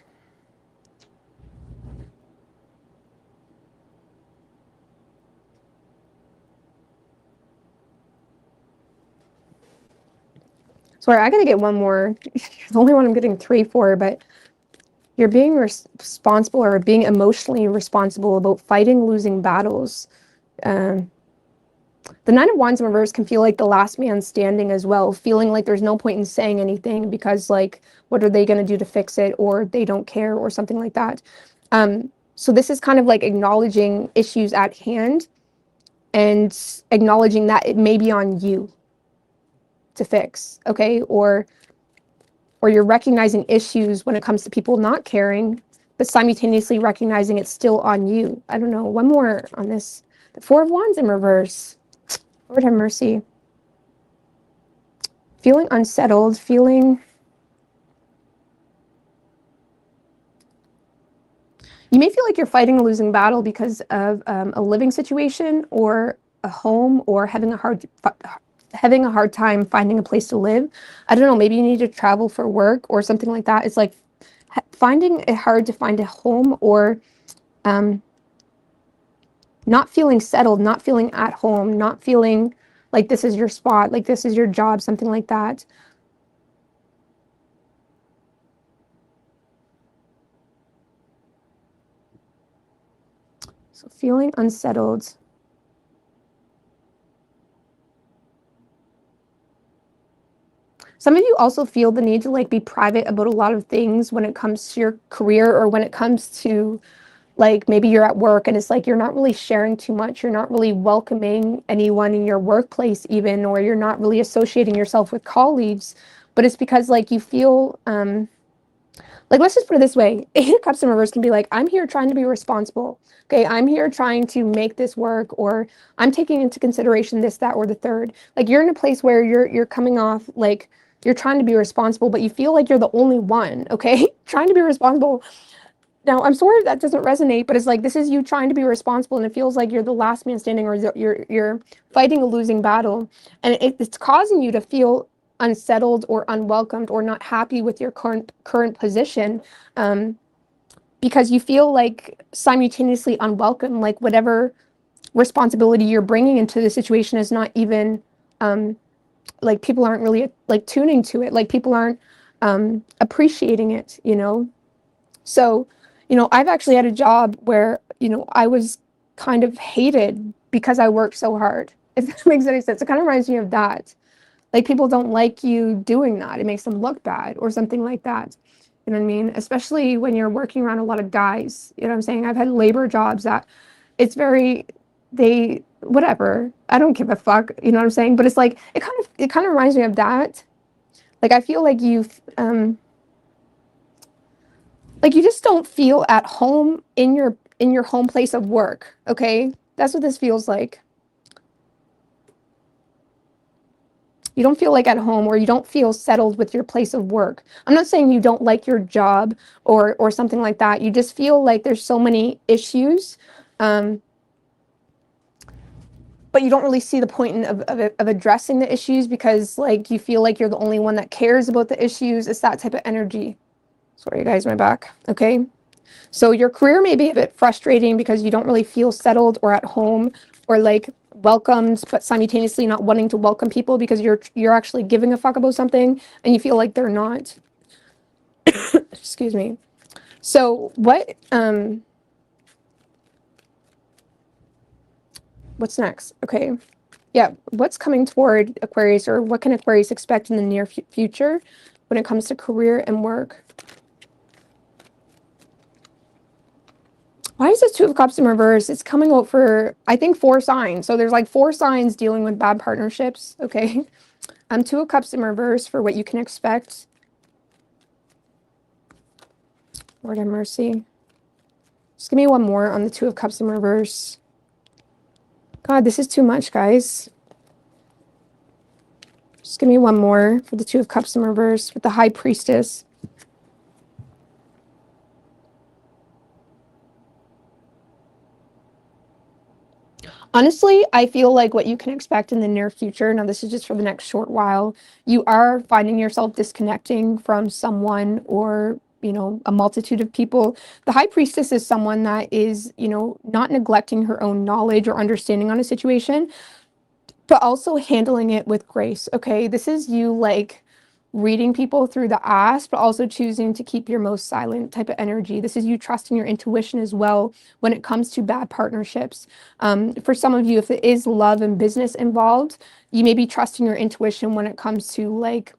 Sorry, I gotta get one more. The only one I'm getting three for, but you're being responsible or being emotionally responsible about fighting losing battles. The Nine of Wands in reverse can feel like the last man standing as well, feeling like there's no point in saying anything because like, what are they going to do to fix it, or they don't care, or something like that. So this is kind of like acknowledging issues at hand and acknowledging that it may be on you to fix, okay? Or you're recognizing issues when it comes to people not caring, but simultaneously recognizing it's still on you. I don't know. One more on this. The Four of Wands in reverse. Lord have mercy. Feeling unsettled, feeling... You may feel like you're fighting a losing battle because of a living situation or a home, or having a hard time finding a place to live. I don't know, maybe you need to travel for work or something like that. It's like finding it hard to find a home, or not feeling settled, not feeling at home, not feeling like this is your spot, like this is your job, something like that. So feeling unsettled. Some of you also feel the need to like be private about a lot of things when it comes to your career, or when it comes to like maybe you're at work and it's like you're not really sharing too much, you're not really welcoming anyone in your workplace even, or you're not really associating yourself with colleagues, but it's because like you feel like, let's just put it this way. Eight of Cups in reverse can be like, I'm here trying to be responsible. Okay, I'm here trying to make this work, or I'm taking into consideration this, that, or the third. Like you're in a place where you're coming off like you're trying to be responsible, but you feel like you're the only one, okay? Trying to be responsible. Now, I'm sorry if that doesn't resonate, but it's like this is you trying to be responsible, and it feels like you're the last man standing, or you're fighting a losing battle, and it's causing you to feel unsettled or unwelcomed or not happy with your current position, because you feel like simultaneously unwelcome, like whatever responsibility you're bringing into the situation is not even like people aren't really like tuning to it, like people aren't appreciating it, you know. So, you know, I've actually had a job where, you know, I was kind of hated because I worked so hard. If that makes any sense. It kind of reminds me of that. Like people don't like you doing that. It makes them look bad or something like that. You know what I mean? Especially when you're working around a lot of guys. You know what I'm saying? I've had labor jobs that it's very, they, whatever. I don't give a fuck. You know what I'm saying? But it's like, it kind of reminds me of that. Like I feel like like you just don't feel at home in your home place of work, okay? That's what this feels like. You don't feel like at home, or you don't feel settled with your place of work. I'm not saying you don't like your job or something like that. You just feel like there's so many issues, but you don't really see the point of addressing the issues, because like you feel like you're the only one that cares about the issues. It's that type of energy. Sorry guys, my back. Okay. So your career may be a bit frustrating because you don't really feel settled or at home or like welcomed, but simultaneously not wanting to welcome people because you're actually giving a fuck about something and you feel like they're not. Excuse me. So what's next? Okay. Yeah, what's coming toward Aquarius, or what can Aquarius expect in the near future when it comes to career and work? Why is this Two of Cups in reverse? It's coming out for, I think, 4 signs. So there's like 4 signs dealing with bad partnerships, okay? Two of Cups in reverse for what you can expect. Lord have mercy. Just give me one more on the Two of Cups in reverse. God, this is too much, guys. Just give me one more for the Two of Cups in reverse with the High Priestess. Honestly, I feel like what you can expect in the near future, now this is just for the next short while, you are finding yourself disconnecting from someone, or, you know, a multitude of people. The High Priestess is someone that is, you know, not neglecting her own knowledge or understanding on a situation, but also handling it with grace, okay? This is you like reading people through the ass, but also choosing to keep your most silent type of energy. This is you trusting your intuition as well when it comes to bad partnerships. For some of you, if it is love and business involved, you may be trusting your intuition when it comes to like,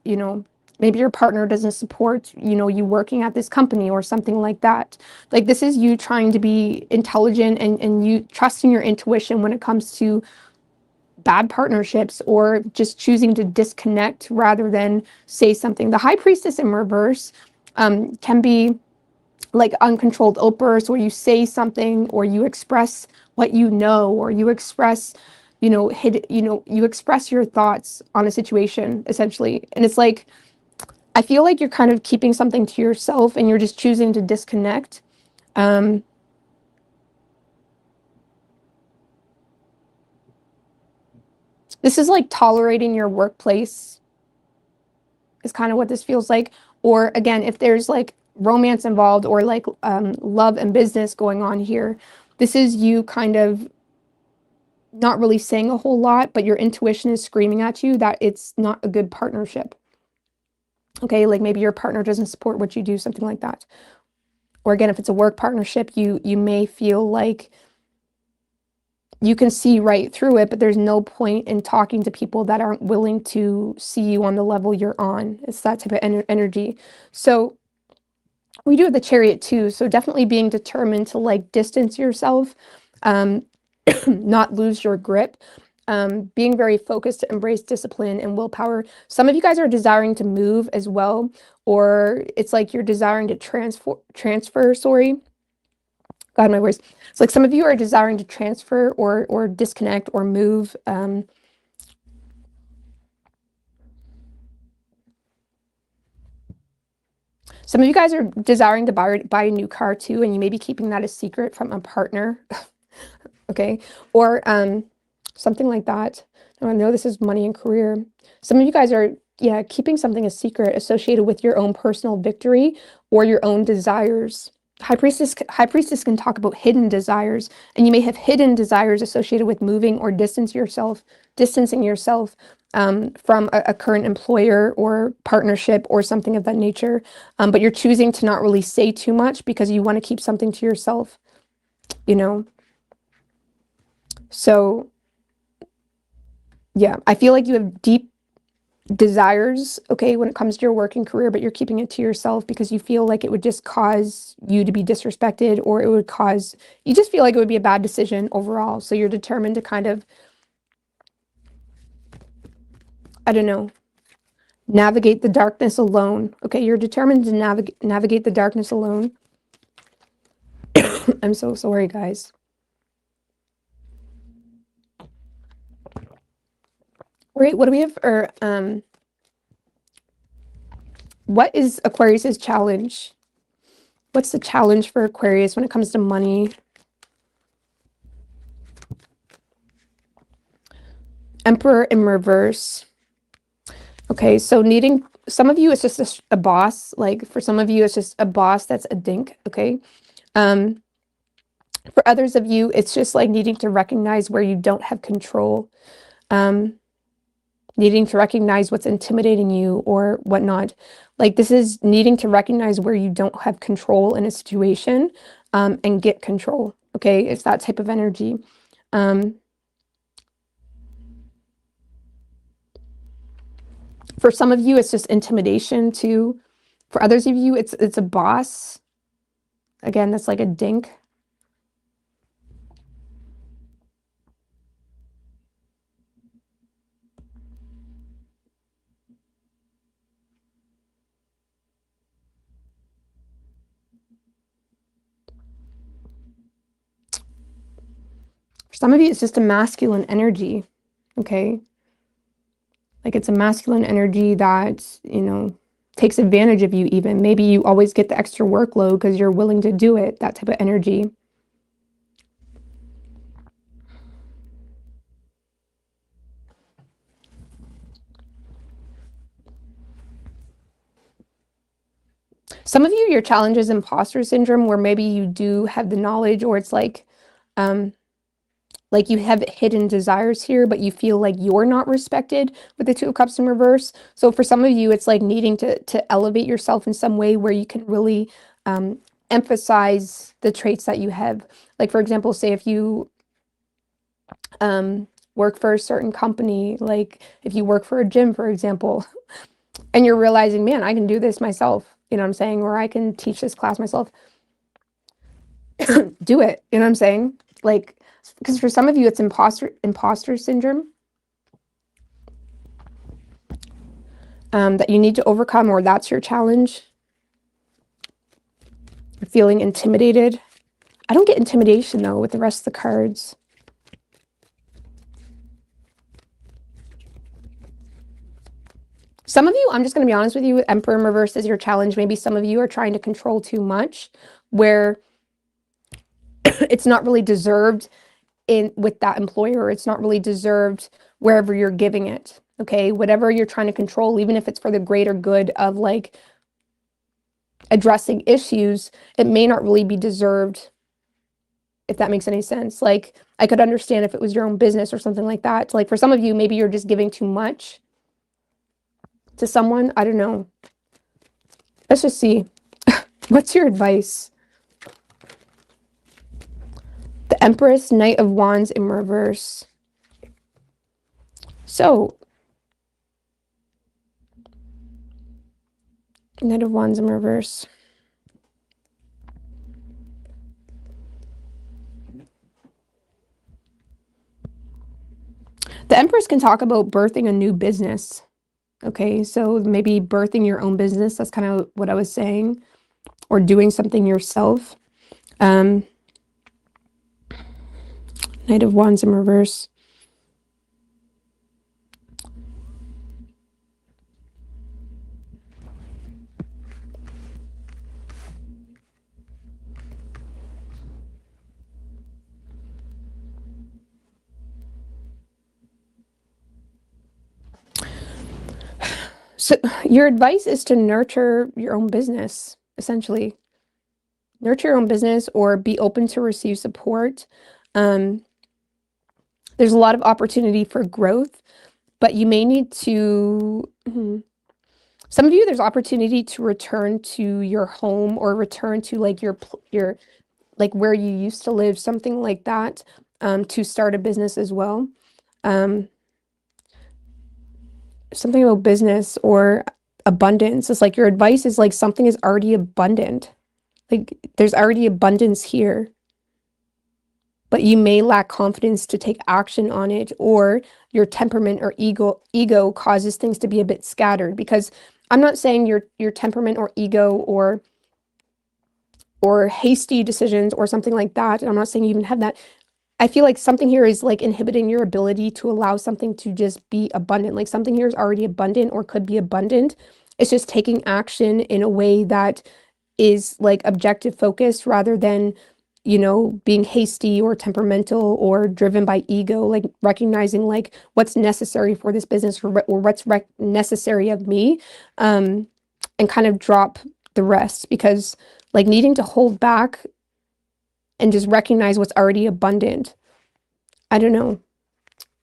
you know, maybe your partner doesn't support, you know, you working at this company or something like that. Like this is you trying to be intelligent and you trusting your intuition when it comes to bad partnerships or just choosing to disconnect rather than say something. The High Priestess in reverse can be like uncontrolled outbursts where you say something or you express what you know, or you express, you express your thoughts on a situation essentially. And it's like, I feel like you're kind of keeping something to yourself and you're just choosing to disconnect. This is like tolerating your workplace is kind of what this feels like. Or again, if there's like romance involved or like love and business going on here, this is you kind of not really saying a whole lot, but your intuition is screaming at you that it's not a good partnership. Okay, like maybe your partner doesn't support what you do, something like that. Or again, if it's a work partnership, you may feel like you can see right through it, but there's no point in talking to people that aren't willing to see you on the level you're on. It's that type of energy. So we do have the Chariot too. So definitely being determined to like distance yourself, not lose your grip, being very focused to embrace discipline and willpower. Some of you guys are desiring to move as well, or it's like you're desiring to transfer, sorry. God, my words. It's like some of you are desiring to transfer or disconnect or move. Some of you guys are desiring to buy a new car too, and you may be keeping that a secret from a partner. Okay, or something like that. I know this is money and career. Some of you guys are, yeah, keeping something a secret associated with your own personal victory or your own desires. High Priestess can talk about hidden desires, and you may have hidden desires associated with moving or distancing yourself from a current employer or partnership or something of that nature. But you're choosing to not really say too much because you want to keep something to yourself, you know? So yeah, I feel like you have deep desires, okay, when it comes to your working career, but you're keeping it to yourself because you feel like it would just cause you to be disrespected, or it would cause, you just feel like it would be a bad decision overall. So you're determined to kind of, I don't know, navigate the darkness alone. Okay, you're determined to navigate the darkness alone. I'm so sorry, guys. Right, what do we have for, what is Aquarius's challenge? What's the challenge for Aquarius when it comes to money? Emperor in reverse. Okay, so needing, some of you, it's just a boss. Like for some of you, it's just a boss that's a dink, okay? For others of you, it's just like needing to recognize where you don't have control. Needing to recognize what's intimidating you or whatnot. Like this is needing to recognize where you don't have control in a situation and get control, okay? It's that type of energy. For some of you, it's just intimidation too. For others of you, it's a boss. Again, that's like a dink. For some of you, it's just a masculine energy, okay? Like it's a masculine energy that, you know, takes advantage of you even. Maybe you always get the extra workload because you're willing to do it, that type of energy. Some of you, your challenge is imposter syndrome, where maybe you do have the knowledge, or it's like you have hidden desires here, but you feel like you're not respected with the Two of Cups in reverse. So for some of you, it's like needing to elevate yourself in some way where you can really emphasize the traits that you have. Like, for example, say if you work for a certain company, like if you work for a gym, for example, and you're realizing, man, I can do this myself, you know what I'm saying? Or I can teach this class myself. Do it, you know what I'm saying? Like, because for some of you, it's imposter syndrome. that you need to overcome, or that's your challenge. You're feeling intimidated. I don't get intimidation, though, with the rest of the cards. Some of you, I'm just going to be honest with you, Emperor in reverse is your challenge. Maybe some of you are trying to control too much, where it's not really deserved with that employer. It's not really deserved wherever you're giving it. Okay, whatever you're trying to control, even if it's for the greater good of like addressing issues, it may not really be deserved, if that makes any sense. Like, I could understand if it was your own business or something like that. Like, for some of you, maybe you're just giving too much to someone. I don't know. Let's just see. What's your advice? The Empress, Knight of Wands in reverse. So, Knight of Wands in reverse. The Empress can talk about birthing a new business. Okay, so maybe birthing your own business. That's kind of what I was saying. Or doing something yourself. Knight of Wands in reverse. So your advice is to nurture your own business, essentially. Nurture your own business or be open to receive support. There's a lot of opportunity for growth, but you may need to... Some of you, there's opportunity to return to your home or return to like your like where you used to live, something like that, to start a business as well. Something about business or abundance. It's like your advice is like something is already abundant. Like there's already abundance here, but you may lack confidence to take action on it, or your temperament or ego causes things to be a bit scattered. Because I'm not saying your temperament or ego or hasty decisions or something like that, and I'm not saying you even have that. I feel like something here is like inhibiting your ability to allow something to just be abundant. Like something here is already abundant or could be abundant. It's just taking action in a way that is like objective focused rather than, you know, being hasty or temperamental or driven by ego, like recognizing like what's necessary for this business or what's necessary of me, and kind of drop the rest, because like needing to hold back and just recognize what's already abundant. I don't know.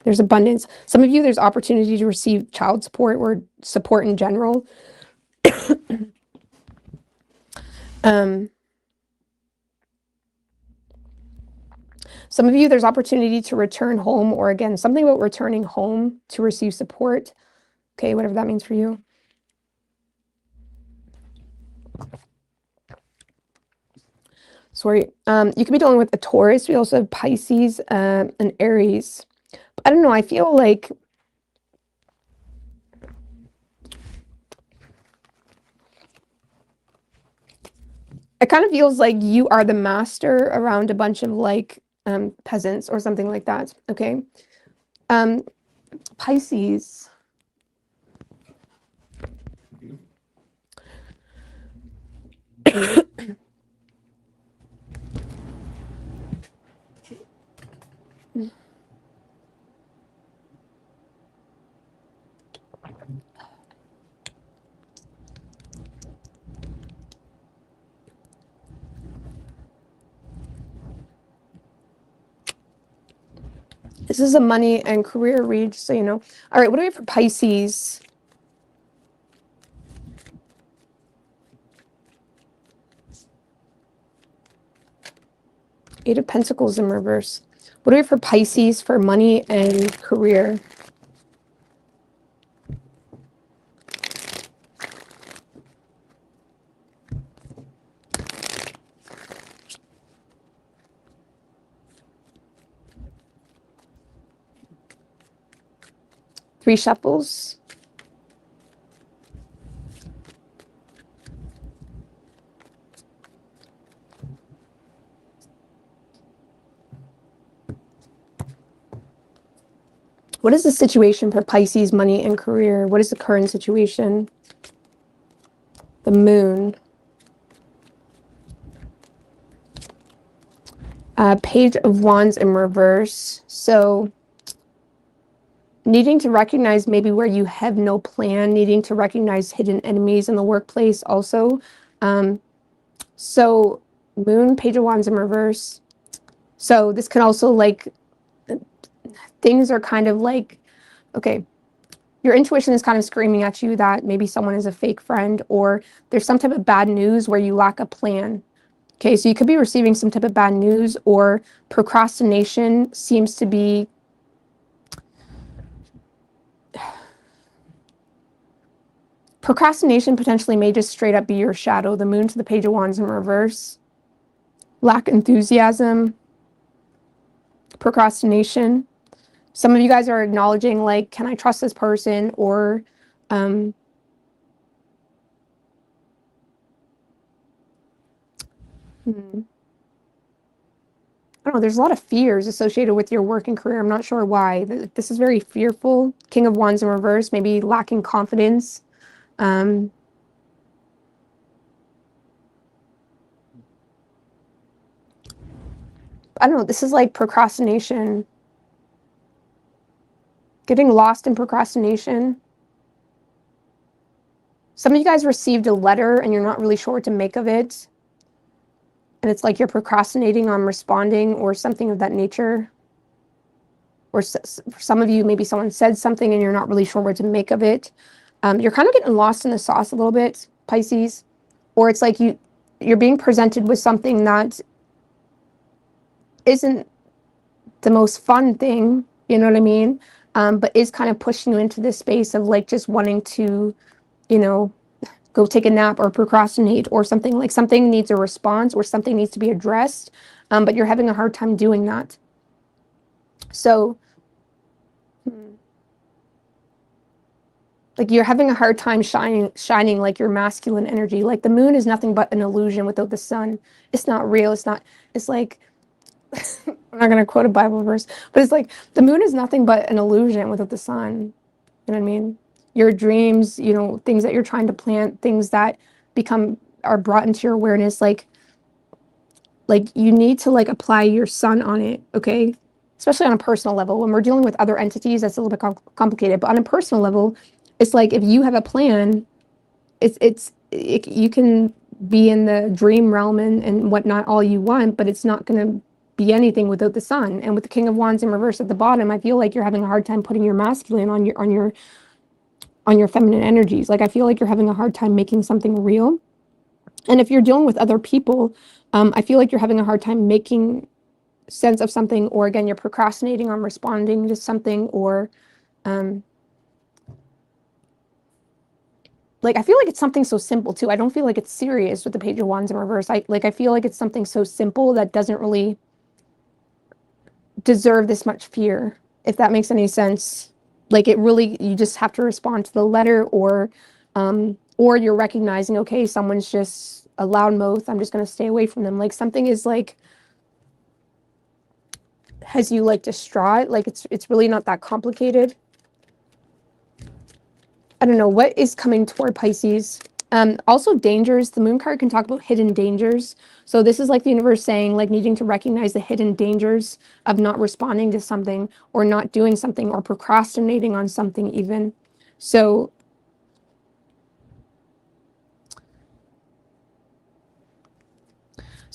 There's abundance. Some of you, there's opportunity to receive child support or support in general. Some of you, there's opportunity to return home, or again, something about returning home to receive support. Okay, whatever that means for you. Sorry. You could be dealing with a Taurus. We also have Pisces and Aries. I don't know. I feel like it kind of feels like you are the master around a bunch of like peasants or something like that. Okay. Pisces. This is a money and career read, just so you know. All right, what do we have for Pisces? Eight of Pentacles in reverse. What do we have for Pisces for money and career? Three shuffles. What is the situation for Pisces, money and career? What is the current situation? The moon. Page of Wands in reverse. So needing to recognize maybe where you have no plan, needing to recognize hidden enemies in the workplace also. So moon, Page of Wands in reverse. So this can also like, things are kind of like, okay, your intuition is kind of screaming at you that maybe someone is a fake friend or there's some type of bad news where you lack a plan. Okay, so you could be receiving some type of bad news, or procrastination seems to be procrastination potentially may just straight up be your shadow. The moon to the Page of Wands in reverse. Lack enthusiasm, procrastination. Some of you guys are acknowledging like, can I trust this person? Or I don't know, there's a lot of fears associated with your work and career. I'm not sure why. This is very fearful. King of Wands in reverse, maybe lacking confidence. I don't know, this is like procrastination. Getting lost in procrastination. Some of you guys received a letter and you're not really sure what to make of it. And it's like you're procrastinating on responding or something of that nature. Or for some of you, maybe someone said something and you're not really sure what to make of it. You're kind of getting lost in the sauce a little bit, Pisces. Or it's like you're being presented with something that isn't the most fun thing, you know what I mean? But is kind of pushing you into this space of like just wanting to, you know, go take a nap or procrastinate or something. Like something needs a response or something needs to be addressed, but you're having a hard time doing that. So like you're having a hard time shining like your masculine energy. Like the moon is nothing but an illusion without the sun. It's not real. It's like, I'm not going to quote a Bible verse, but it's like the moon is nothing but an illusion without the sun. You know what I mean? Your dreams, you know, things that you're trying to plant, things that are brought into your awareness, like you need to like apply your sun on it, okay? Especially on a personal level. When we're dealing with other entities, that's a little bit complicated. But on a personal level, it's like if you have a plan, you can be in the dream realm and whatnot all you want, but it's not going to be anything without the sun. And with the King of Wands in reverse at the bottom, I feel like you're having a hard time putting your masculine on your feminine energies. Like I feel like you're having a hard time making something real. And if you're dealing with other people, I feel like you're having a hard time making sense of something, or again, you're procrastinating on responding to something, or like I feel like it's something so simple too. I don't feel like it's serious with the Page of Wands in reverse. I feel like it's something so simple that doesn't really deserve this much fear, if that makes any sense. Like it really, you just have to respond to the letter, or you're recognizing, okay, someone's just a loudmouth. I'm just going to stay away from them. Like something is like, has you like distraught. Like it's really not that complicated. I don't know what is coming toward Pisces. Also dangers. The moon card can talk about hidden dangers. So this is like the universe saying, like needing to recognize the hidden dangers of not responding to something or not doing something or procrastinating on something even. So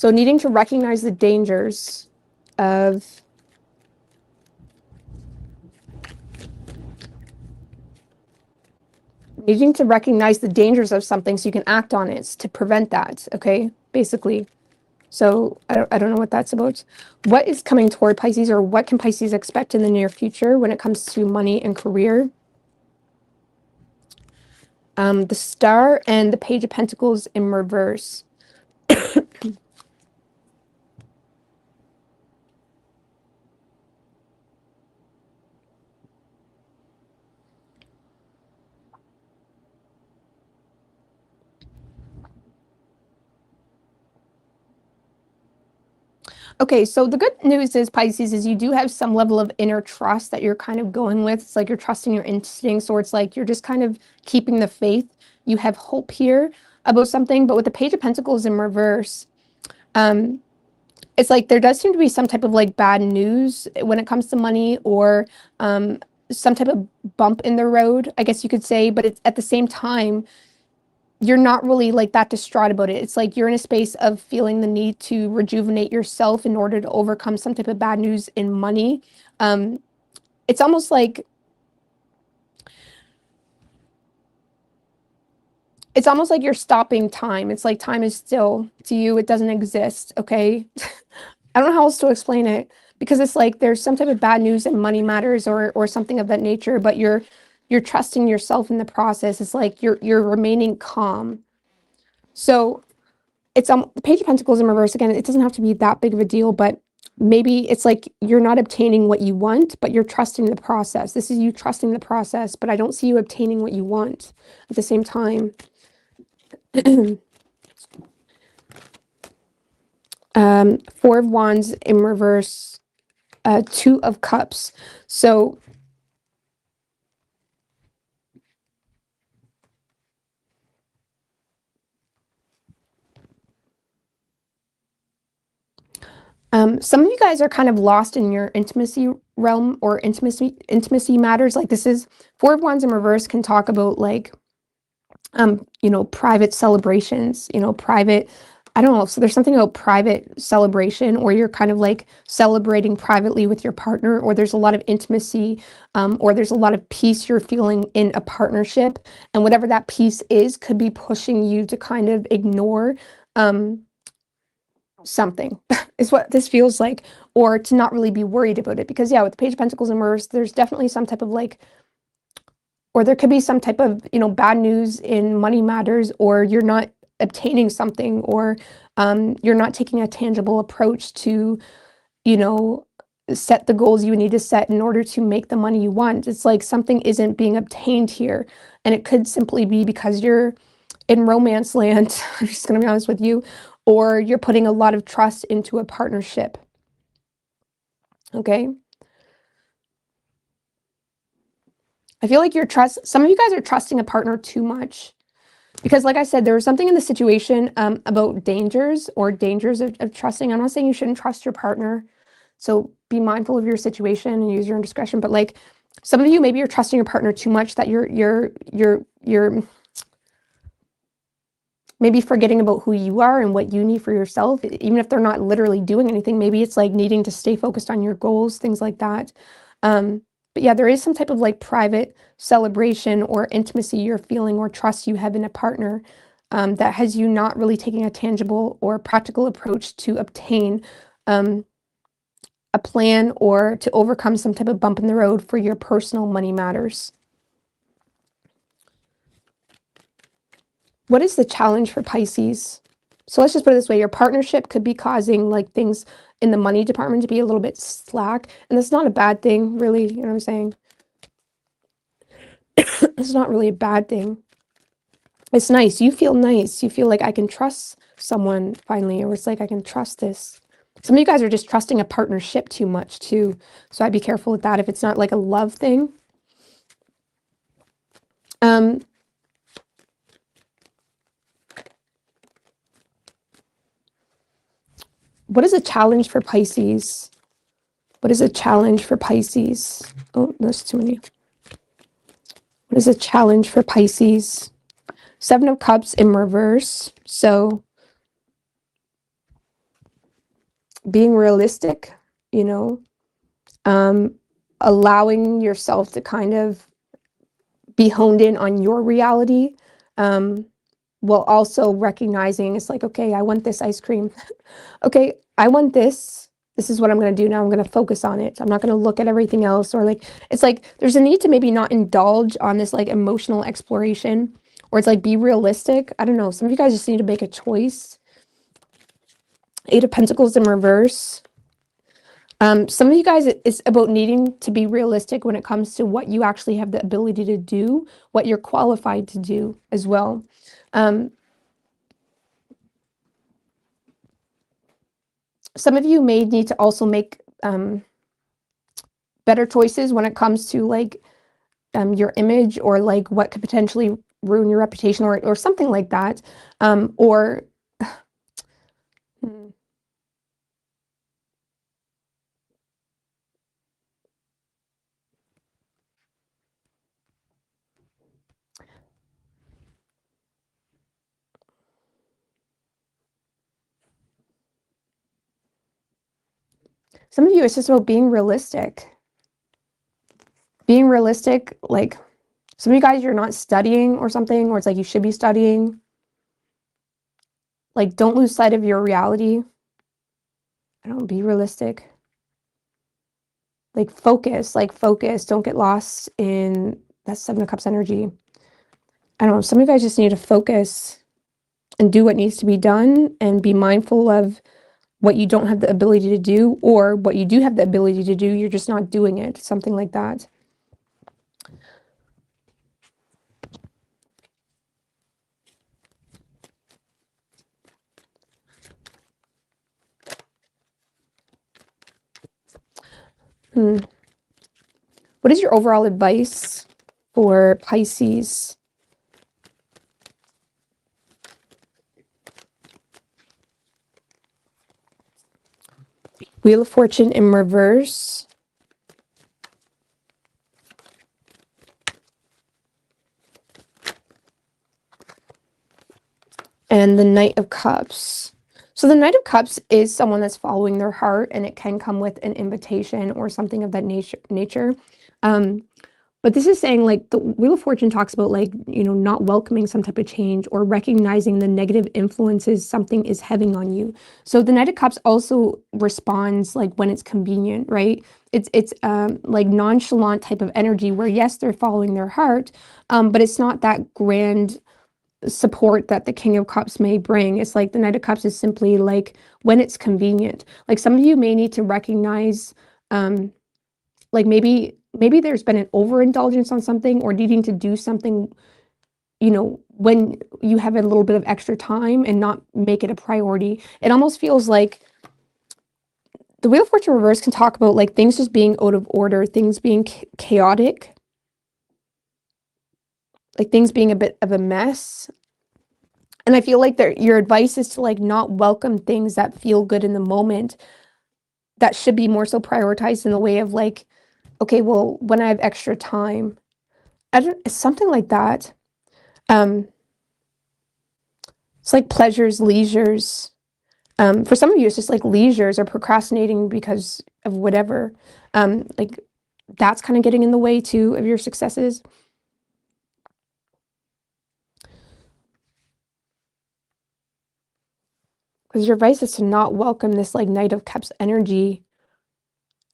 needing to recognize the dangers of needing to recognize the dangers of something so you can act on it to prevent that, okay? Basically. So I don't know what that's about. What is coming toward Pisces, or what can Pisces expect in the near future when it comes to money and career? The Star and the Page of Pentacles in reverse. Okay, so the good news is, Pisces, is you do have some level of inner trust that you're kind of going with. It's like you're trusting your instincts, or it's like you're just kind of keeping the faith. You have hope here about something, but with the Page of Pentacles in reverse, um, it's like there does seem to be some type of like bad news when it comes to money, or um, some type of bump in the road, I guess you could say. But it's at the same time, you're not really like that distraught about it. It's like you're in a space of feeling the need to rejuvenate yourself in order to overcome some type of bad news in money. Um, it's almost like you're stopping time. It's like time is still to you. It doesn't exist. Okay. I don't know how else to explain it, because it's like there's some type of bad news in money matters, or something of that nature, but you're trusting yourself in the process. It's like you're remaining calm. So it's the Page of Pentacles in reverse again. It doesn't have to be that big of a deal, but maybe it's like you're not obtaining what you want, but you're trusting the process. This is you trusting the process, but I don't see you obtaining what you want at the same time. Four of Wands in reverse, Two of Cups. So some of you guys are kind of lost in your intimacy realm, or intimacy matters. Like, this is Four of Wands in reverse can talk about like, private celebrations, private, I don't know. So there's something about private celebration, or you're kind of like celebrating privately with your partner, or there's a lot of intimacy, or there's a lot of peace you're feeling in a partnership. And whatever that peace is could be pushing you to kind of ignore, something is what this feels like, or to not really be worried about it. Because yeah, with the Page of Pentacles in reverse, there's definitely some type of like, or there could be some type of, bad news in money matters, or you're not obtaining something, or you're not taking a tangible approach to, you know, set the goals you need to set in order to make the money you want. It's like something isn't being obtained here. And it could simply be because you're in romance land. I'm just going to be honest with you, or you're putting a lot of trust into a partnership. Okay. I feel like some of you guys are trusting a partner too much, because like I said, there was something in the situation about dangers, or dangers of trusting. I'm not saying you shouldn't trust your partner. So be mindful of your situation and use your own discretion. But like, some of you, maybe you're trusting your partner too much, that you're maybe forgetting about who you are and what you need for yourself, even if they're not literally doing anything. Maybe it's like needing to stay focused on your goals, things like that. But yeah, there is some type of like private celebration or intimacy you're feeling, or trust you have in a partner, that has you not really taking a tangible or practical approach to obtain a plan, or to overcome some type of bump in the road for your personal money matters. What is the challenge for Pisces? So let's just put it this way. Your partnership could be causing like things in the money department to be a little bit slack. And that's not a bad thing, really. You know what I'm saying? It's not really a bad thing. It's nice. You feel nice. You feel like I can trust someone finally, or it's like I can trust this. Some of you guys are just trusting a partnership too much too. So I'd be careful with that if it's not like a love thing. What is a challenge for Pisces? What is a challenge for Pisces? Oh, there's too many. What is a challenge for Pisces? Seven of Cups in reverse. So being realistic, allowing yourself to kind of be honed in on your reality, while also recognizing it's like, okay, I want this ice cream. Okay, I want this. This is what I'm going to do now. I'm going to focus on it. I'm not going to look at everything else, or like, it's like there's a need to maybe not indulge on this like emotional exploration, or it's like be realistic. I don't know. Some of you guys just need to make a choice. Eight of Pentacles in reverse. Some of you guys, it's about needing to be realistic when it comes to what you actually have the ability to do, what you're qualified to do as well. some of you may need to also make better choices when it comes to like your image, or like what could potentially ruin your reputation, or something like that. Or some of you, it's just about being realistic. Being realistic, like some of you guys, you're not studying or something, or it's like you should be studying. Like, don't lose sight of your reality. I don't be realistic. Like focus, don't get lost in that Seven of Cups energy. I don't know, some of you guys just need to focus and do what needs to be done, and be mindful of what you don't have the ability to do, or what you do have the ability to do, you're just not doing it, something like that. What is your overall advice for Pisces? Wheel of Fortune in reverse. And the Knight of Cups. So the Knight of Cups is someone that's following their heart, and it can come with an invitation or something of that nature. But this is saying, like, the Wheel of Fortune talks about, like, you know, not welcoming some type of change, or recognizing the negative influences something is having on you. So the Knight of Cups also responds like when it's convenient, right? It's like nonchalant type of energy where, yes, they're following their heart, but it's not that grand support that the King of Cups may bring. It's like the Knight of Cups is simply like when it's convenient. Like some of you may need to recognize, like maybe there's been an overindulgence on something, or needing to do something, you know, when you have a little bit of extra time, and not make it a priority. It almost feels like the Wheel of Fortune reverse can talk about like things just being out of order, things being chaotic, like things being a bit of a mess. And I feel like your advice is to like not welcome things that feel good in the moment, that should be more so prioritized in the way of like, okay, well, when I have extra time, it's something like that. It's like pleasures, leisures. For some of you, it's just like leisures, or procrastinating because of whatever. Like that's kind of getting in the way too of your successes. Because your advice is to not welcome this like Knight of Cups energy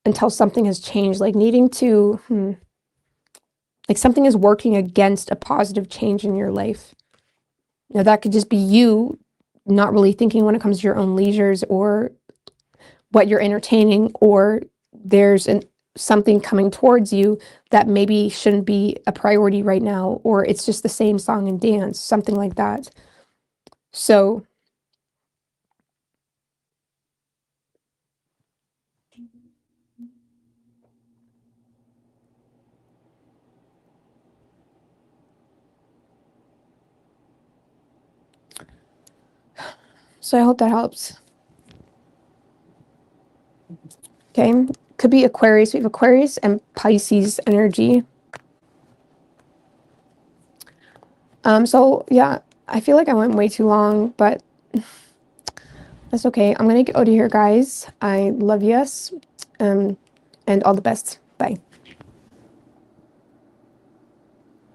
until something has changed, like needing to, like something is working against a positive change in your life. Now that could just be you not really thinking when it comes to your own leisures, or what you're entertaining, or there's something coming towards you that maybe shouldn't be a priority right now, or it's just the same song and dance, something like that. So I hope that helps. Okay, could be Aquarius. We have Aquarius and Pisces energy. So yeah, I feel like I went way too long, but that's okay. I'm gonna get out of here, guys. I love yous, and all the best. Bye.